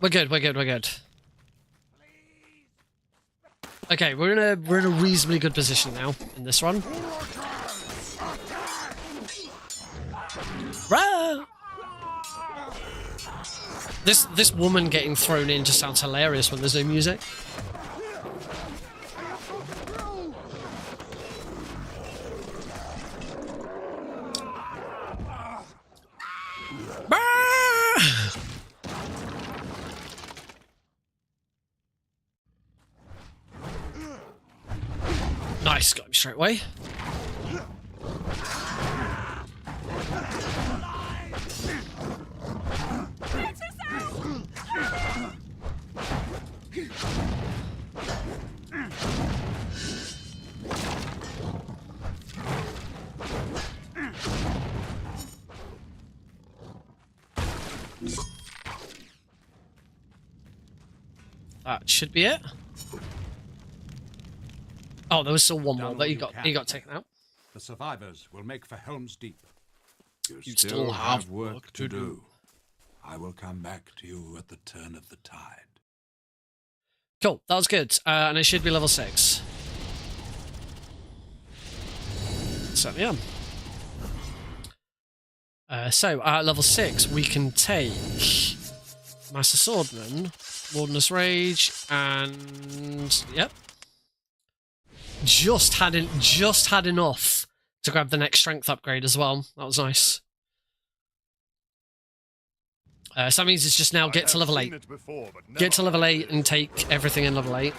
We're good, we're good, we're good. Okay, we're in a reasonably good position now in this run. Rah! This woman getting thrown in just sounds hilarious when there's no music. Nice, got him straight away. That should be it. Oh, there was still one more that he got taken out. The survivors will make for Helm's Deep. You still have work to do. I will come back to you at the turn of the tide. Cool, that was good. And it should be level 6. certainly am. So, at level 6, we can take Master Swordman, Wilderness Rage, and... Yep. Just had enough to grab the next strength upgrade as well. That was nice. So that means it's just now get to level 8. Get to level 8 and take everything in level 8.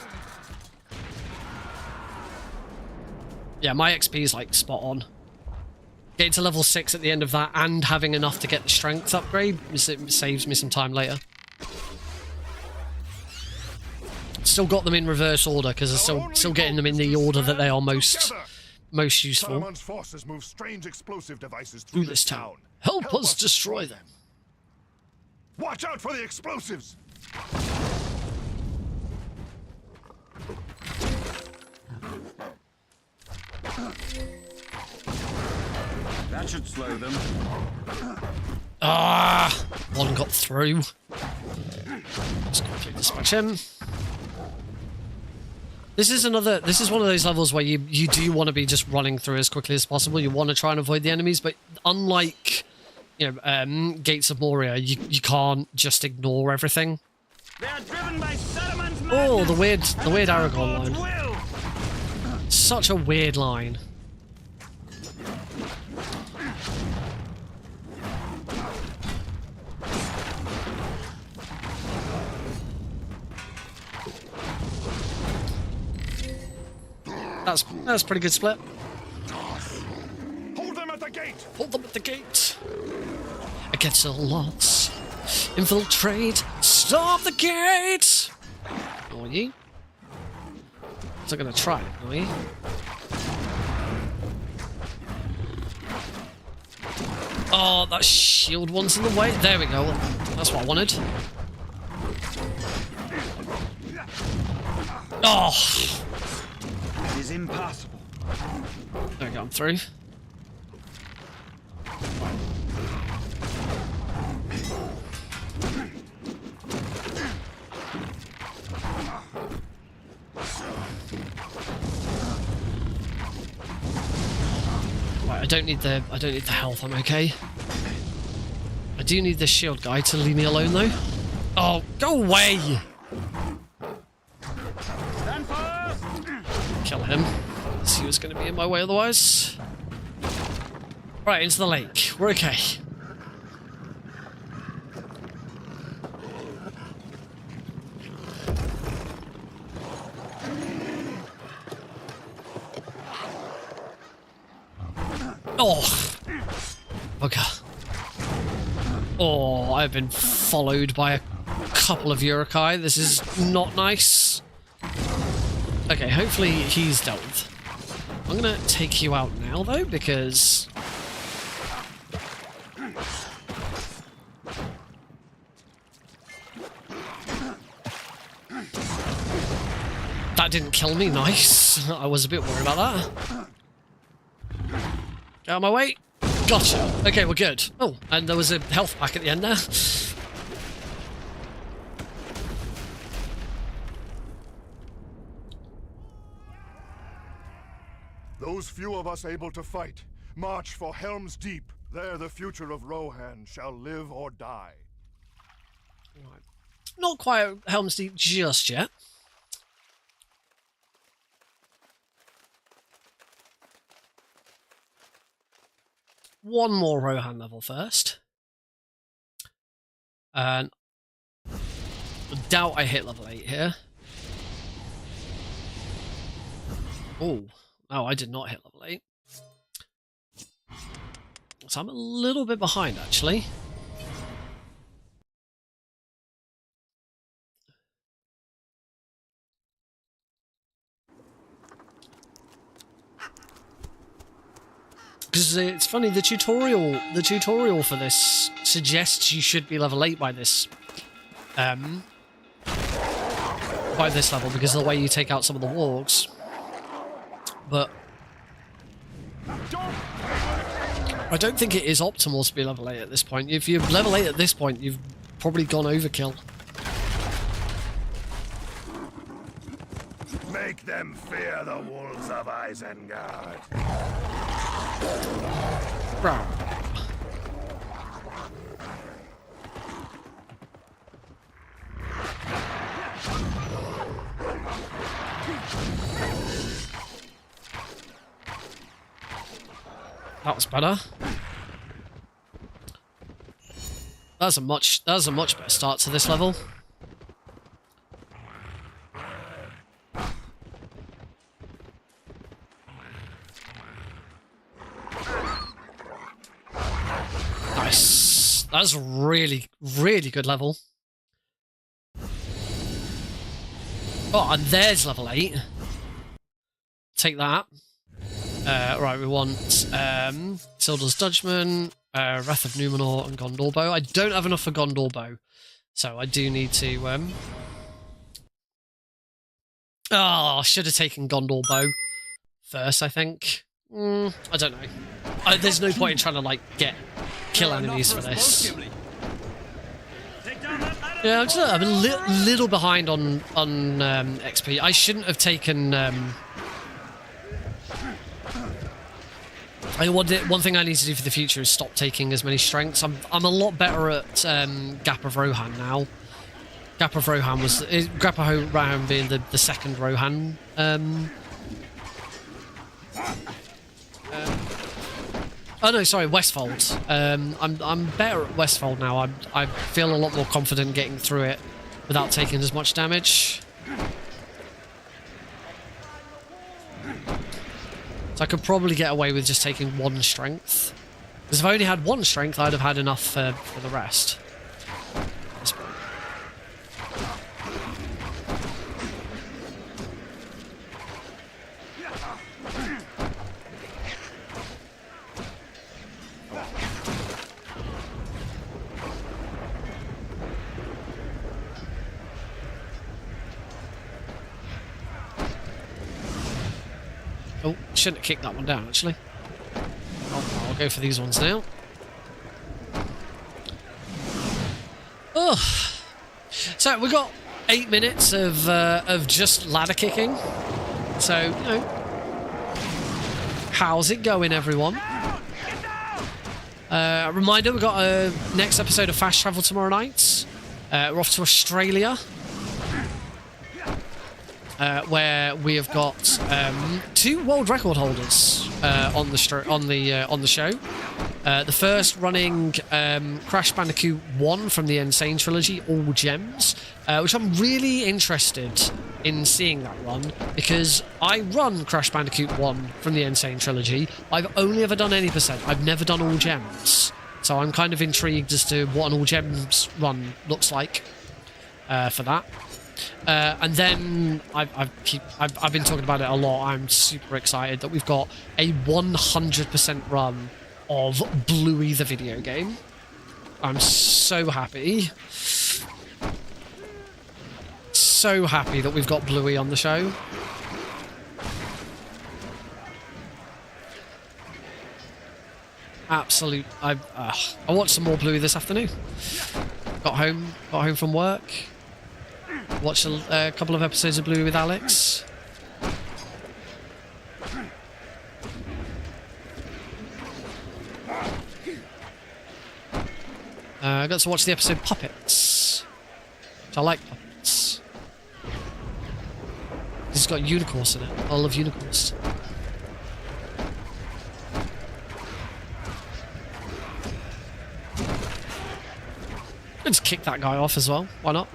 Yeah, my XP is like spot on. Getting to level 6 at the end of that and having enough to get the strength upgrade, it saves me some time later. Still got them in reverse order because I'm still getting them in the order that they are most useful. Solomon's forces move strange explosive devices through this town. Help us destroy them. Watch out for the explosives! That should slow them. Ah! One got through. Let's quickly dispatch him. This is one of those levels where you do want to be just running through as quickly as possible. You want to try and avoid the enemies, but unlike, you know, Gates of Moria, you can't just ignore everything. They are driven by Solomon's Oh, the weird Aragorn line. Such a weird line. That's a pretty good split. Hold them at the gate! Hold them at the gate. Against all odds. Infiltrate. Stop the gate. Are you? I'm gonna try it, are you? Oh, that shield one's in the way. There we go. That's what I wanted. Oh. It is impossible. There we go, I'm through. Right, I don't need the health, I'm okay. I do need this shield guy to leave me alone though. Oh, go away! Kill him. He was going to be in my way otherwise. Right, into the lake. We're okay. Oh! Bugger. Oh, I've been followed by a couple of Urukai. This is not nice. Okay, hopefully he's dealt with. I'm gonna take you out now, though, because... that didn't kill me, nice. I was a bit worried about that. Get out of my way. Gotcha. Okay, we're good. Oh, and there was a health pack at the end there. Those few of us able to fight, march for Helm's Deep. There the future of Rohan shall live or die. Right. Not quite at Helm's Deep just yet. One more Rohan level first. And I doubt I hit level 8 here. Oh. Oh, I did not hit level 8. So I'm a little bit behind, actually. Because it's funny, the tutorial for this suggests you should be level 8 by this level, because of the way you take out some of the wargs. But I don't think it is optimal to be level 8 at this point. If you're level 8 at this point, you've probably gone overkill. Make them fear the wolves of Isengard. Bro. That was better. That's a much better start to this level. Nice. That's a really, really good level. Oh, and there's level 8. Take that. Right, we want Isildur's Judgment, Wrath of Numenor, and Gondor Bow. I don't have enough for Gondor Bow, so I do need to... Oh, I should have taken Gondor Bow first, I think. I don't know. There's no point in trying to, like, kill enemies for this. Yeah, I'm a little behind on XP. I shouldn't have taken... one thing I need to do for the future is stop taking as many strengths. I'm a lot better at Gap of Rohan now. Gap of Rohan being the second Rohan. Oh no, sorry, Westfold. I'm better at Westfold now. I feel a lot more confident getting through it without taking as much damage. So I could probably get away with just taking 1 strength. Because if I only had 1 strength, I'd have had enough for the rest. Oh, shouldn't have kicked that one down, actually. Oh, I'll go for these ones now. Oh, so we've got 8 minutes of just ladder kicking. So, you know, how's it going, everyone? Reminder, we've got a next episode of Fast Travel tomorrow night. We're off to Australia. Where we have got 2 world record holders on the show. The first running Crash Bandicoot 1 from the Insane trilogy, all gems, which I'm really interested in seeing that run because I run Crash Bandicoot 1 from the Insane trilogy. I've only ever done any %. I've never done all gems, so I'm kind of intrigued as to what an all gems run looks like for that. And then I've been talking about it a lot. I'm super excited that we've got a 100% run of Bluey the video game. I'm so happy. So happy that we've got Bluey on the show. Absolute. I watched some more Bluey this afternoon. Got home from work. Watched a couple of episodes of Bluey with Alex. I got to watch the episode Puppets, which I like puppets. It's got unicorns in it. I love unicorns. Let's kick that guy off as well. Why not?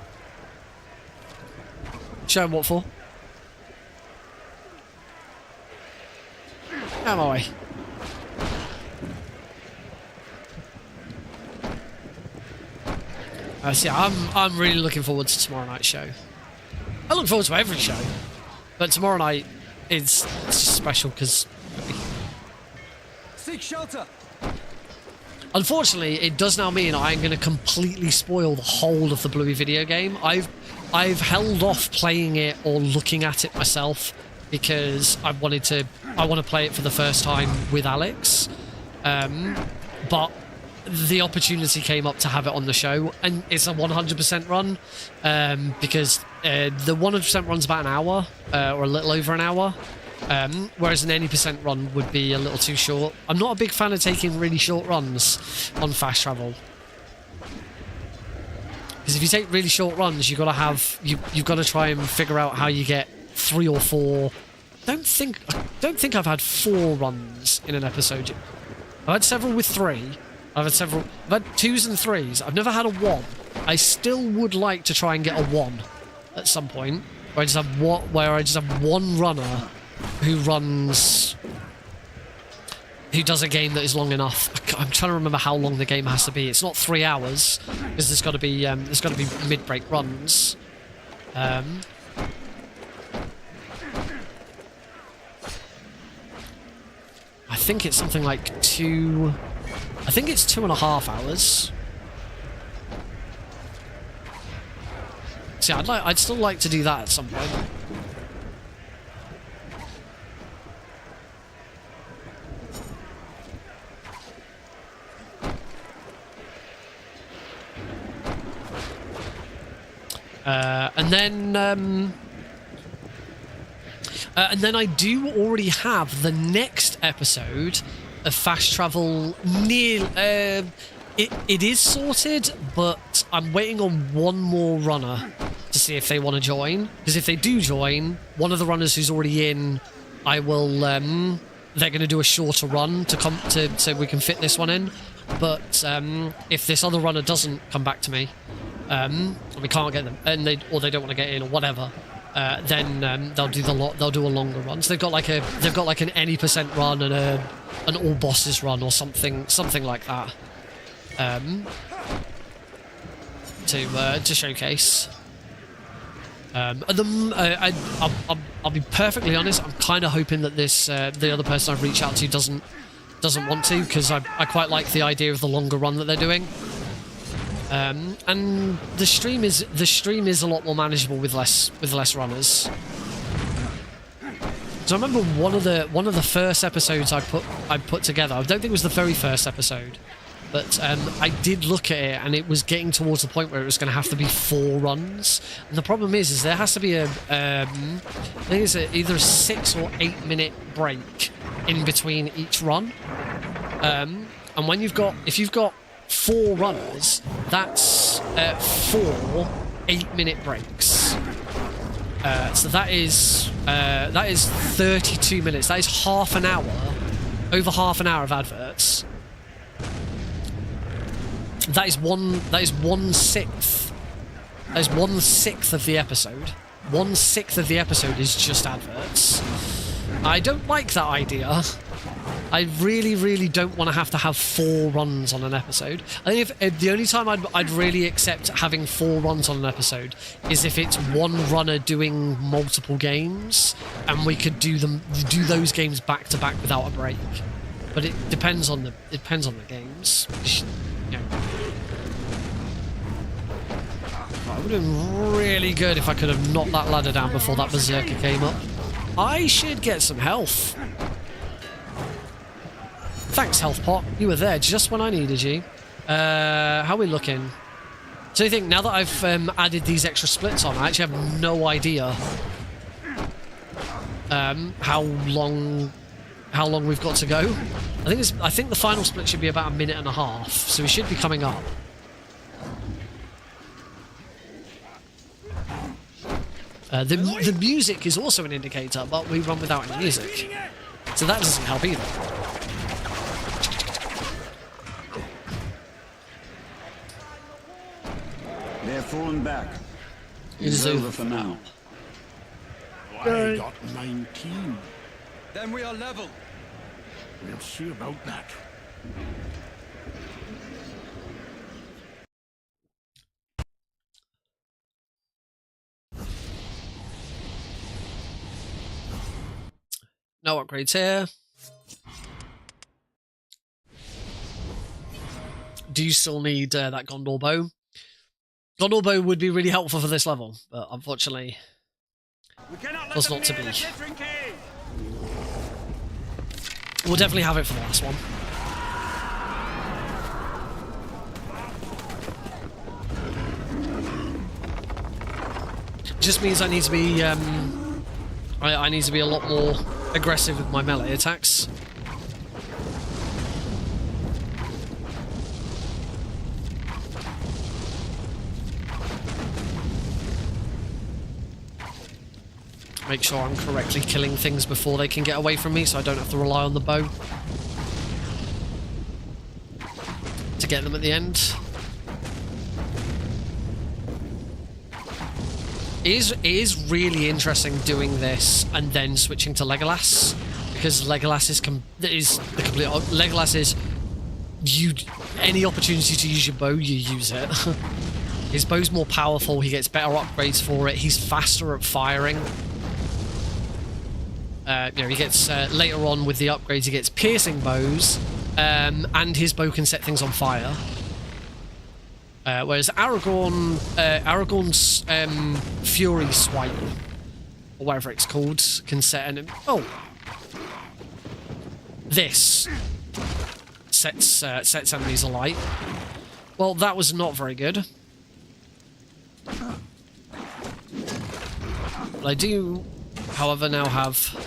Show him what for. Out of my way. So yeah, I'm really looking forward to tomorrow night's show. I look forward to every show, but tomorrow night is special because. Seek shelter. Unfortunately, it does now mean I'm going to completely spoil the whole of the Bluey video game. I've held off playing it or looking at it myself because I want to play it for the first time with Alex. But the opportunity came up to have it on the show, and it's a 100% run because the 100% run's about an hour or a little over an hour. Whereas an any percent run would be a little too short. I'm not a big fan of taking really short runs on fast travel. Because if you take really short runs, you've got to try and figure out how you get 3 or 4. I don't think I've had 4 runs in an episode. I've had several with 3. I've had 2s and 3s. I've never had a 1. I still would like to try and get a 1 at some point, where I just have one runner who does a game that is long enough. I'm trying to remember how long the game has to be. It's not 3 hours because there's got to be mid-break runs. I think it's something like 2. I think it's 2.5 hours. See, I'd still like to do that at some point. And then I do already have the next episode of Fast Travel near. It is sorted, but I'm waiting on one more runner to see if they want to join. Because if they do join, one of the runners who's already in, I will. They're going to do a shorter run so we can fit this one in. But if this other runner doesn't come back to me, and we can't get them, and they don't want to get in or whatever, then they'll do a longer run. So they've got like an any percent run and an all bosses run or something like that, to showcase. I'll be perfectly honest. I'm kind of hoping that the other person I've reached out to doesn't want to, because I quite like the idea of the longer run that they're doing. And the stream is a lot more manageable with less runners. So I remember one of the first episodes I put together. I don't think it was the very first episode, but I did look at it, and it was getting towards the point where it was going to have to be 4 runs. And the problem is there has to be I think it's either a 6 or 8 minute break in between each run. And if you've got 4 runners, that's 4 8-minute breaks. So that is 32 minutes. That is half an hour, over half an hour of adverts. That is 1/6. That is 1/6 of the episode. 1/6 of the episode is just adverts. I don't like that idea. I really, really don't want to have 4 runs on an episode. I think if the only time I'd really accept having 4 runs on an episode is if it's one runner doing multiple games, and we could do those games back to back without a break. But it depends on the games. You know. It would have been really good if I could have knocked that ladder down before that berserker came up. I should get some health. Thanks, Health Pot. You were there just when I needed you. How are we looking? So you think, now that I've added these extra splits on, I actually have no idea how long we've got to go. I think the final split should be about 1.5 minutes, so we should be coming up. The music is also an indicator, but we run without any music, so that doesn't help either. They're falling back. It's over for now. I got 19. Then we are level. We'll see about that. No upgrades here. Do you still need that Gondor bow? Gondor bow would be really helpful for this level, but unfortunately was not to be. We'll definitely have it for the last one. Just means I need to be I need to be a lot more aggressive with my melee attacks. Make sure I'm correctly killing things before they can get away from me, so I don't have to rely on the bow to get them at the end. It is really interesting doing this and then switching to Legolas, because Legolas is the complete. Legolas is any opportunity to use your bow, you use it. His bow's more powerful. He gets better upgrades for it. He's faster at firing. You know, he gets later on with the upgrades, he gets piercing bows, and his bow can set things on fire. Whereas Aragorn's Fury Swipe, or whatever it's called, can set an... Oh! This sets enemies alight. Well, that was not very good. But I do, however, now have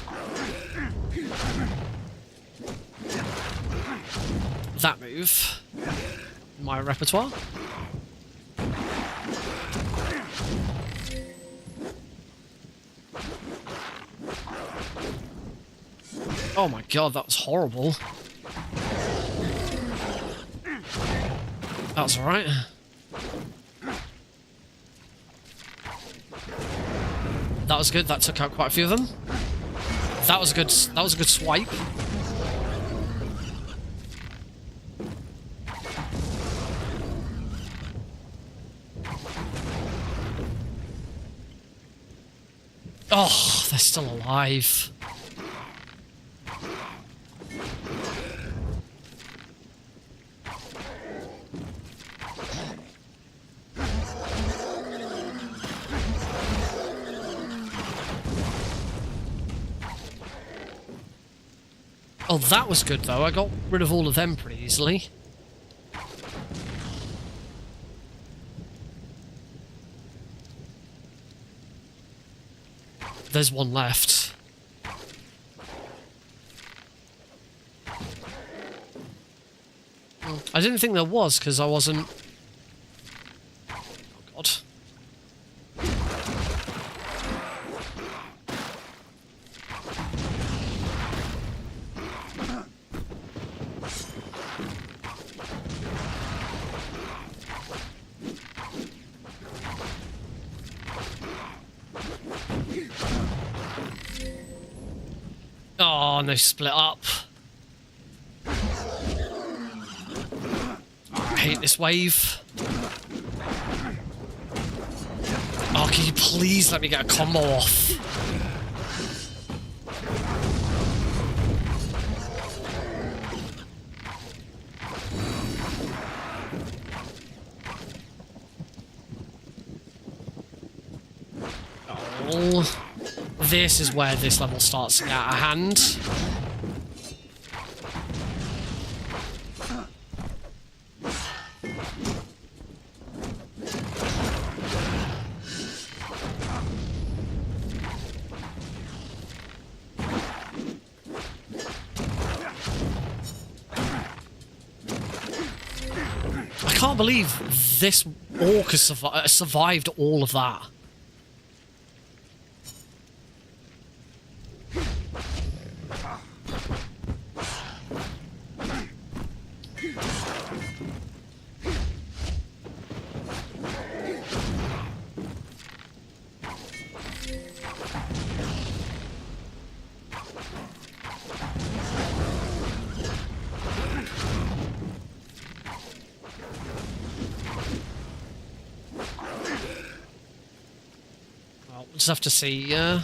that move in my repertoire. Oh my god, that was horrible. That was alright. That was good. That took out quite a few of them. That was a good swipe. Oh, they're still alive. Oh, that was good though. I got rid of all of them pretty easily. There's one left. I didn't think there was, because I wasn't... Oh, God. Oh, and they split up. I hate this wave. Oh, can you please let me get a combo off? Oh. This is where this level starts to get out of hand. I can't believe this orc has survived all of that. We'll just have to see, I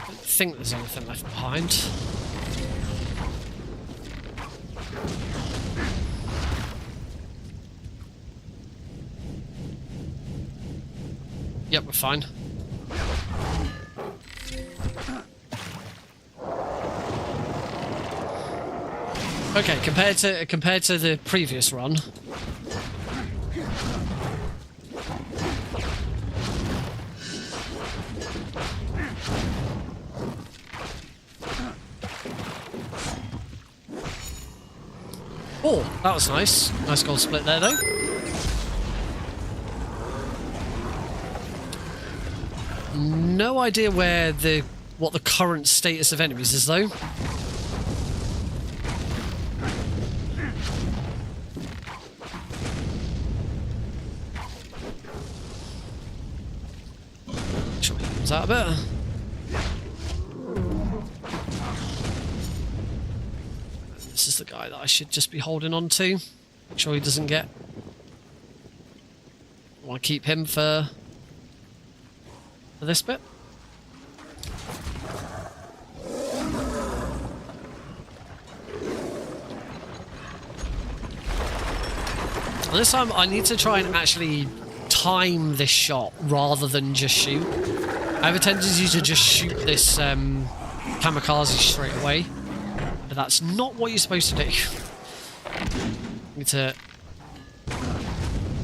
don't think there's anything left behind. Yep, we're fine. Okay, compared to the previous run. Oh, that was nice. Nice goal split there, though. No idea what the current status of enemies is, though. Sure, comes out a bit. This is the guy that I should just be holding on to. Make sure he doesn't get... I want to keep him for this bit. And this time I need to try and actually time this shot rather than just shoot. I have a tendency to just shoot this kamikaze straight away. But that's not what you're supposed to do. Need to...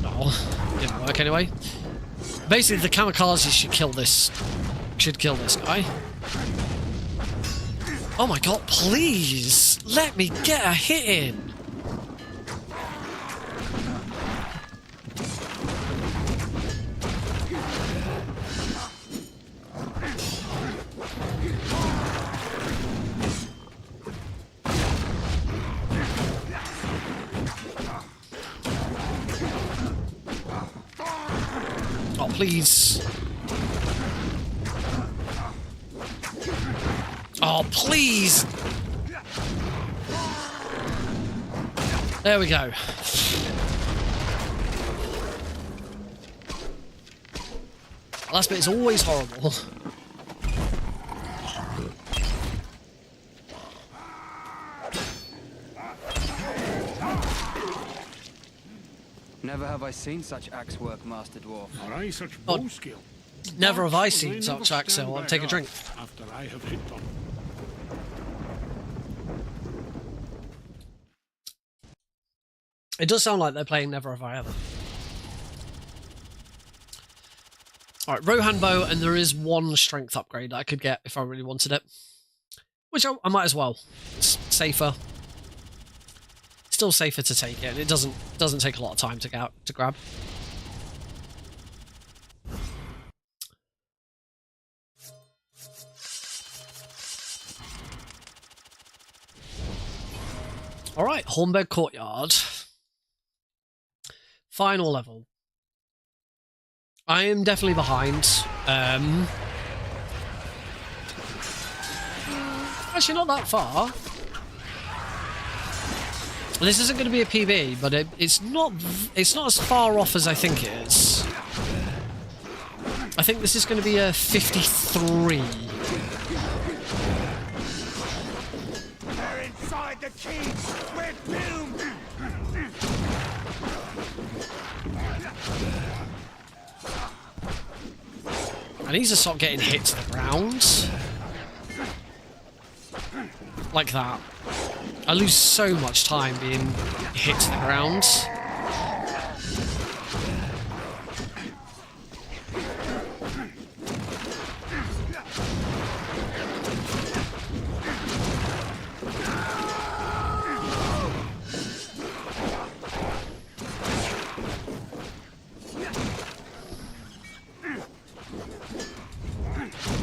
Oh, didn't work anyway. Basically, the kamikaze should kill this guy. Oh my god, please! Let me get a hit in! Oh, please. Oh, please! There we go. Last bit is always horrible. Never have I seen such axe work, Master Dwarf. Or I such bow skill. Never have I But seen they such never axe, so stand I'll back take a up drink. After I have hit them. It does sound like they're playing Never Have I Ever. Alright, Rohan bow, and there is one strength upgrade I could get if I really wanted it. Which I might as well. It's safer. Still safer to take it, and it doesn't take a lot of time to grab. Alright, Hornberg Courtyard. Final level. I am definitely behind. Actually, not that far. This isn't going to be a PB, but it's not as far off as I think it is. I think this is going to be a 53. They're inside the keys. We're doomed. I need to stop getting hit to the ground. Like that. I lose so much time being hit to the ground.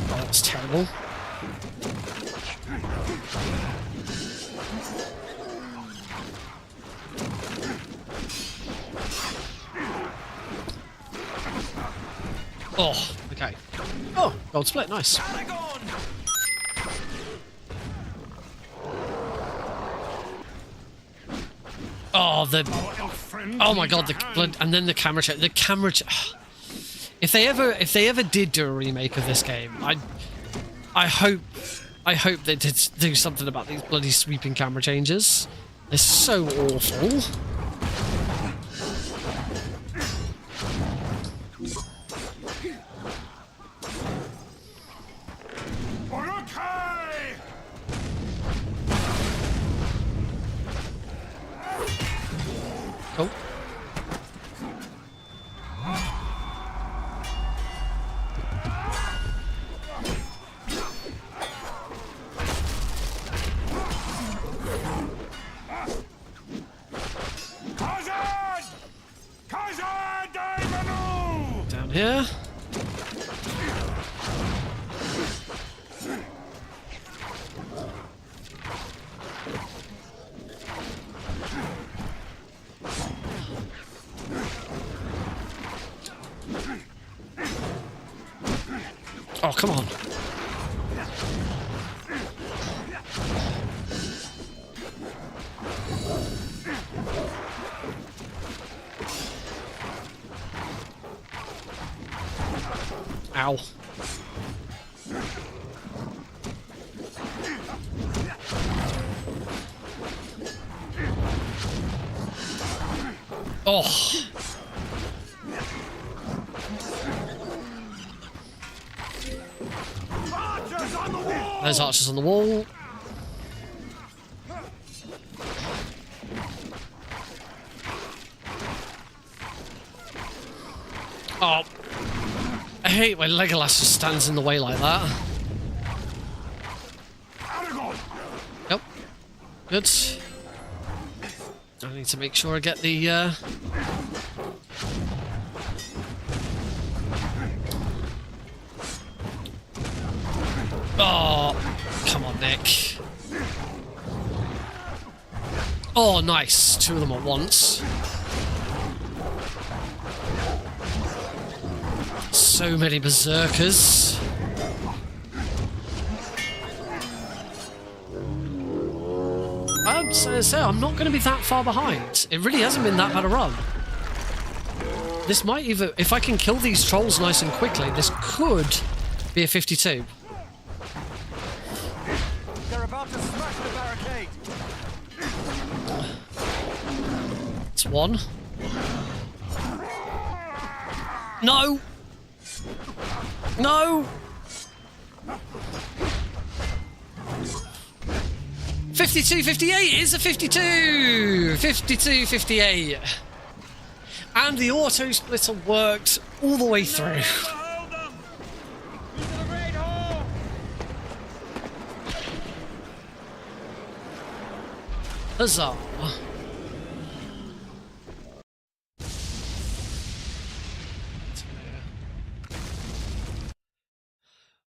Oh, that's terrible. Oh, okay. Oh, gold split, nice. Oh, oh my god, the blood, and then the camera check. The camera check. If they ever did do a remake of this game, I hope they did do something about these bloody sweeping camera changes. They're so awful. here. Oh, come on. Ow. Oh. There's archers on the wall. Oh. I hate when Legolas just stands in the way like that. Yep. Good. I need to make sure I get the Oh, come on, Nick. Oh, nice. Two of them at once. So many berserkers. I'm not going to be that far behind. It really hasn't been that bad a run. This might even... If I can kill these trolls nice and quickly, this could be a 52. They're about to smash the barricade. It's one. No! No! 52, 58 is a 52! 52, 58. And the auto splitter worked all the way through. Huzzah!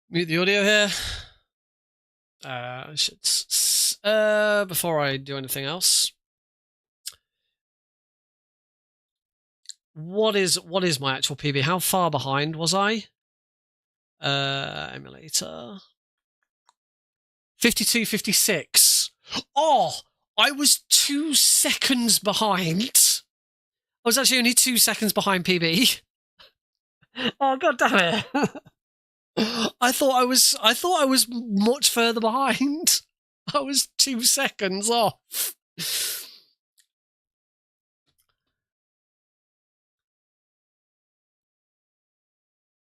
Mute the audio here. I should before I do anything else. What is my actual PB? How far behind was I? Emulator. 52, 56. Oh, I was 2 seconds behind. I was actually only 2 seconds behind PB. Oh, god damn it. I thought I was much further behind. I was 2 seconds off.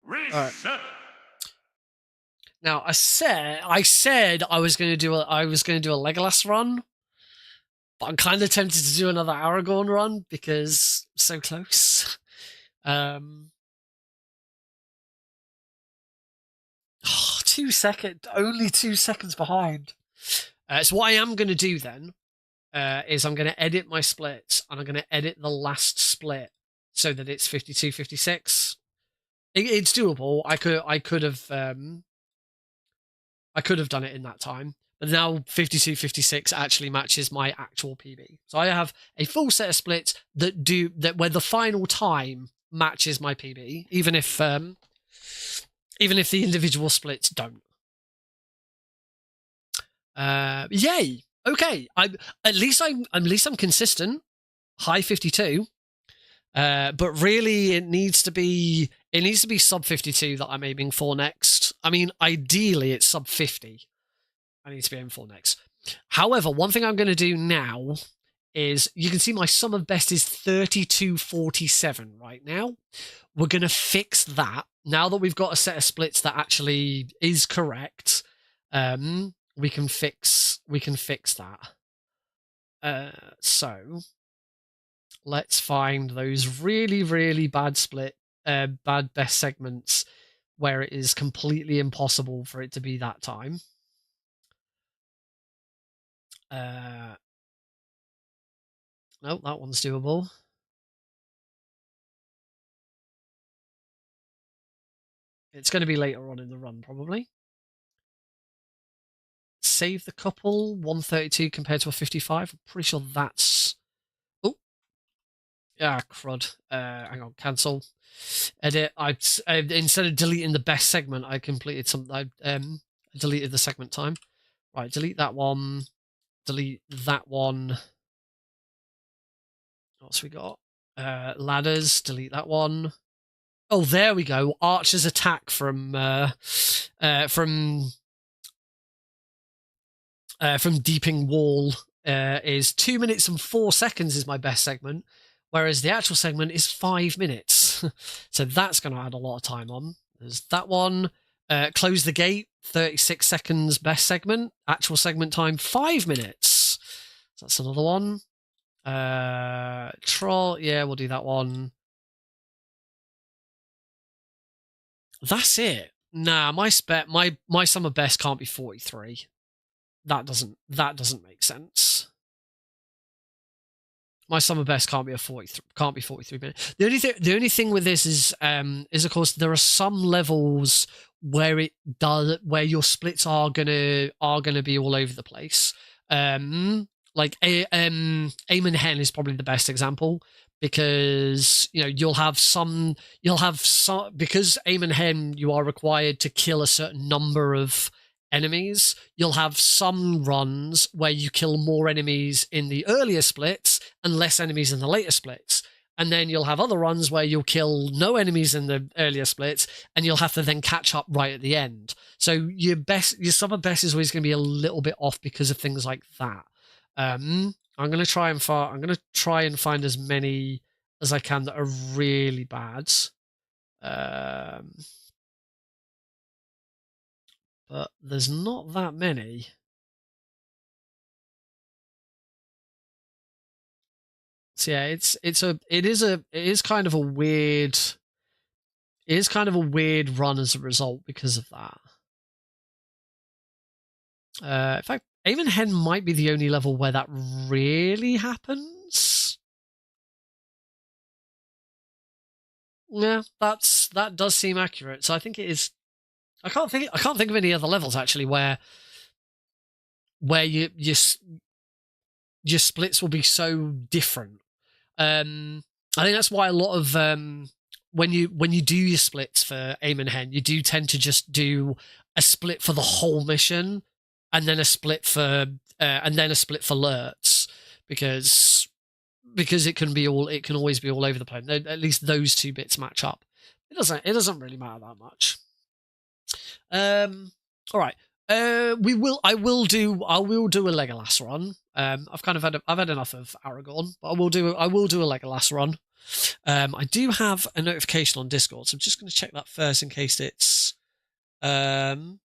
Right. Now I said I was going to do a Legolas run, but I'm kind of tempted to do another Aragorn run because so close. Oh, 2 seconds, only 2 seconds behind. So what I am going to do then is I'm going to edit my splits, and I'm going to edit the last split so that it's 52, 56. It's doable. I could have done it in that time, but now 52, 56 actually matches my actual PB. So I have a full set of splits where the final time matches my PB, even if the individual splits don't. Yay! Okay, at least I'm consistent. High 52. But really, it needs to be sub 52 that I'm aiming for next. I mean, ideally, it's sub 50. I need to be aiming for next. However, one thing I'm going to do now is, you can see my sum of best is 32.47 right now. We're going to fix that. Now that we've got a set of splits that actually is correct, we can fix that. So let's find those really, really bad bad best segments where it is completely impossible for it to be that time. No, that one's doable. It's going to be later on in the run, probably. Save the couple, 132 compared to a 55. I'm pretty sure that's... Oh. Ah, crud. Hang on, cancel. Edit. Instead of deleting the best segment, I completed some... I deleted the segment time. Right, delete that one. Delete that one. What's we got? Ladders, delete that one. Oh, there we go. Archer's attack from Deeping Wall is 2 minutes and 4 seconds is my best segment, whereas the actual segment is 5 minutes. So that's going to add a lot of time on. There's that one. Close the Gate, 36 seconds best segment. Actual segment time, 5 minutes. So that's another one. Troll, yeah, we'll do that one. That's it. Nah, my summer best can't be 43. That doesn't make sense. My summer best can't be 43 minutes. The only thing with this is of course there are some levels where your splits are gonna be all over the place. Like Aim and Hen is probably the best example, because you'll have some because Aim and Hen you are required to kill a certain number of enemies. You'll have some runs where you kill more enemies in the earlier splits and less enemies in the later splits. And then you'll have other runs where you'll kill no enemies in the earlier splits and you'll have to then catch up right at the end. So your summer best is always going to be a little bit off because of things like that. I'm going to try and find as many as I can that are really bad. But there's not that many. So yeah, it is kind of a weird run as a result because of that. In fact, Aim and Hen might be the only level where that really happens. Yeah, that does seem accurate. So I think it is. I can't think of any other levels actually where your splits will be so different. I think that's why a lot of when you do your splits for Aim and Hen, you do tend to just do a split for the whole mission, and then a split for alerts, because it can always be all over the place. At least those two bits match up. It doesn't really matter that much. All right. I will do a Legolas run. I've had enough of Aragorn, but I will do a Legolas run. I do have a notification on Discord, so I'm just going to check that first in case it's oh.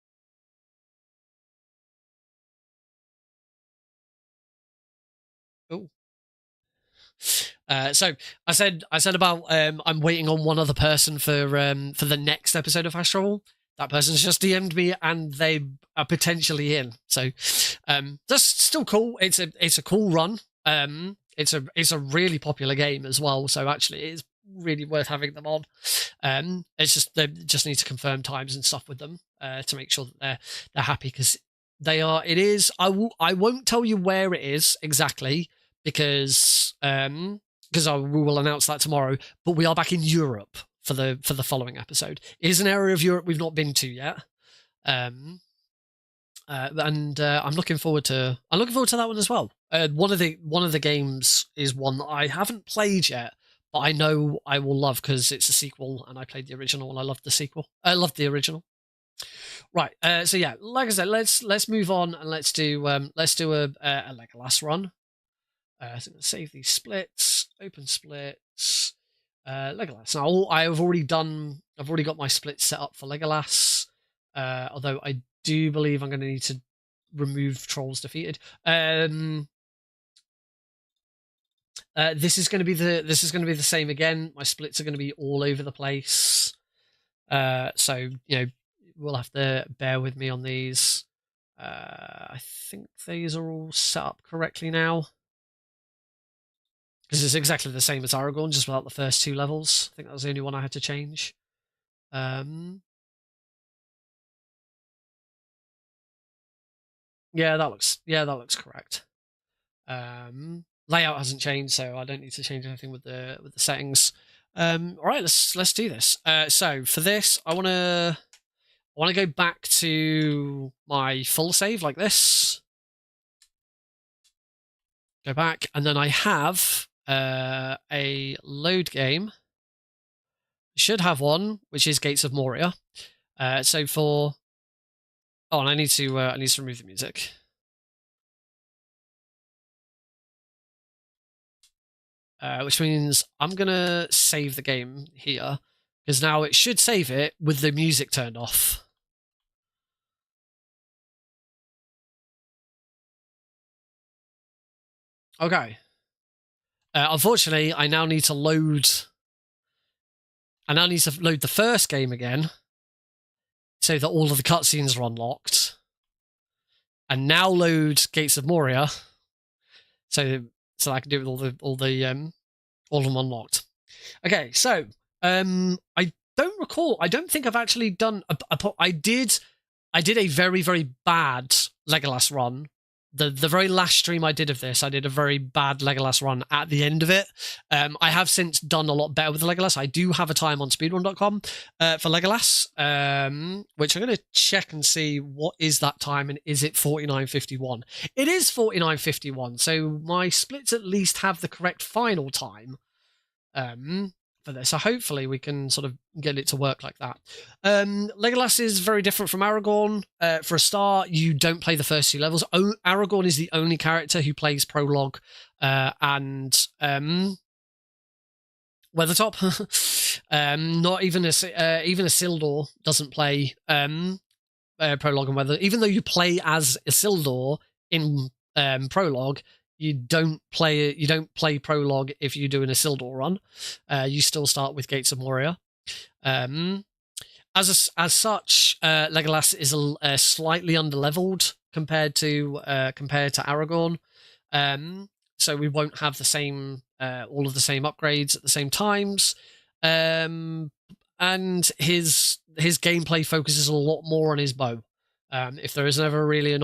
So I said about I'm waiting on one other person for the next episode of Fast Travel. That person's just DM'd me and they are potentially in. So that's still cool. It's a cool run. It's a really popular game as well. So actually it is really worth having them on. It's just they just need to confirm times and stuff with them to make sure that they're happy, because they are. It is. I won't tell you where it is exactly, because we will announce that tomorrow. But we are back in Europe for the following episode. It is an area of Europe we've not been to yet. And I'm looking forward to that one as well. One of the games is one that I haven't played yet, but I know I will love because it's a sequel, and I played the original and I loved the sequel. I loved the original. Right. So yeah, like I said, let's move on and let's do a Legolas run. So I'm gonna save these splits, open splits, Legolas. Now I've already got my splits set up for Legolas. Although I do believe I'm going to need to remove Trolls Defeated. This is going to be the same again. My splits are going to be all over the place. So we'll have to bear with me on these. I think these are all set up correctly now, because it's exactly the same as Aragorn, just without the first two levels. I think that was the only one I had to change. Yeah, that looks correct. Layout hasn't changed, so I don't need to change anything with the settings. All right, let's do this. So for this, I want to go back to my full save like this. Go back, and then I have a load game. Should have one, which is Gates of Moria. So for and I need to remove the music. Which means I'm gonna save the game here because now it should save it with the music turned off. Okay. Unfortunately, I now need to load. I now need to load the first game again, so that all of the cutscenes are unlocked, and now load Gates of Moria, so I can do it with all of them unlocked. Okay, so I don't recall. I don't think I've actually done. I did a very, very bad Legolas run. The very last stream I did of this, I did a very bad Legolas run at the end of it. I have since done a lot better with Legolas. I do have a time on speedrun.com for Legolas, which I'm going to check and see what is that time and is it 49:51. It is 49:51, so my splits at least have the correct final time for this. So hopefully we can sort of get it to work like that. Legolas is very different from Aragorn. For a start, you don't play the first 2 levels. Aragorn is the only character who plays prologue and Weathertop. Not even a Isildur doesn't play prologue and weather. Even though you play as Isildur in prologue, you don't play prologue if you do an Isildur run. You still start with Gates of Moria. As such, Legolas is slightly underleveled compared to Aragorn. So we won't have the same all of the same upgrades at the same times. And his gameplay focuses a lot more on his bow. If there is never really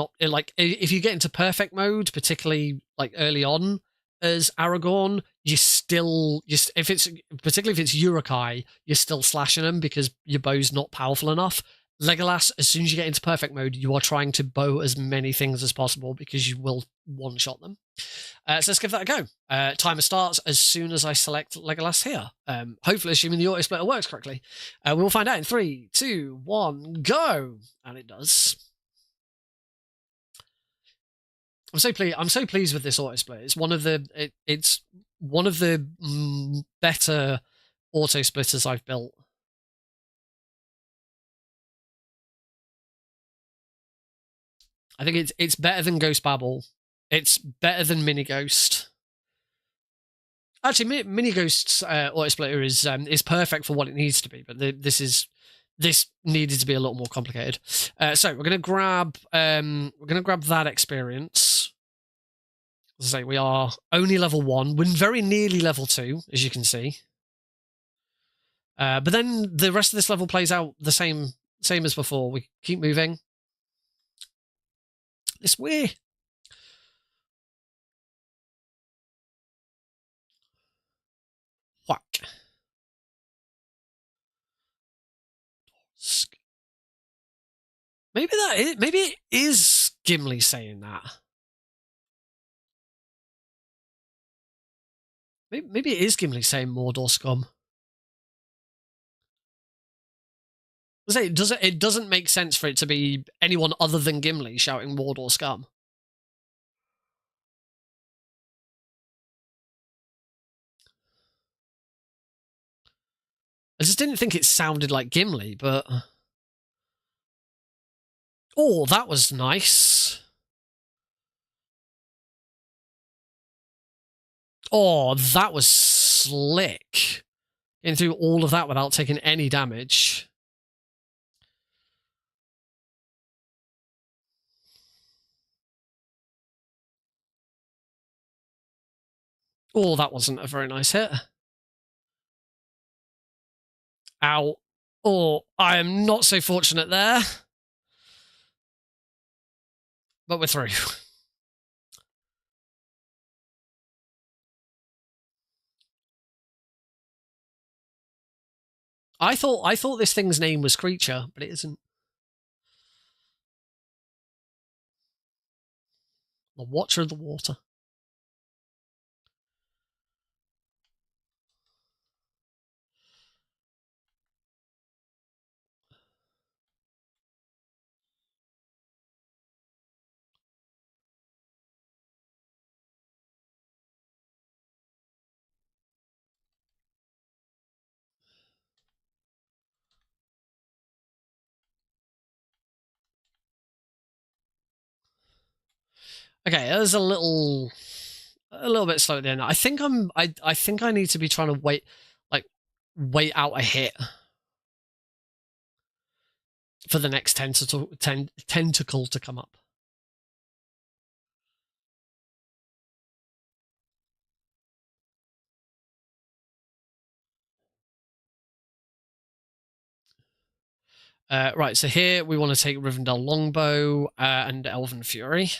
if you get into perfect mode, particularly like early on as Aragorn, particularly if it's Uruk-hai, you're still slashing them because your bow's not powerful enough. Legolas, as soon as you get into perfect mode, you are trying to bow as many things as possible because you will one-shot them. So let's give that a go. Timer starts as soon as I select Legolas here. Hopefully, assuming the auto-splitter works correctly. We will find out in 3, 2, 1, go! And it does. I'm so pleased with this auto-splitter. It's one of the better auto-splitters I've built. I think it's better than Ghost Babel. It's better than Mini Ghost. Actually, Mini Ghost's auto-splitter is perfect for what it needs to be, but this needed to be a lot more complicated. So we're gonna grab that experience. As I say, we are only level 1. We're very nearly level 2, as you can see. But then the rest of this level plays out the same as before. We keep moving this way. Whack. Maybe it is Gimli saying that. Maybe it is Gimli saying Mordor scum. It doesn't make sense for it to be anyone other than Gimli shouting Mordor scum. I just didn't think it sounded like Gimli, but... Oh, that was nice. Oh, that was slick. Getting through all of that without taking any damage. Oh, that wasn't a very nice hit. Ow. Oh, I am not so fortunate there. but we're through. I thought this thing's name was Creature, but it isn't. The Watcher of the Water. Okay, that was a little bit slow at the end. I think I think I need to be trying to wait out a hit for the next tentacle to come up. Right, so here we want to take Rivendell Longbow and Elven Fury.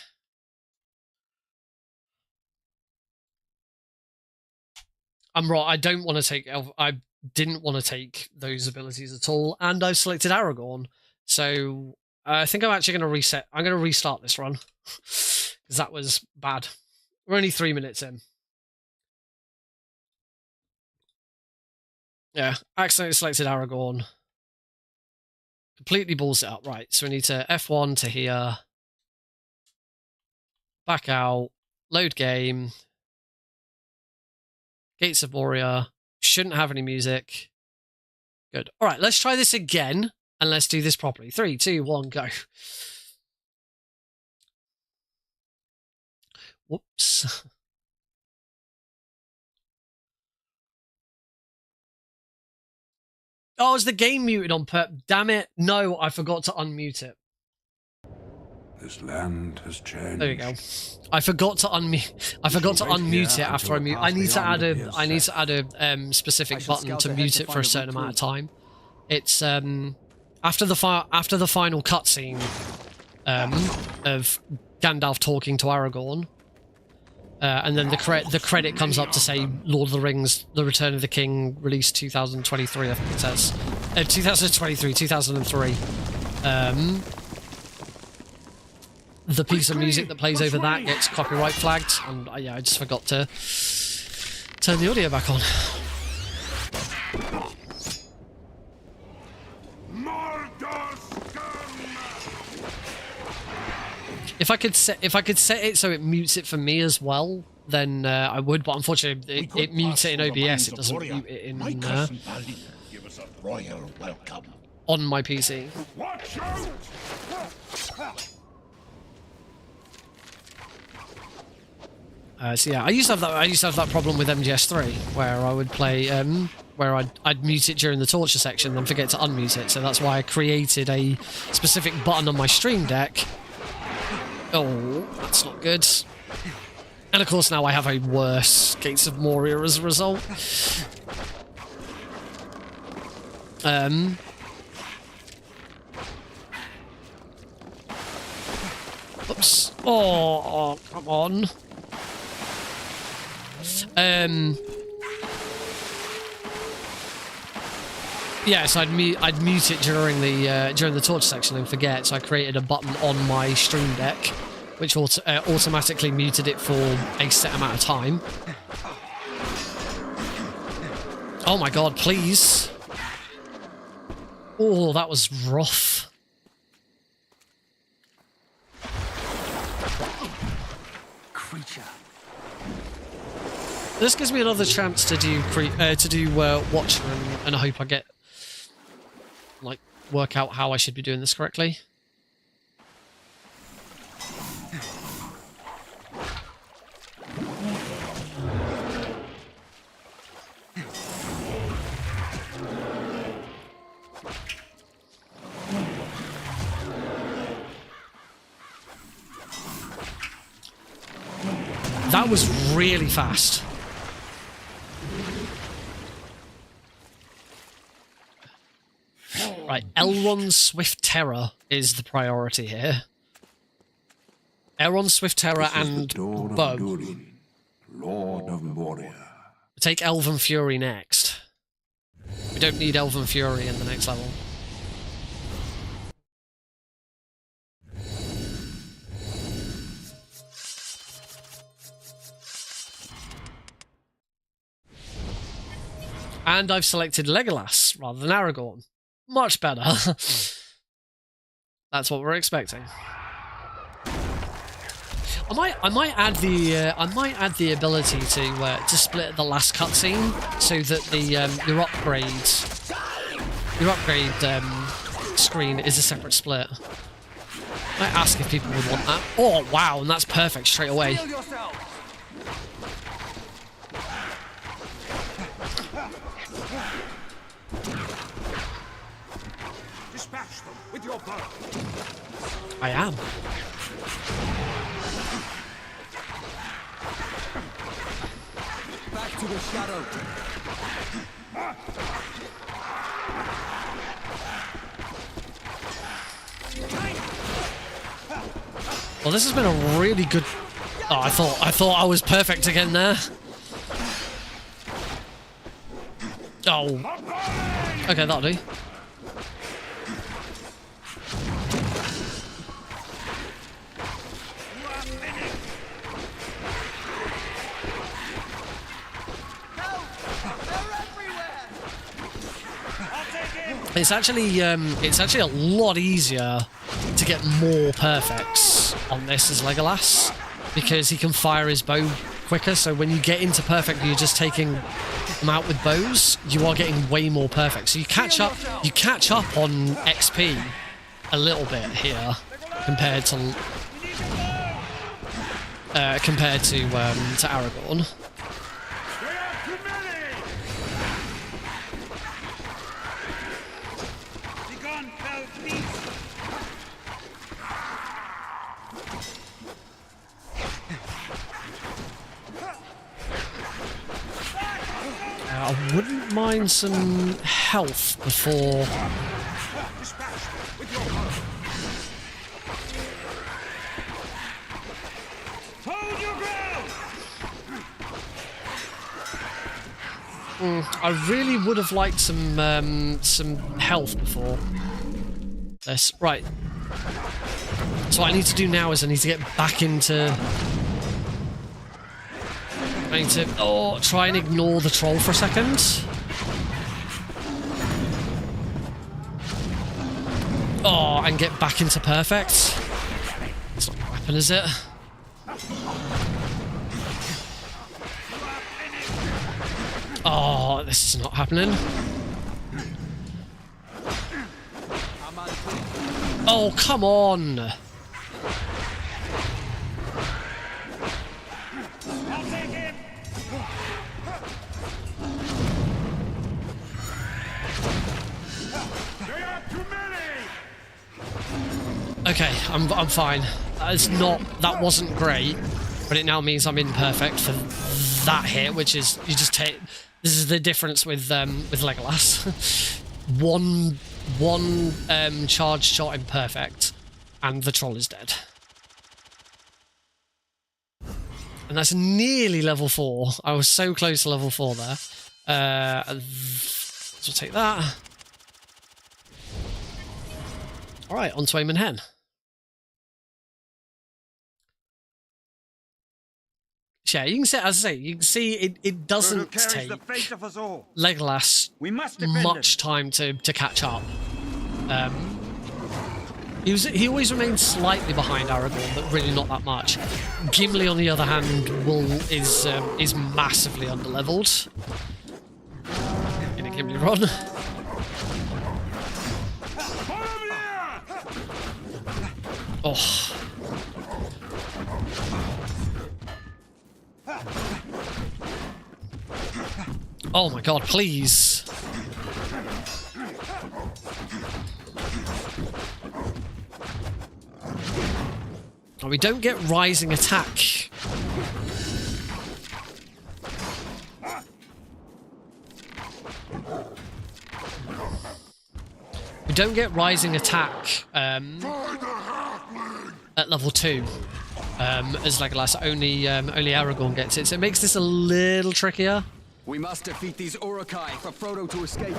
I'm right. I don't want to take I didn't want to take those abilities at all, and I've selected Aragorn. So I think I'm actually going to reset. I'm going to restart this run because that was bad. We're only 3 minutes in. Yeah, accidentally selected Aragorn. Completely balls it up. Right, so we need to F1 to here. Back out. Load game. Gates of Moria. Shouldn't have any music. Good. All right, let's try this again, and let's do this properly. 3, 2, 1, go. Whoops. Oh, is the game muted on purpose? Damn it. No, I forgot to unmute it. This land has changed. There we go. I forgot to unmute it after I mute. I need to add a specific button to mute it for a certain amount of time. It's after the final cutscene of Gandalf talking to Aragorn. And then the credit comes up to say Lord of the Rings: The Return of the King, released 2023, I think it says. 2003. The piece of music that plays over that gets copyright flagged, and yeah, I just forgot to turn the audio back on. If I could set it so it mutes it for me as well, then I would. But unfortunately, it mutes it in OBS. It doesn't mute it in give us a royal welcome on my PC. Watch out! So yeah, I used to have that problem with MGS3, where I would play, where I'd mute it during the torture section, then forget to unmute it. So that's why I created a specific button on my Stream Deck. Oh, that's not good. And of course now I have a worse Gates of Moria as a result. Oops. Oh, come on. Yeah, so I'd mute it during the torture section and forget. So I created a button on my Stream Deck, which automatically muted it for a set amount of time. Oh my god! Please. Oh, that was rough. Creature. This gives me another chance to do Watcher, and I hope I get work out how I should be doing this correctly. That was really fast. Right, Elrond's Swift Terror is the priority here. Aeron, Swift Terror, and Bow. Durin, Lord of Moria. Take Elven Fury next. We don't need Elven Fury in the next level. And I've selected Legolas rather than Aragorn. Much better. That's what we're expecting. I might add the ability to split the last cutscene so that the your upgrade screen is a separate split. I might ask if people would want that. Oh wow, and that's perfect straight away. Dispatch them with your bow. I am. Back to the shadow. Well, this has been a really good. Oh, I thought I was perfect again there. Oh. Okay, that'll do. It's actually a lot easier to get more perfects on this as Legolas because he can fire his bow quicker. So when you get into perfect, you're just taking them out with bows. You are getting way more perfect. So you catch up on XP a little bit here compared to Aragorn. I wouldn't mind some health before. I really would have liked some health before this. Right. So what I need to do now is I need to get back into. I need to try and ignore the troll for a second. Oh, and get back into perfect. It's not gonna happen, is it? Oh, this is not happening. Oh, come on! Okay, I'm fine. That wasn't great, but it now means I'm imperfect for that hit, which is you just take. This is the difference with Legolas. one charge shot imperfect, and the troll is dead. And that's nearly level 4. I was so close to level 4 there. So take that. All right, on to Aim and Hen. Yeah, you can see, as I say, you can see it doesn't take Legolas much time to catch up. He always remains slightly behind Aragorn, but really not that much. Gimli, on the other hand, is massively underleveled in a Gimli run. Oh. Oh my god, please. Oh, we don't get rising attack. We don't get rising attack at level 2. as Legolas. Only Aragorn gets it, so it makes this a little trickier. We must defeat these Urukai for Frodo to escape.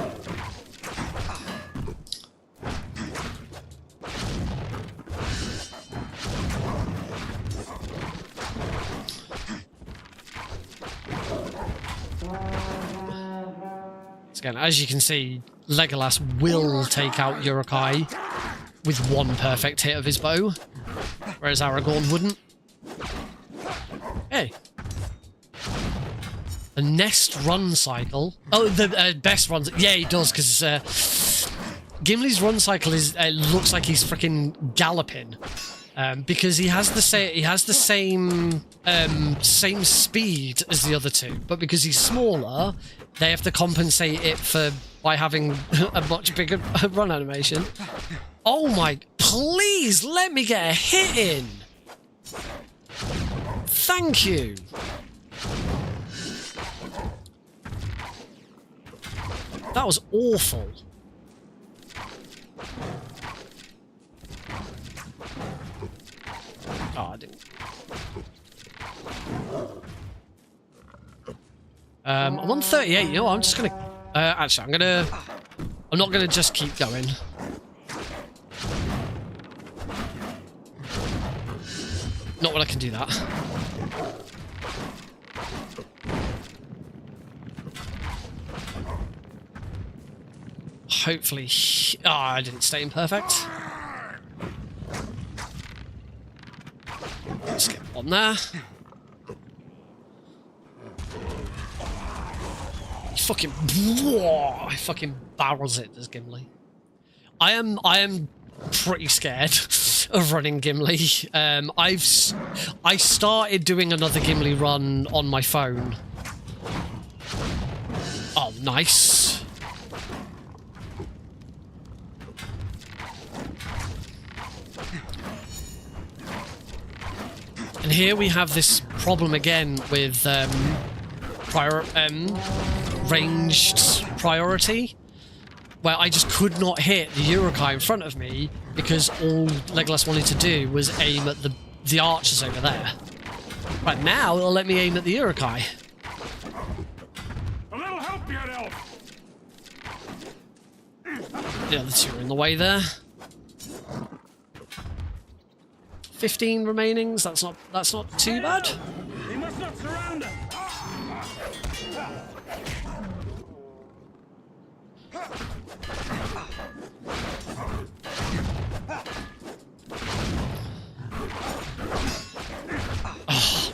Again, as you can see, Legolas will take out Urukai with one perfect hit of his bow, whereas Aragorn wouldn't. Hey. A nest run cycle. Oh, the best runs. Yeah, he does, because Gimli's run cycle is looks like he's freaking galloping, because he has the same speed as the other two, but because he's smaller, they have to compensate it by having a much bigger run animation. Oh my! Please let me get a hit in. Thank you. That was awful. Oh, I didn't. I'm on 38. You know what? I'm just gonna. Actually, I'm not gonna just keep going. Not when I can do that. Hopefully... Oh, I didn't stay in perfect. Let's get on there. He fucking barrels it, does Gimli. I am pretty scared of running Gimli. I started doing another Gimli run on my phone. Oh, nice. And here we have this problem again with ranged priority, where I just could not hit the Urukai in front of me because all Legolas wanted to do was aim at the archers over there. Right now, it'll let me aim at the Urukai. A little help, you elf. The other two are in the way there. 15 remainings. That's not too bad. They must not surround us. Oh,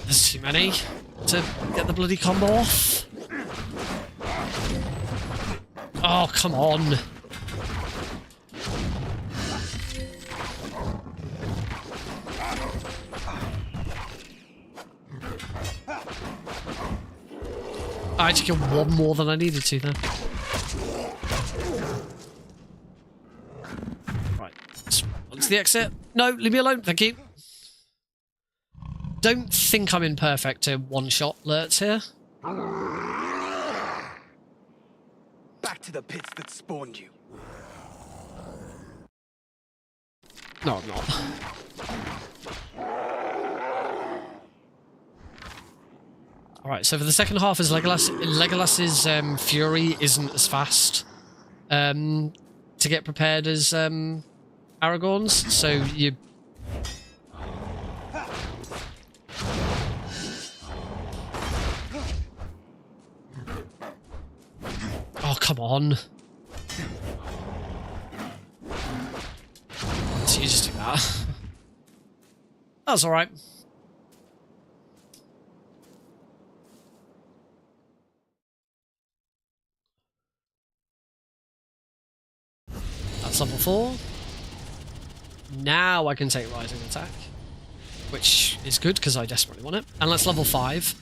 there's too many to get the bloody combo off. Oh, come on. I had to kill one more than I needed to then. Right, onto the exit. No, leave me alone, thank you. Don't think I'm in perfect to one-shot alerts here. Back to the pits that spawned you. No, I'm not. Alright, so for the second half is Legolas's fury isn't as fast to get prepared as Aragorn's, so you... Oh, come on. So you just do that. That's alright. That's level 4. Now I can take Rising Attack, which is good because I desperately want it. And that's level 5.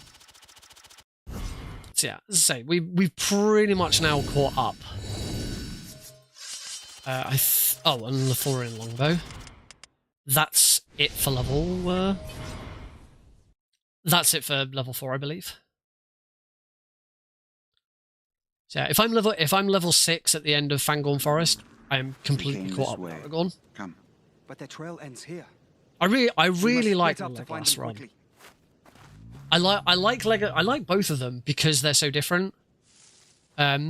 So yeah, as I say, we've pretty much now caught up. Oh, and the Thorian Longbow. That's it for level. That's it for level 4, I believe. So yeah, if I'm level 6 at the end of Fangorn Forest, I am completely caught up with Aragorn. Come. But the trail ends here. I really like split up to find Legolas them Ron. quickly. I like both of them because they're so different. As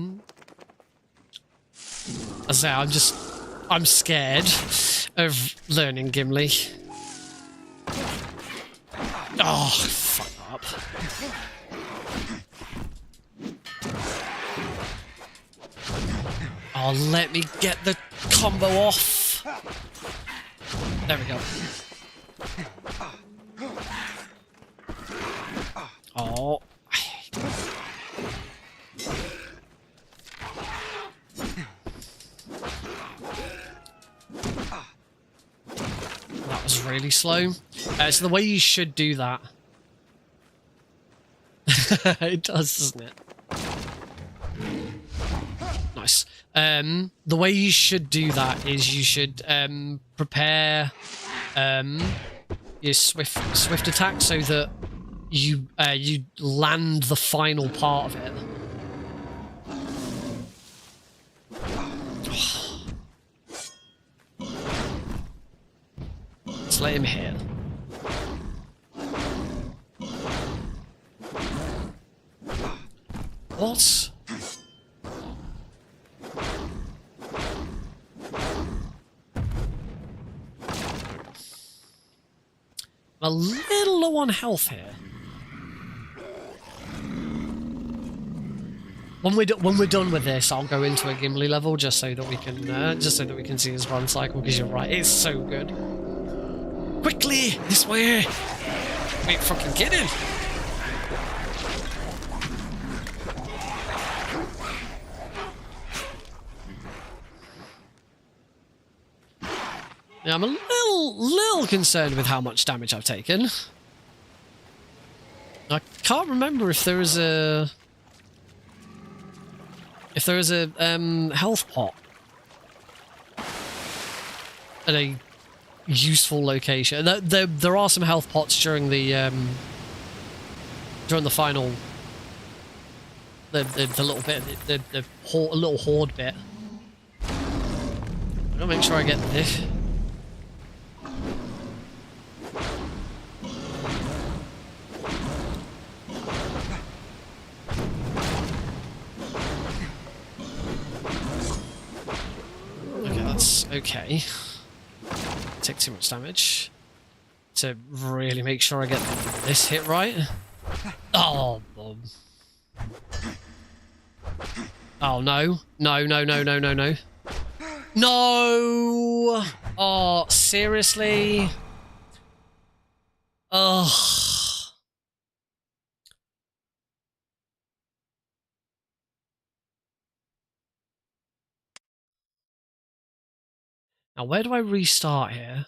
I say, I'm scared of learning Gimli. Oh, fuck up. Oh, let me get the combo off. There we go. Oh. That was really slow. So the way you should do that... it does, doesn't it? Nice. The way you should do that is you should prepare your swift attack so that you land the final part of it. Let's let him hit. What? I'm a little low on health here. When we're done with this, I'll go into a Gimli level just so that we can see his run cycle. Because you're right, it's so good. Quickly, this way! Wait, fucking kidding! Yeah, I'm a little concerned with how much damage I've taken. I can't remember if there is a health pot at a useful location. There are some health pots during the final the little bit the little horde bit. I'm gonna make sure I get this. Okay. Take too much damage to really make sure I get this hit right. Oh, bomb. Oh, no. No, no, no, no, no, no. No! Oh, seriously? Ugh. Now, where do I restart here?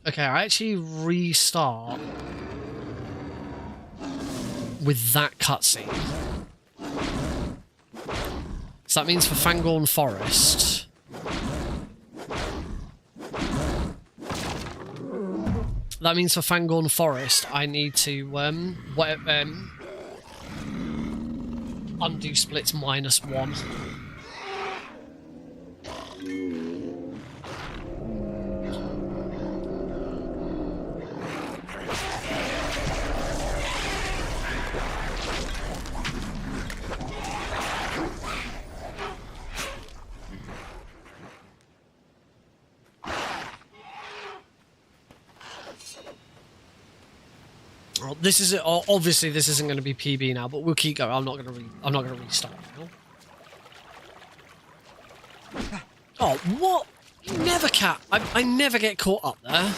Okay, I actually restart with that cutscene. So that means for Fangorn Forest... That means for Fangorn Forest, I need to, undo splits -1. Well, this is obviously this isn't going to be PB now, but we'll keep going. I'm not going to restart now. Oh, what? You never I never get caught up there.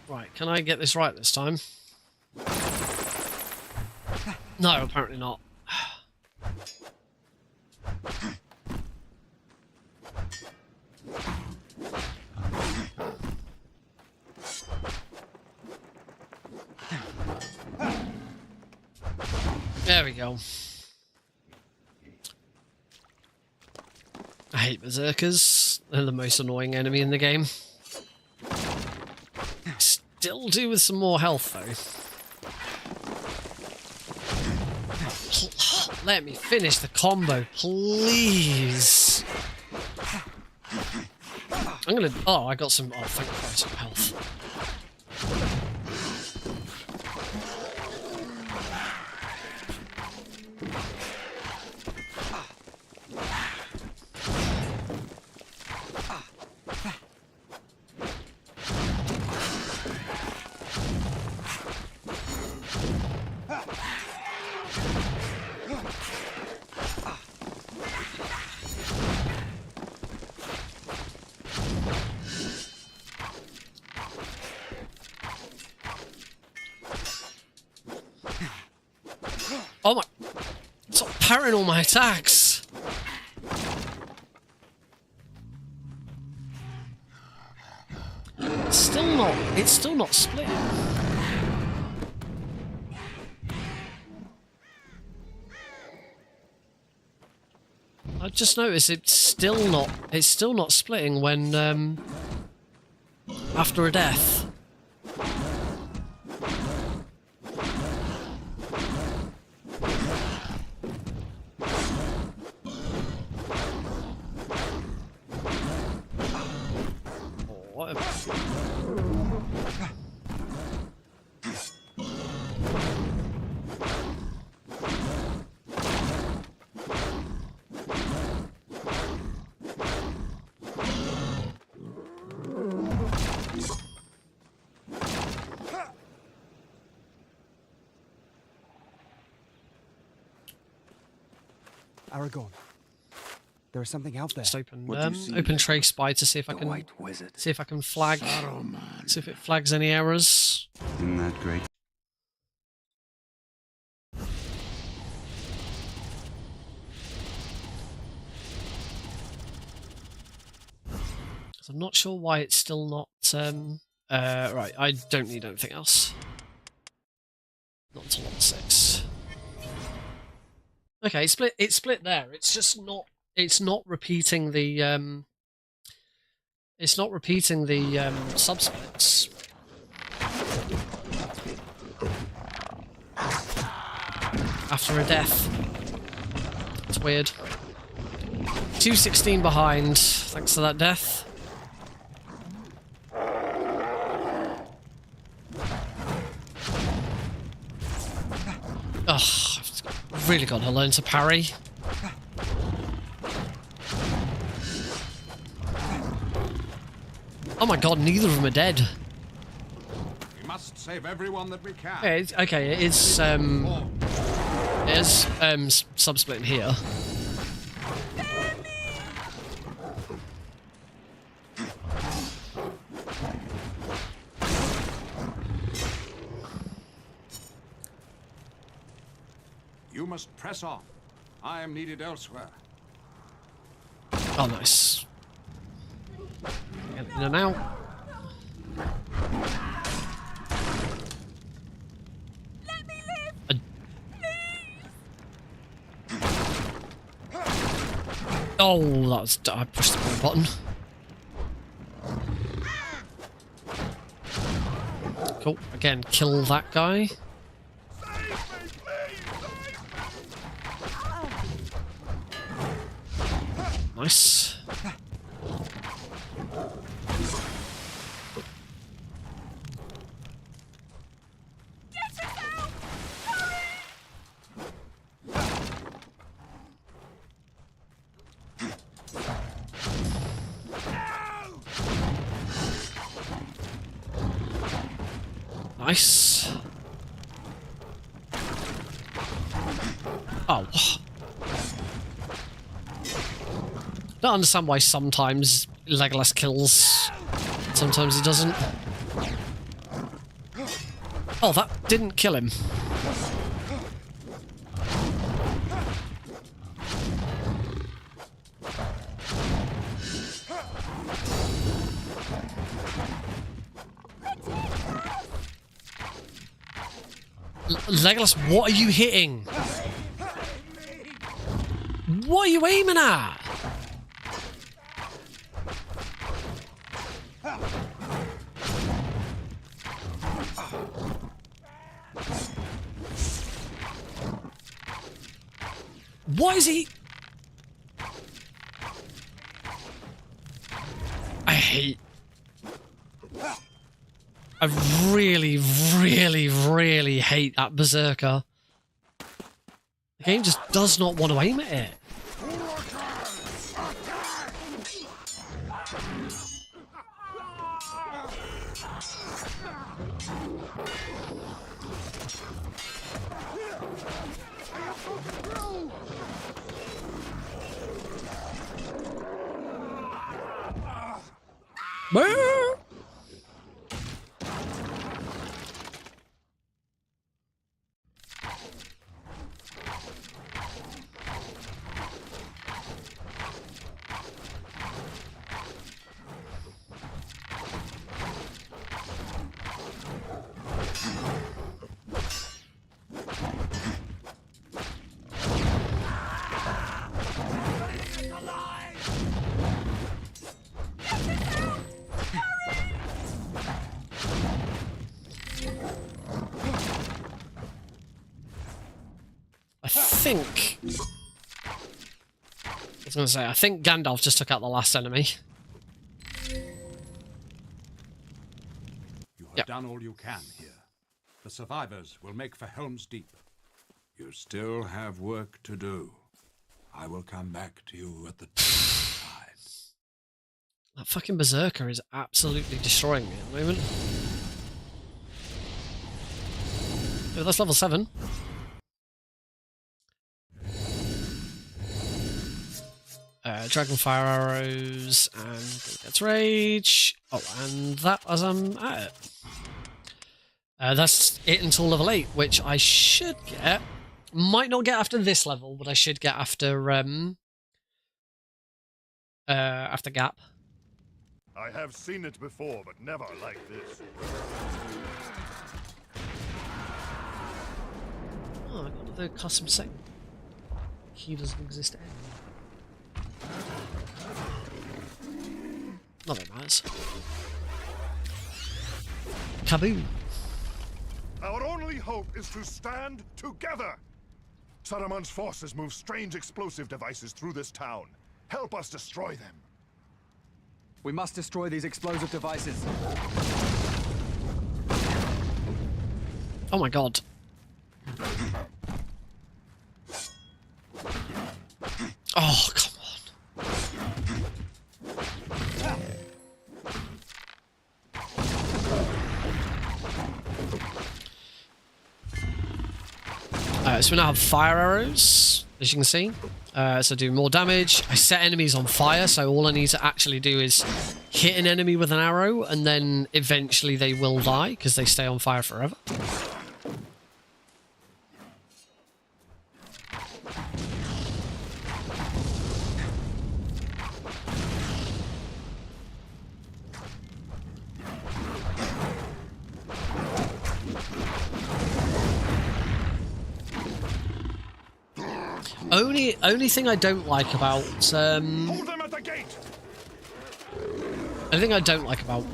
Right, can I get this right this time? No, apparently not. There we go. I hate berserkers. They're the most annoying enemy in the game. Still do with some more health though. Let me finish the combo, please. I'm gonna. Oh, I got some. Oh, thank God, some health. Oh my... Stop parrying all my attacks! It's still not split. I just noticed it's still not splitting when after a death. Aragorn, there is something out there. Just open trace by to see if I can flag. See if it flags any errors. In that great... I'm not sure why it's still not. Right, I don't need anything else. Not until level 6. Okay, it's split there. It's just not. It's not repeating the. It's not repeating the subsplits. After a death. It's weird. 216 behind, thanks to that death. Ugh, I've really got to learn to parry. Oh my god, neither of them are dead. We must save everyone that we can. Okay, it is subsplitting here. You must press on. I am needed elsewhere. Oh, nice. In and out. Let me live. Oh, that's... I pushed the wrong button. Cool. Again, kill that guy. Nice. Nice. Oh. Don't understand why sometimes Legolas kills, sometimes he doesn't. Oh, that didn't kill him. Legolas, what are you hitting? What are you aiming at? What is he? I really, really, really hate that Berserker. The game just does not want to aim at it. I think Gandalf just took out the last enemy. You have done all you can here. The survivors will make for Helm's Deep. You still have work to do. I will come back to you at the tide. That fucking Berserker is absolutely destroying me at the moment. Oh, that's level 7. Dragon Fire Arrows, and gets Rage. Oh, and that as I'm at it. That's it until level 8, which I should get. Might not get after this level, but I should get after Gap. I have seen it before, but never like this. Oh, I got the custom set. He doesn't exist anymore. Not that matters. Kaboom! Our only hope is to stand together. Saruman's forces move strange explosive devices through this town. Help us destroy them. We must destroy these explosive devices. Oh my god. Oh, come on. So we now have fire arrows, as you can see. So do more damage. I set enemies on fire, so all I need to actually do is hit an enemy with an arrow, and then eventually they will die, because they stay on fire forever. Only thing I don't like about Hold them at the gate. the thing I don't like about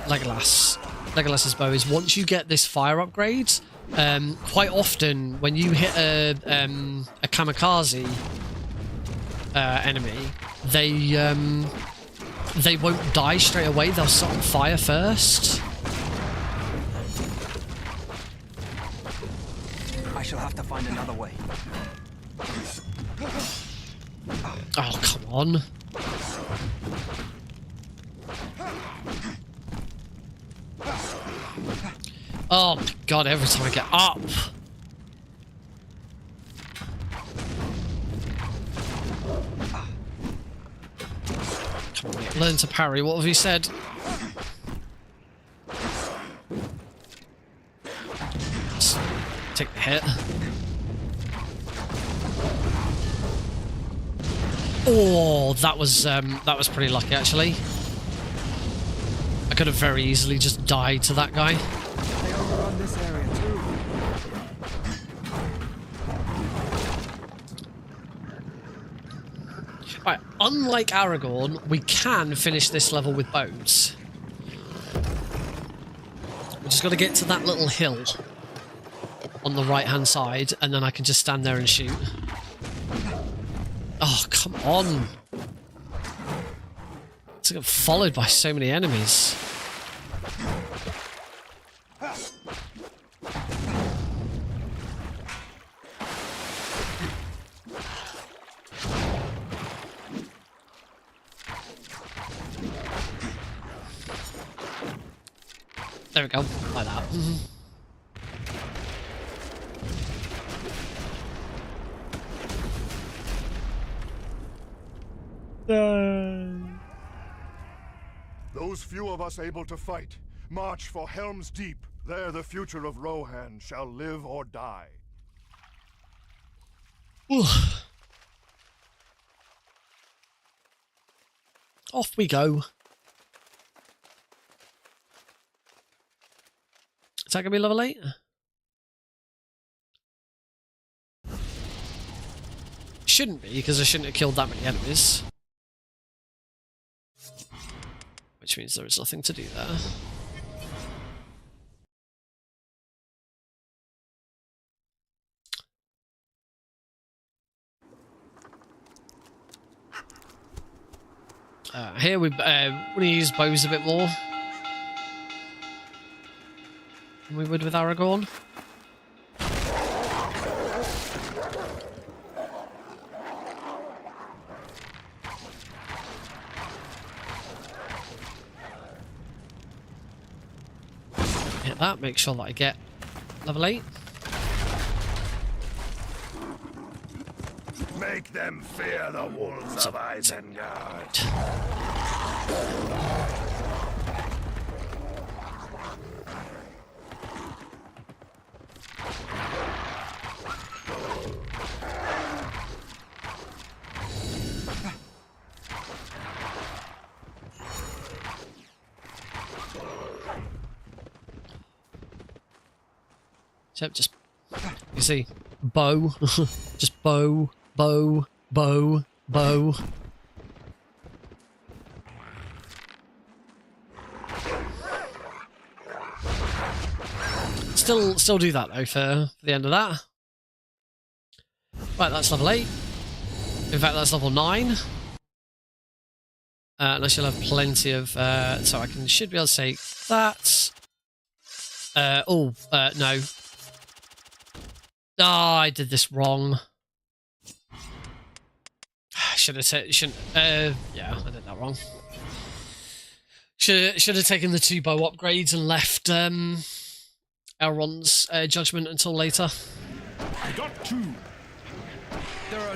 Legolas's bow is once you get this fire upgrade, quite often when you hit a kamikaze enemy, they won't die straight away. They'll set on fire first. I shall have to find another way. Oh, come on. Oh my god, every time I get up. Come on, mate. Learn to parry. What have you said? Just take the hit. Oh, that was pretty lucky actually. I could have very easily just died to that guy. They overrun this area too. Right, unlike Aragorn, we can finish this level with bows. We just got to get to that little hill on the right-hand side, and then I can just stand there and shoot. Oh, come on! It's like I'm followed by so many enemies. There we go, like that. Those few of us able to fight, march for Helm's Deep. There the future of Rohan shall live or die. Off we go. Is that going to be level 8? Shouldn't be, because I shouldn't have killed that many enemies. Which means there is nothing to do there. Here we want to use bows a bit more than we would with Aragorn. Hit that, make sure that I get level 8. Make them fear the wolves of Isengard. So just, you see, bow, just bow, bow, bow, bow. Still do that though for the end of that. Right, that's level 8. In fact, that's level 9. And I shall have plenty of, so I should be able to say that. No. Oh, I did this wrong. Should have shouldn't. Yeah, I did that wrong. Should have taken the 2 bow upgrades and left Elrond's judgment until later. I got 2.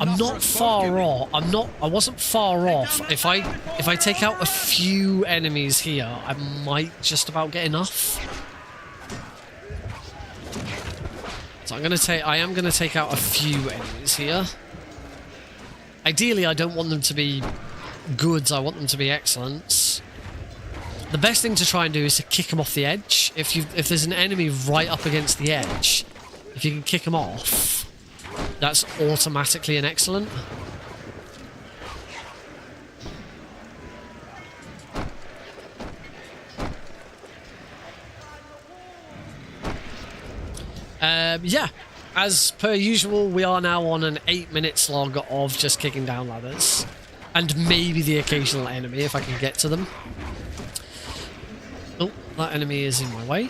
I'm not far off. I wasn't far off. If I take out a few enemies here, I might just about get enough. So I am gonna take out a few enemies here. Ideally, I don't want them to be goods. I want them to be excellents. The best thing to try and do is to kick them off the edge. If there's an enemy right up against the edge, if you can kick them off, that's automatically an excellent. Yeah, as per usual, we are now on an 8-minute slog of just kicking down ladders. And maybe the occasional enemy, if I can get to them. Oh, that enemy is in my way.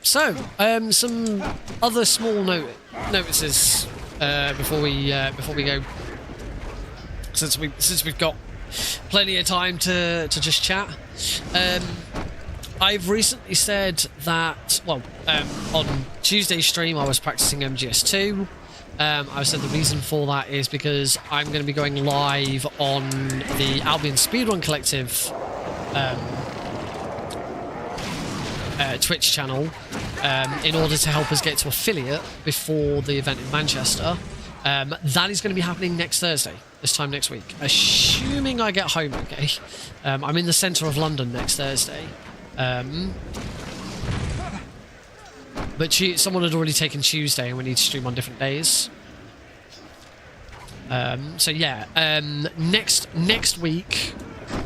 Some other small notices before we go. Since we've got plenty of time to just chat. I've recently said that, well, on Tuesday's stream I was practicing MGS2. I said the reason for that is because I'm going to be going live on the Albion Speedrun Collective Twitch channel in order to help us get to affiliate before the event in Manchester. That is going to be happening next Thursday, this time next week, assuming I get home okay. I'm in the centre of London next Thursday. But someone had already taken Tuesday and we need to stream on different days. So yeah, next week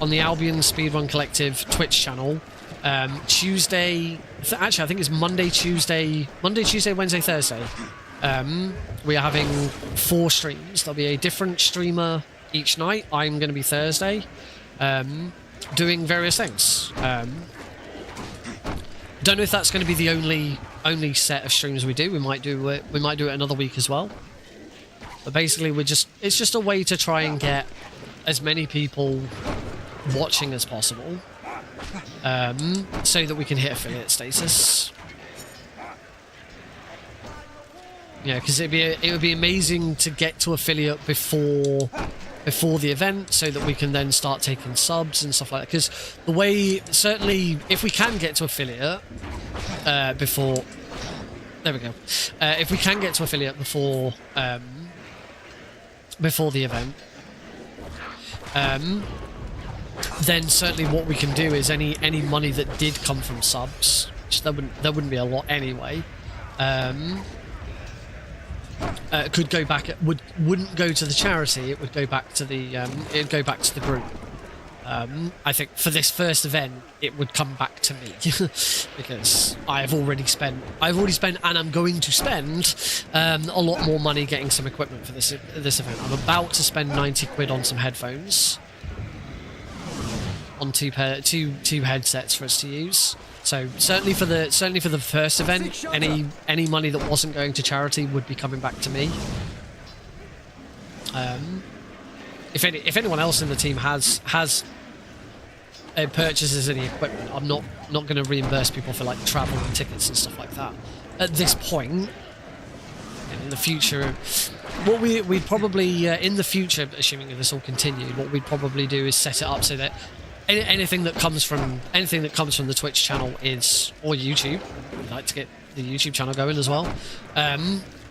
on the Albion Speedrun Collective Twitch channel, Tuesday, actually I think it's Monday, Tuesday, Wednesday, Thursday. We are having 4 streams. There'll be a different streamer each night. I'm going to be Thursday, doing various things. Don't know if that's going to be the only set of streams we do. We might do it another week as well. But basically, it's just a way to try and get as many people watching as possible, so that we can hit affiliate status. Yeah, because it would be amazing to get to affiliate before the event, so that we can then start taking subs and stuff like that. Because the way, certainly, if we can get to affiliate before, there we go. If we can get to affiliate before the event, then certainly what we can do is any money that did come from subs, which there wouldn't be a lot anyway, could go back. Wouldn't go to the charity. It would go back to the group. I think for this first event, it would come back to me because I've already spent, and I'm going to spend a lot more money getting some equipment for this event. I'm about to spend 90 quid on some headphones, on two headsets for us to use. So certainly for the first event, any money that wasn't going to charity would be coming back to me. If anyone else in the team has purchases any equipment, I'm not going to reimburse people for like travel and tickets and stuff like that at this point. In the future, what we'd probably in the future, assuming this all continued, what we'd probably do is set it up so that anything that comes from the Twitch channel or YouTube, we'd like to get the YouTube channel going as well,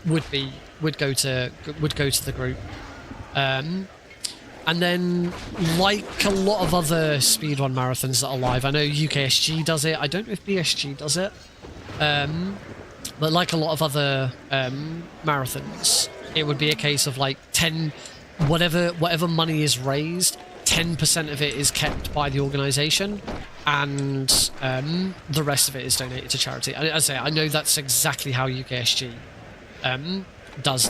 would go to the group. And then, like a lot of other speedrun marathons that are live, I know UKSG does it, I don't know if BSG does it, but like a lot of other marathons, it would be a case of like whatever money is raised, 10% of it is kept by the organisation, and the rest of it is donated to charity. I say, I know that's exactly how UKSG does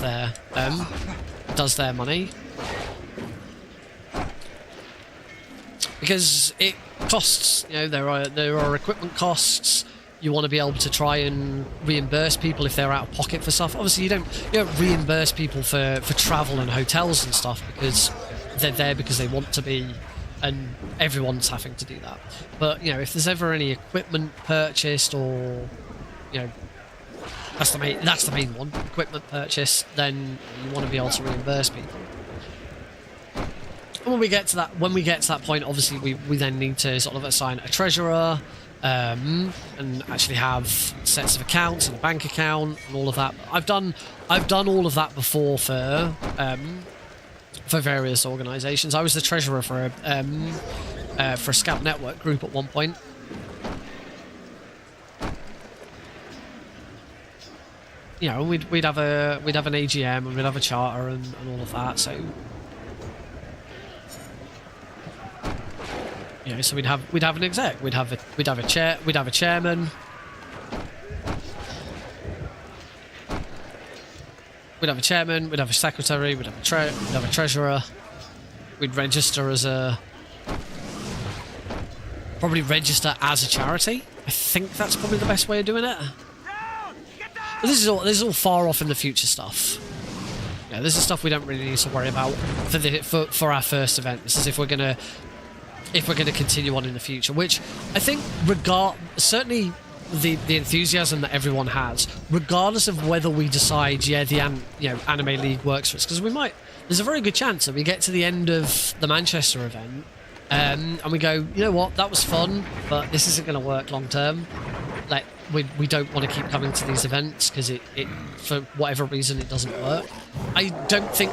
their money. Because it costs, there are equipment costs. You want to be able to try and reimburse people if they're out of pocket for stuff. Obviously, you don't reimburse people for travel and hotels and stuff because they're there because they want to be, and everyone's having to do that. But if there's ever any equipment purchased, or that's the main one, equipment purchase, then you want to be able to reimburse people. When we get to that point, obviously we then need to sort of assign a treasurer, and actually have sets of accounts and a bank account and all of that. I've done all of that before for various organisations. I was the treasurer for a Scout Network group at one point. We'd have an AGM and we'd have a charter and all of that. So. So we'd have an exec, we'd have a chairman, we'd have a secretary, we'd have a treasurer, we'd register as a charity. I think that's probably the best way of doing it. But this is all far off in the future stuff. This is stuff we don't really need to worry about for our first event. This is if we're gonna continue on in the future, which I think certainly the enthusiasm that everyone has, regardless of whether we decide the Anime League works for us, because there's a very good chance that we get to the end of the Manchester event and we go, you know what, that was fun, but this isn't going to work long term. Like we don't want to keep coming to these events because it for whatever reason it doesn't work. I don't think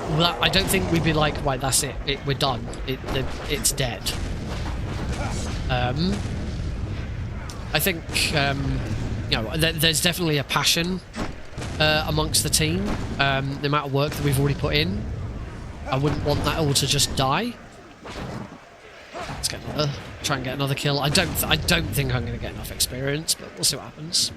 we'd be like, right, that's it, we're done, it's dead. I think there's definitely a passion amongst the team. The amount of work that we've already put in, I wouldn't want that all to just die. Let's get another. Try and get another kill. I don't think I'm going to get enough experience, but we'll see what happens.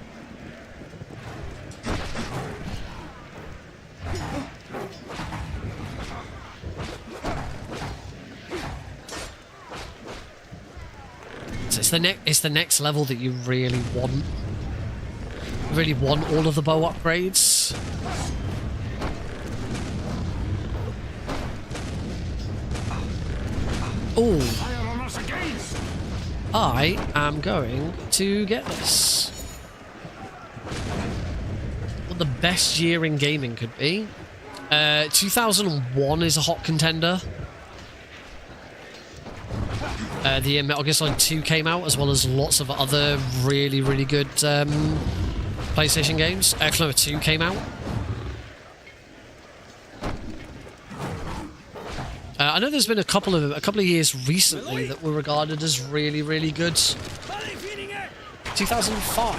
So it's the next level that you really want. You really want all of the bow upgrades. Oh, I am going to get this. What the best year in gaming could be. 2001 is a hot contender. The year Metal Gear Solid 2 came out, as well as lots of other really, really good PlayStation games. Clover 2 came out. I know there's been a couple of years recently that were regarded as really, really good. 2005.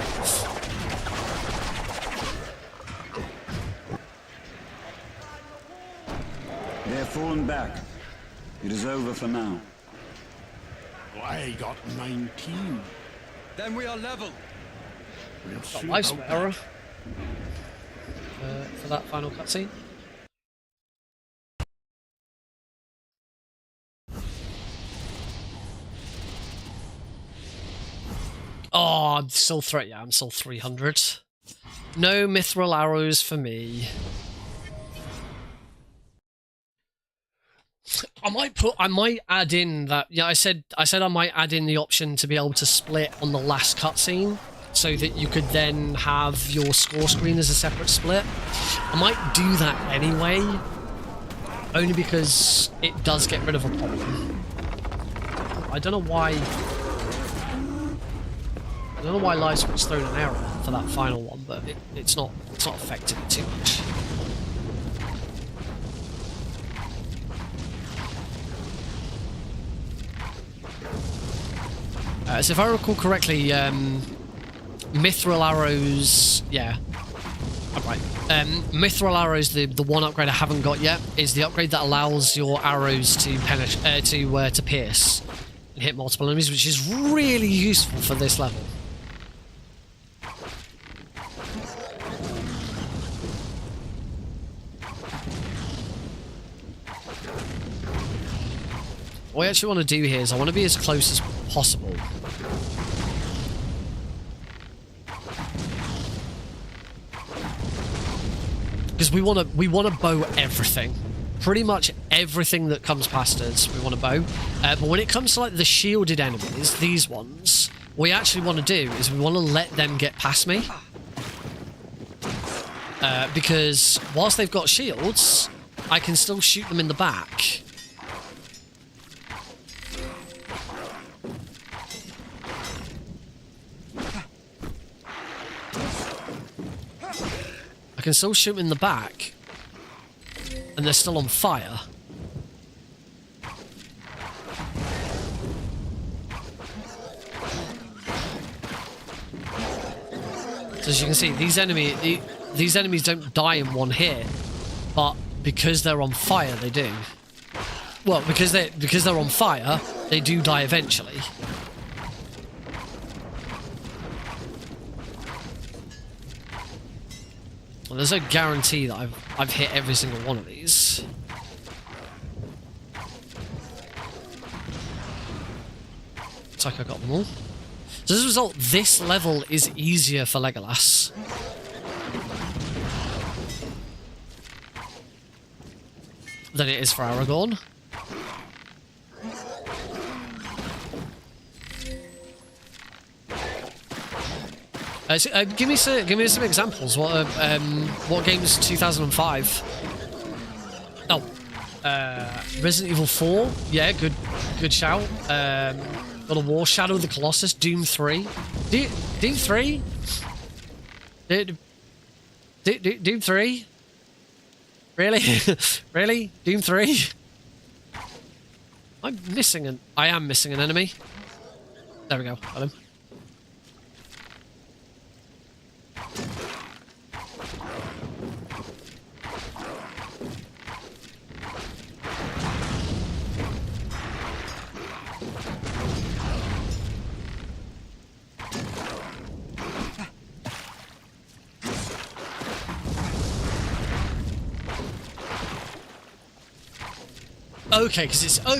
They have fallen back. It is over for now. I got 19. Then we are level. We'll Got see lives about error for that final cutscene. Oh, I'm still I'm still 300. No mithril arrows for me. I might add in that. Yeah, I said I might add in the option to be able to split on the last cutscene, so that you could then have your score screen as a separate split. I might do that anyway, only because it does get rid of a problem. I don't know why. I don't know why Live's thrown an error for that final one, but it's not affected it too much. So if I recall correctly, mithril arrows, yeah, I'm right. Mithril arrows, the one upgrade I haven't got yet, is the upgrade that allows your arrows to penetrate, to pierce and hit multiple enemies, which is really useful for this level. What I actually want to do here is I want to be as close as possible. Because we want to bow everything. Pretty much everything that comes past us, we want to bow. But when it comes to like the shielded enemies, these ones, what we actually want to do is we want to let them get past me. Because whilst they've got shields, I can still shoot them in the back. I can still shoot them in the back, and they're still on fire. So as you can see, these enemies don't die in one hit, but because they're on fire, they do. Well, because they're on fire, they do die eventually. Well, there's no guarantee that I've hit every single one of these. Looks like I got them all. So as a result, this level is easier for Legolas. Than it is for Aragorn. Give me some examples. What games 2005? Oh, Resident Evil 4. Yeah, good shout. God of War, Shadow of the Colossus, Doom 3. Doom 3. Doom 3. Really, really, Doom 3. I am missing an enemy. There we go. Got him. Okay, because it's... Oh,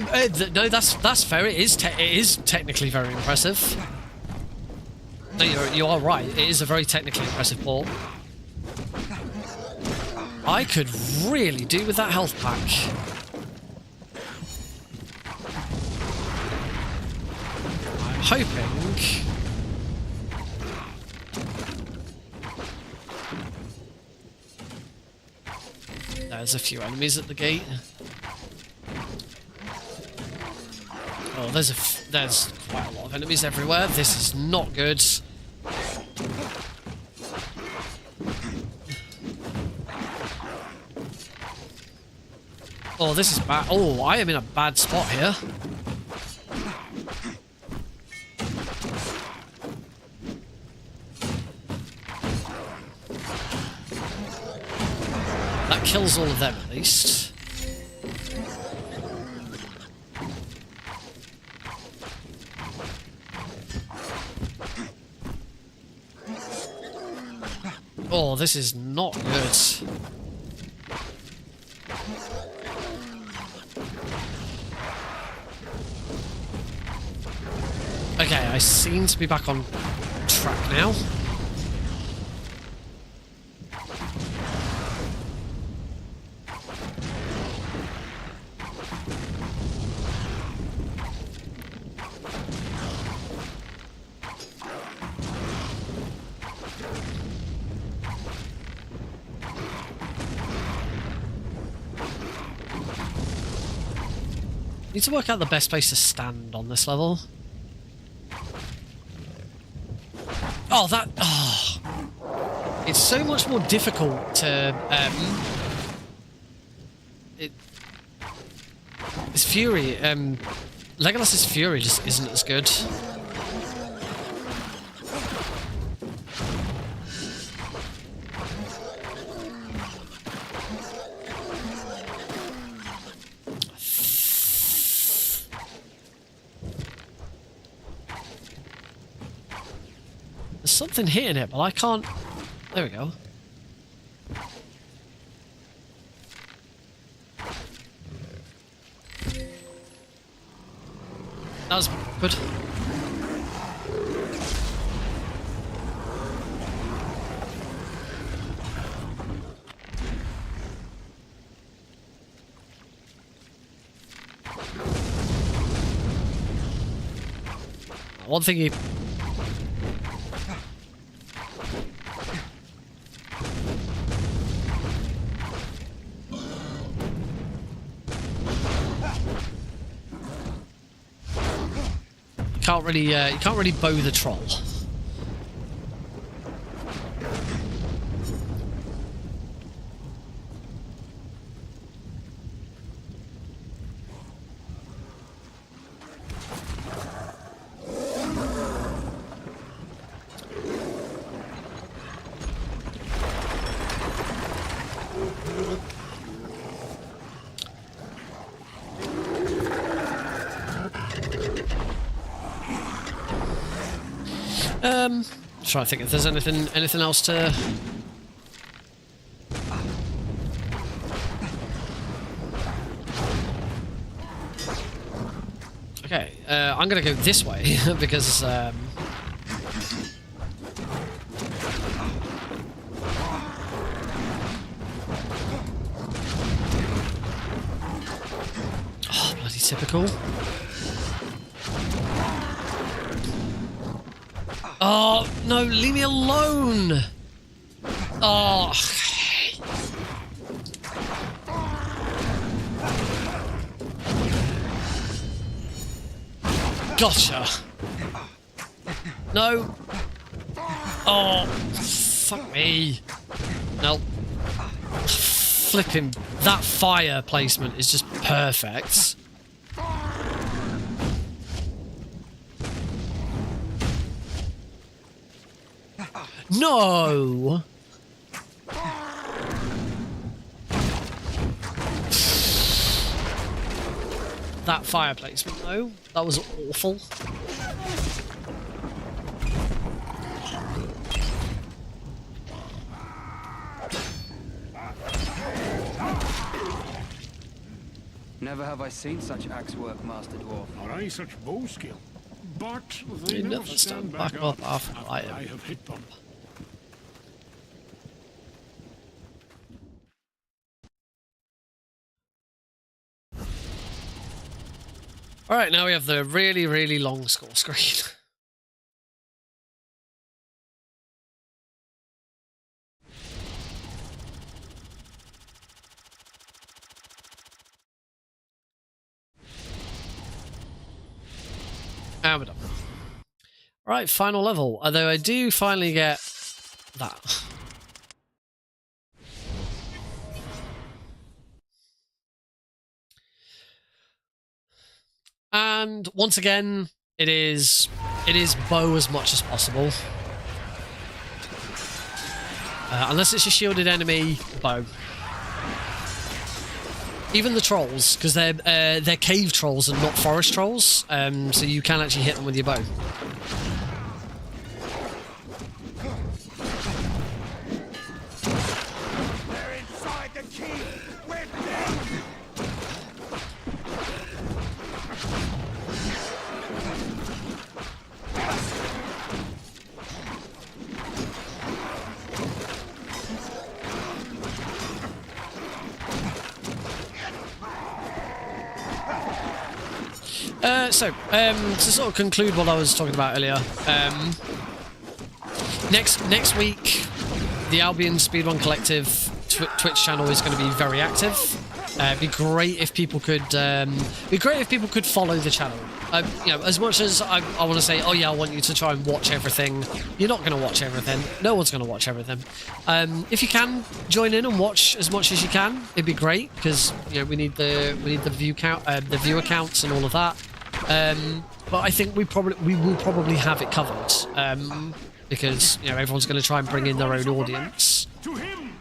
no, that's fair. It is technically very impressive. No, you are right. It is a very technically impressive port. I could really do with that health pack. I'm hoping... There's a few enemies at the gate. Oh, there's quite a lot of enemies everywhere. This is not good. Oh, this is bad. Oh, I am in a bad spot here. That kills all of them at least. Oh, this is not good. Okay, I seem to be back on track now. Need to work out the best place to stand on this level. Oh, that... Oh. It's so much more difficult to... His Fury... Legolas's Fury just isn't as good. Something hitting it, but I can't... There we go. That was good. One thing he... you can't really bow the troll. Trying to think if there's anything else to... Okay, I'm gonna go this way because oh, bloody typical. Oh, no, leave me alone! Oh, okay. Gotcha! No! Oh, fuck me. Nope. Flipping, that fire placement is just perfect. No! That fire placement, though, that was awful. Never have I seen such axe work, Master Dwarf. Nor I such bow skill. But they You never never stand back up after I have hit them. Alright, now we have the really, really long score screen. And we're done. Alright, final level. Although I do finally get that. And once again, it is bow as much as possible. Unless it's a shielded enemy, bow. Even the trolls, because they're cave trolls and not forest trolls, so you can actually hit them with your bow. They're inside the key. We're dead. To sort of conclude what I was talking about earlier, next week, the Albion Speedrun Collective Twitch channel is going to be very active. It'd be great if people could, follow the channel. You know, as much as I want to say, oh yeah, I want you to try and watch everything. You're not going to watch everything. No one's going to watch everything. If you can join in and watch as much as you can, it'd be great because you know we need the view count, the viewer counts, and all of that. But I think we will probably have it covered because you know everyone's going to try and bring in their own audience.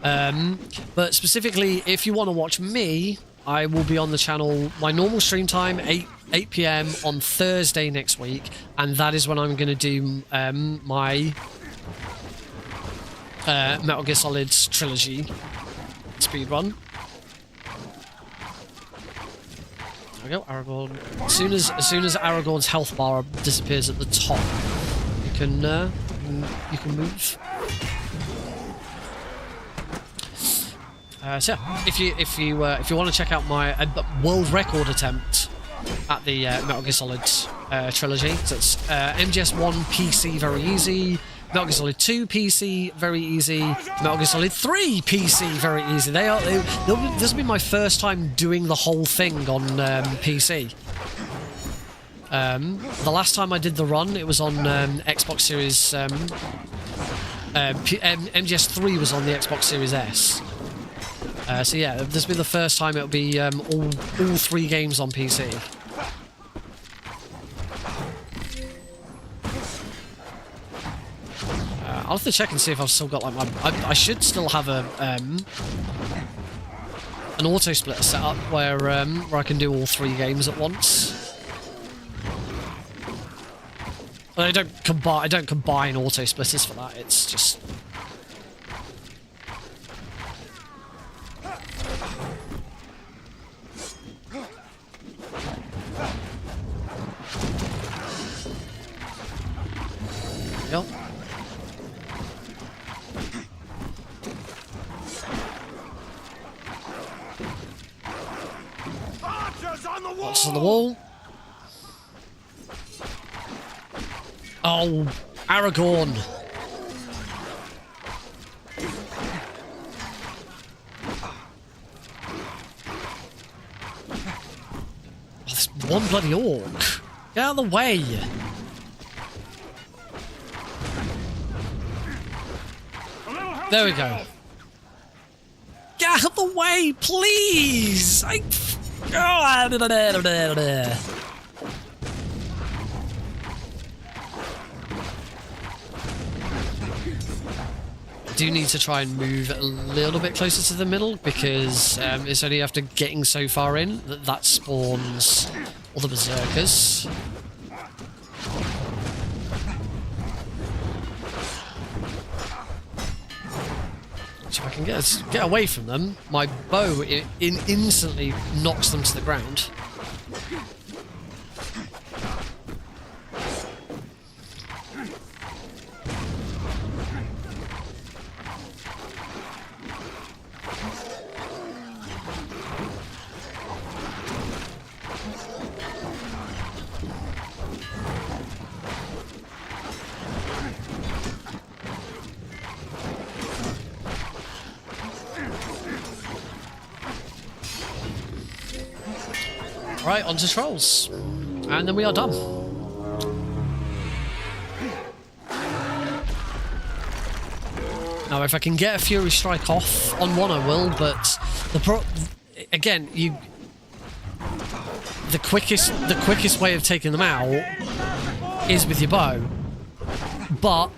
But specifically, if you want to watch me, I will be on the channel. My normal stream time 8 PM on Thursday next week, and that is when I'm going to do my Metal Gear Solid trilogy speedrun. There we go, Aragorn. As soon as Aragorn's health bar disappears at the top, you can move. So yeah, if you want to check out my world record attempt at the Metal Gear Solid trilogy, so it's MGS1 PC very easy, Metal Gear Solid 2 PC very easy, Metal Gear Solid 3 PC very easy. This will be my first time doing the whole thing on PC. The last time I did the run, it was on Xbox Series. MGS3 was on the Xbox Series S. So yeah, this will be the first time it'll be all 3 games on PC. I'll have to check and see if I've still got like my. I should still have a an auto splitter set up where I can do all 3 games at once. But I don't combine auto splitters for that. It's just. Yep. What's on the wall? Oh, Aragorn. Oh, there's one bloody orc. Get out of the way. There we go. Get out of the way, please! I do need to try and move a little bit closer to the middle because it's only after getting so far in that spawns all the berserkers. Which if I can get away from them, my bow instantly knocks them to the ground. Right, on to trolls. And then we are done. Now, if I can get a Fury Strike off on one, I will, but again, the quickest way of taking them out is with your bow. But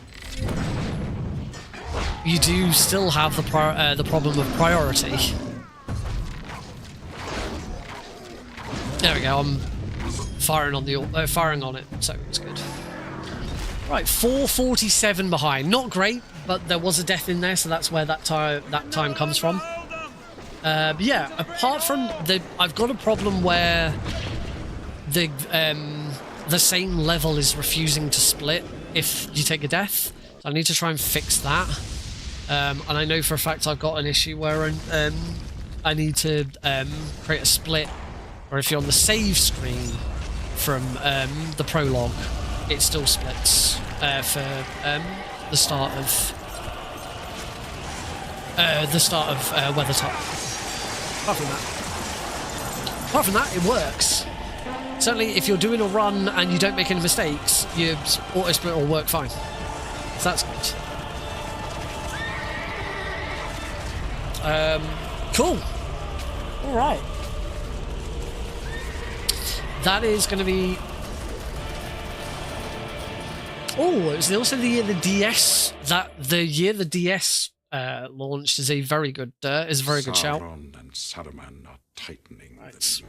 you do still have the problem of priority. There we go. I'm firing on it, so it's good. Right, 447 behind. Not great, but there was a death in there, so that's where that time comes from. But yeah, apart from I've got a problem where the same level is refusing to split if you take a death. So I need to try and fix that. And I know for a fact I've got an issue where I need to create a split. Or if you're on the save screen from the prologue, it still splits for the start of Weathertop. Apart from that, it works. Certainly, if you're doing a run and you don't make any mistakes, your auto split will work fine. So that's good. Cool. All right. That is going to be... Oh, it was also the year the DS... The year the DS launched is a very good shout. Sauron and Saruman are tightening. Right.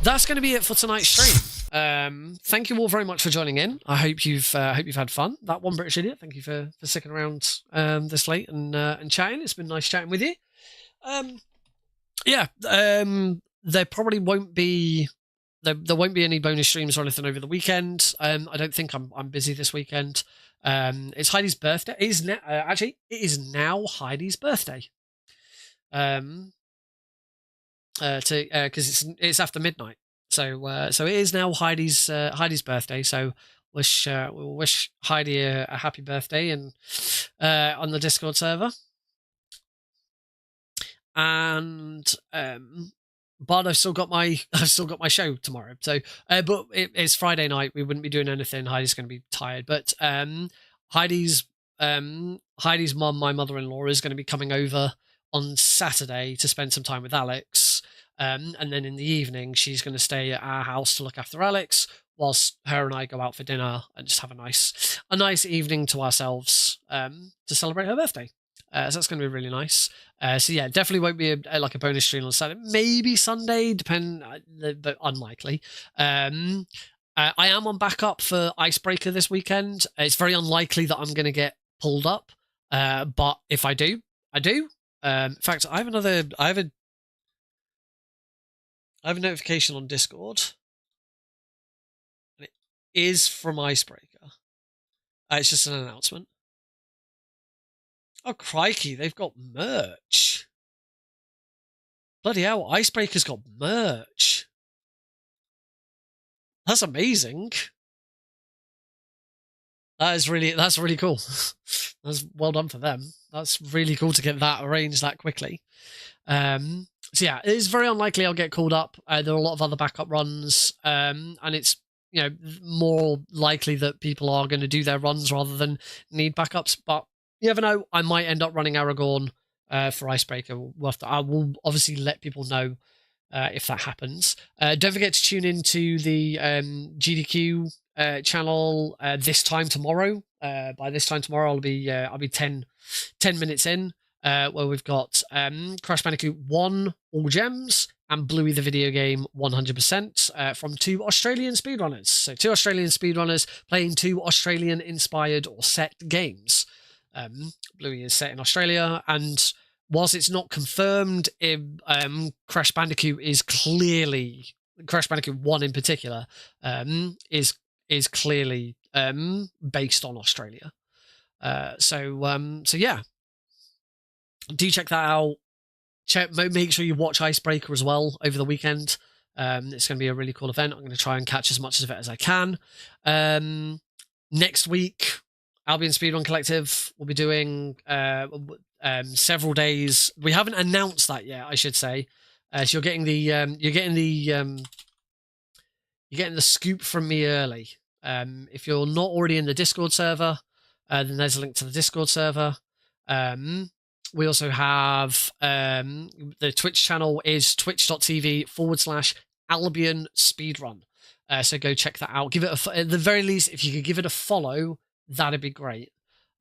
That's going to be it for tonight's stream. Thank you all very much for joining in. I hope you've had fun. That one British idiot, thank you for sticking around this late and chatting. It's been nice chatting with you. Yeah, there probably won't be there won't be any bonus streams or anything over the weekend. I don't think I'm busy this weekend. It's Heidi's birthday. It is now, actually it is now Heidi's birthday. Because it's after midnight. So it is now Heidi's birthday. So we'll wish Heidi a happy birthday and on the Discord server. And but I've still got my show tomorrow. So but it's Friday night. We wouldn't be doing anything. Heidi's going to be tired. But Heidi's mum, my mother-in-law, is going to be coming over on Saturday to spend some time with Alex. And then in the evening, she's going to stay at our house to look after Alex, whilst her and I go out for dinner and just have a nice evening to ourselves to celebrate her birthday. So that's going to be really nice. So yeah, definitely won't be like a bonus stream on Saturday. Maybe Sunday, but unlikely. I am on backup for Icebreaker this weekend. It's very unlikely that I'm going to get pulled up, but if I do, I do. In fact, I have a notification on Discord. And it is from Icebreaker. It's just an announcement. Oh, crikey, they've got merch. Bloody hell, Icebreaker's got merch. That's amazing. That's really cool. That's well done for them. That's really cool to get that arranged that quickly. So yeah, it is very unlikely I'll get called up. There are a lot of other backup runs, and it's more likely that people are going to do their runs rather than need backups. But you never know. I might end up running Aragorn for Icebreaker. I will obviously let people know if that happens. Don't forget to tune into the GDQ channel this time tomorrow. By this time tomorrow, I'll be 10 minutes in, where we've got Crash Bandicoot 1 All Gems and Bluey the Video Game 100% from 2 Australian speedrunners. So 2 Australian speedrunners playing 2 Australian inspired or set games. Bluey is set in Australia, and whilst it's not confirmed, Crash Bandicoot is clearly Crash Bandicoot 1 in particular is clearly based on Australia. So yeah, do check that out. Make sure you watch Icebreaker as well over the weekend. It's going to be a really cool event. I'm going to try and catch as much of it as I can. Next week, Albion Speedrun Collective will be doing several days. We haven't announced that yet, I should say. So you're getting the scoop from me early. If you're not already in the Discord server, then there's a link to the Discord server. We also have the Twitch channel is twitch.tv/Albion Speedrun. So go check that out. Give it at the very least, if you could give it a follow, that'd be great.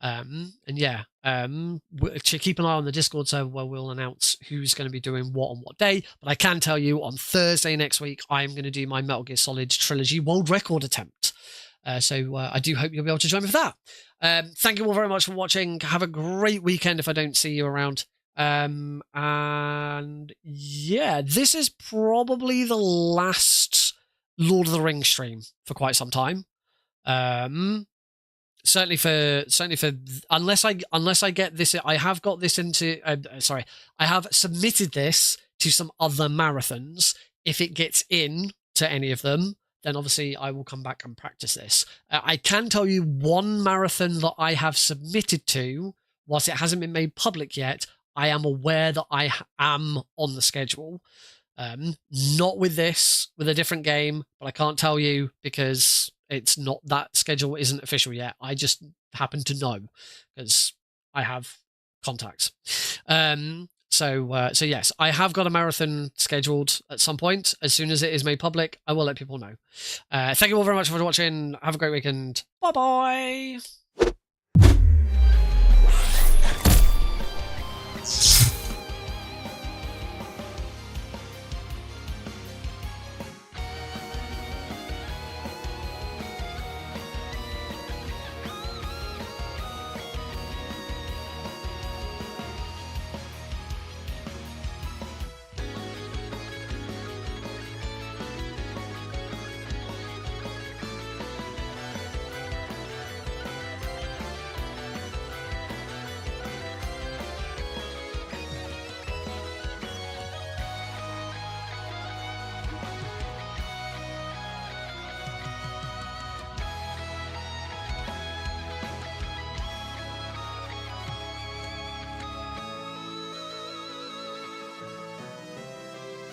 And yeah, keep an eye on the Discord server where we'll announce who's going to be doing what on what day. But I can tell you on Thursday next week, I'm going to do my Metal Gear Solid Trilogy world record attempt. So I do hope you'll be able to join me for that. Thank you all very much for watching. Have a great weekend if I don't see you around. And yeah, this is probably the last Lord of the Rings stream for quite some time. Certainly for unless I get this, I have got this into I have submitted this to some other marathons. If it gets in to any of them, then obviously I will come back and practice this. I can tell you one marathon that I have submitted to, whilst it hasn't been made public yet, I am aware that I am on the schedule. Not with this, with a different game, but I can't tell you because it's not, that schedule isn't official yet. I just happen to know because I have contacts. So yes, I have got a marathon scheduled at some point. As soon as it is made public, I will let people know. Thank you all very much for watching. Have a great weekend. Bye-bye.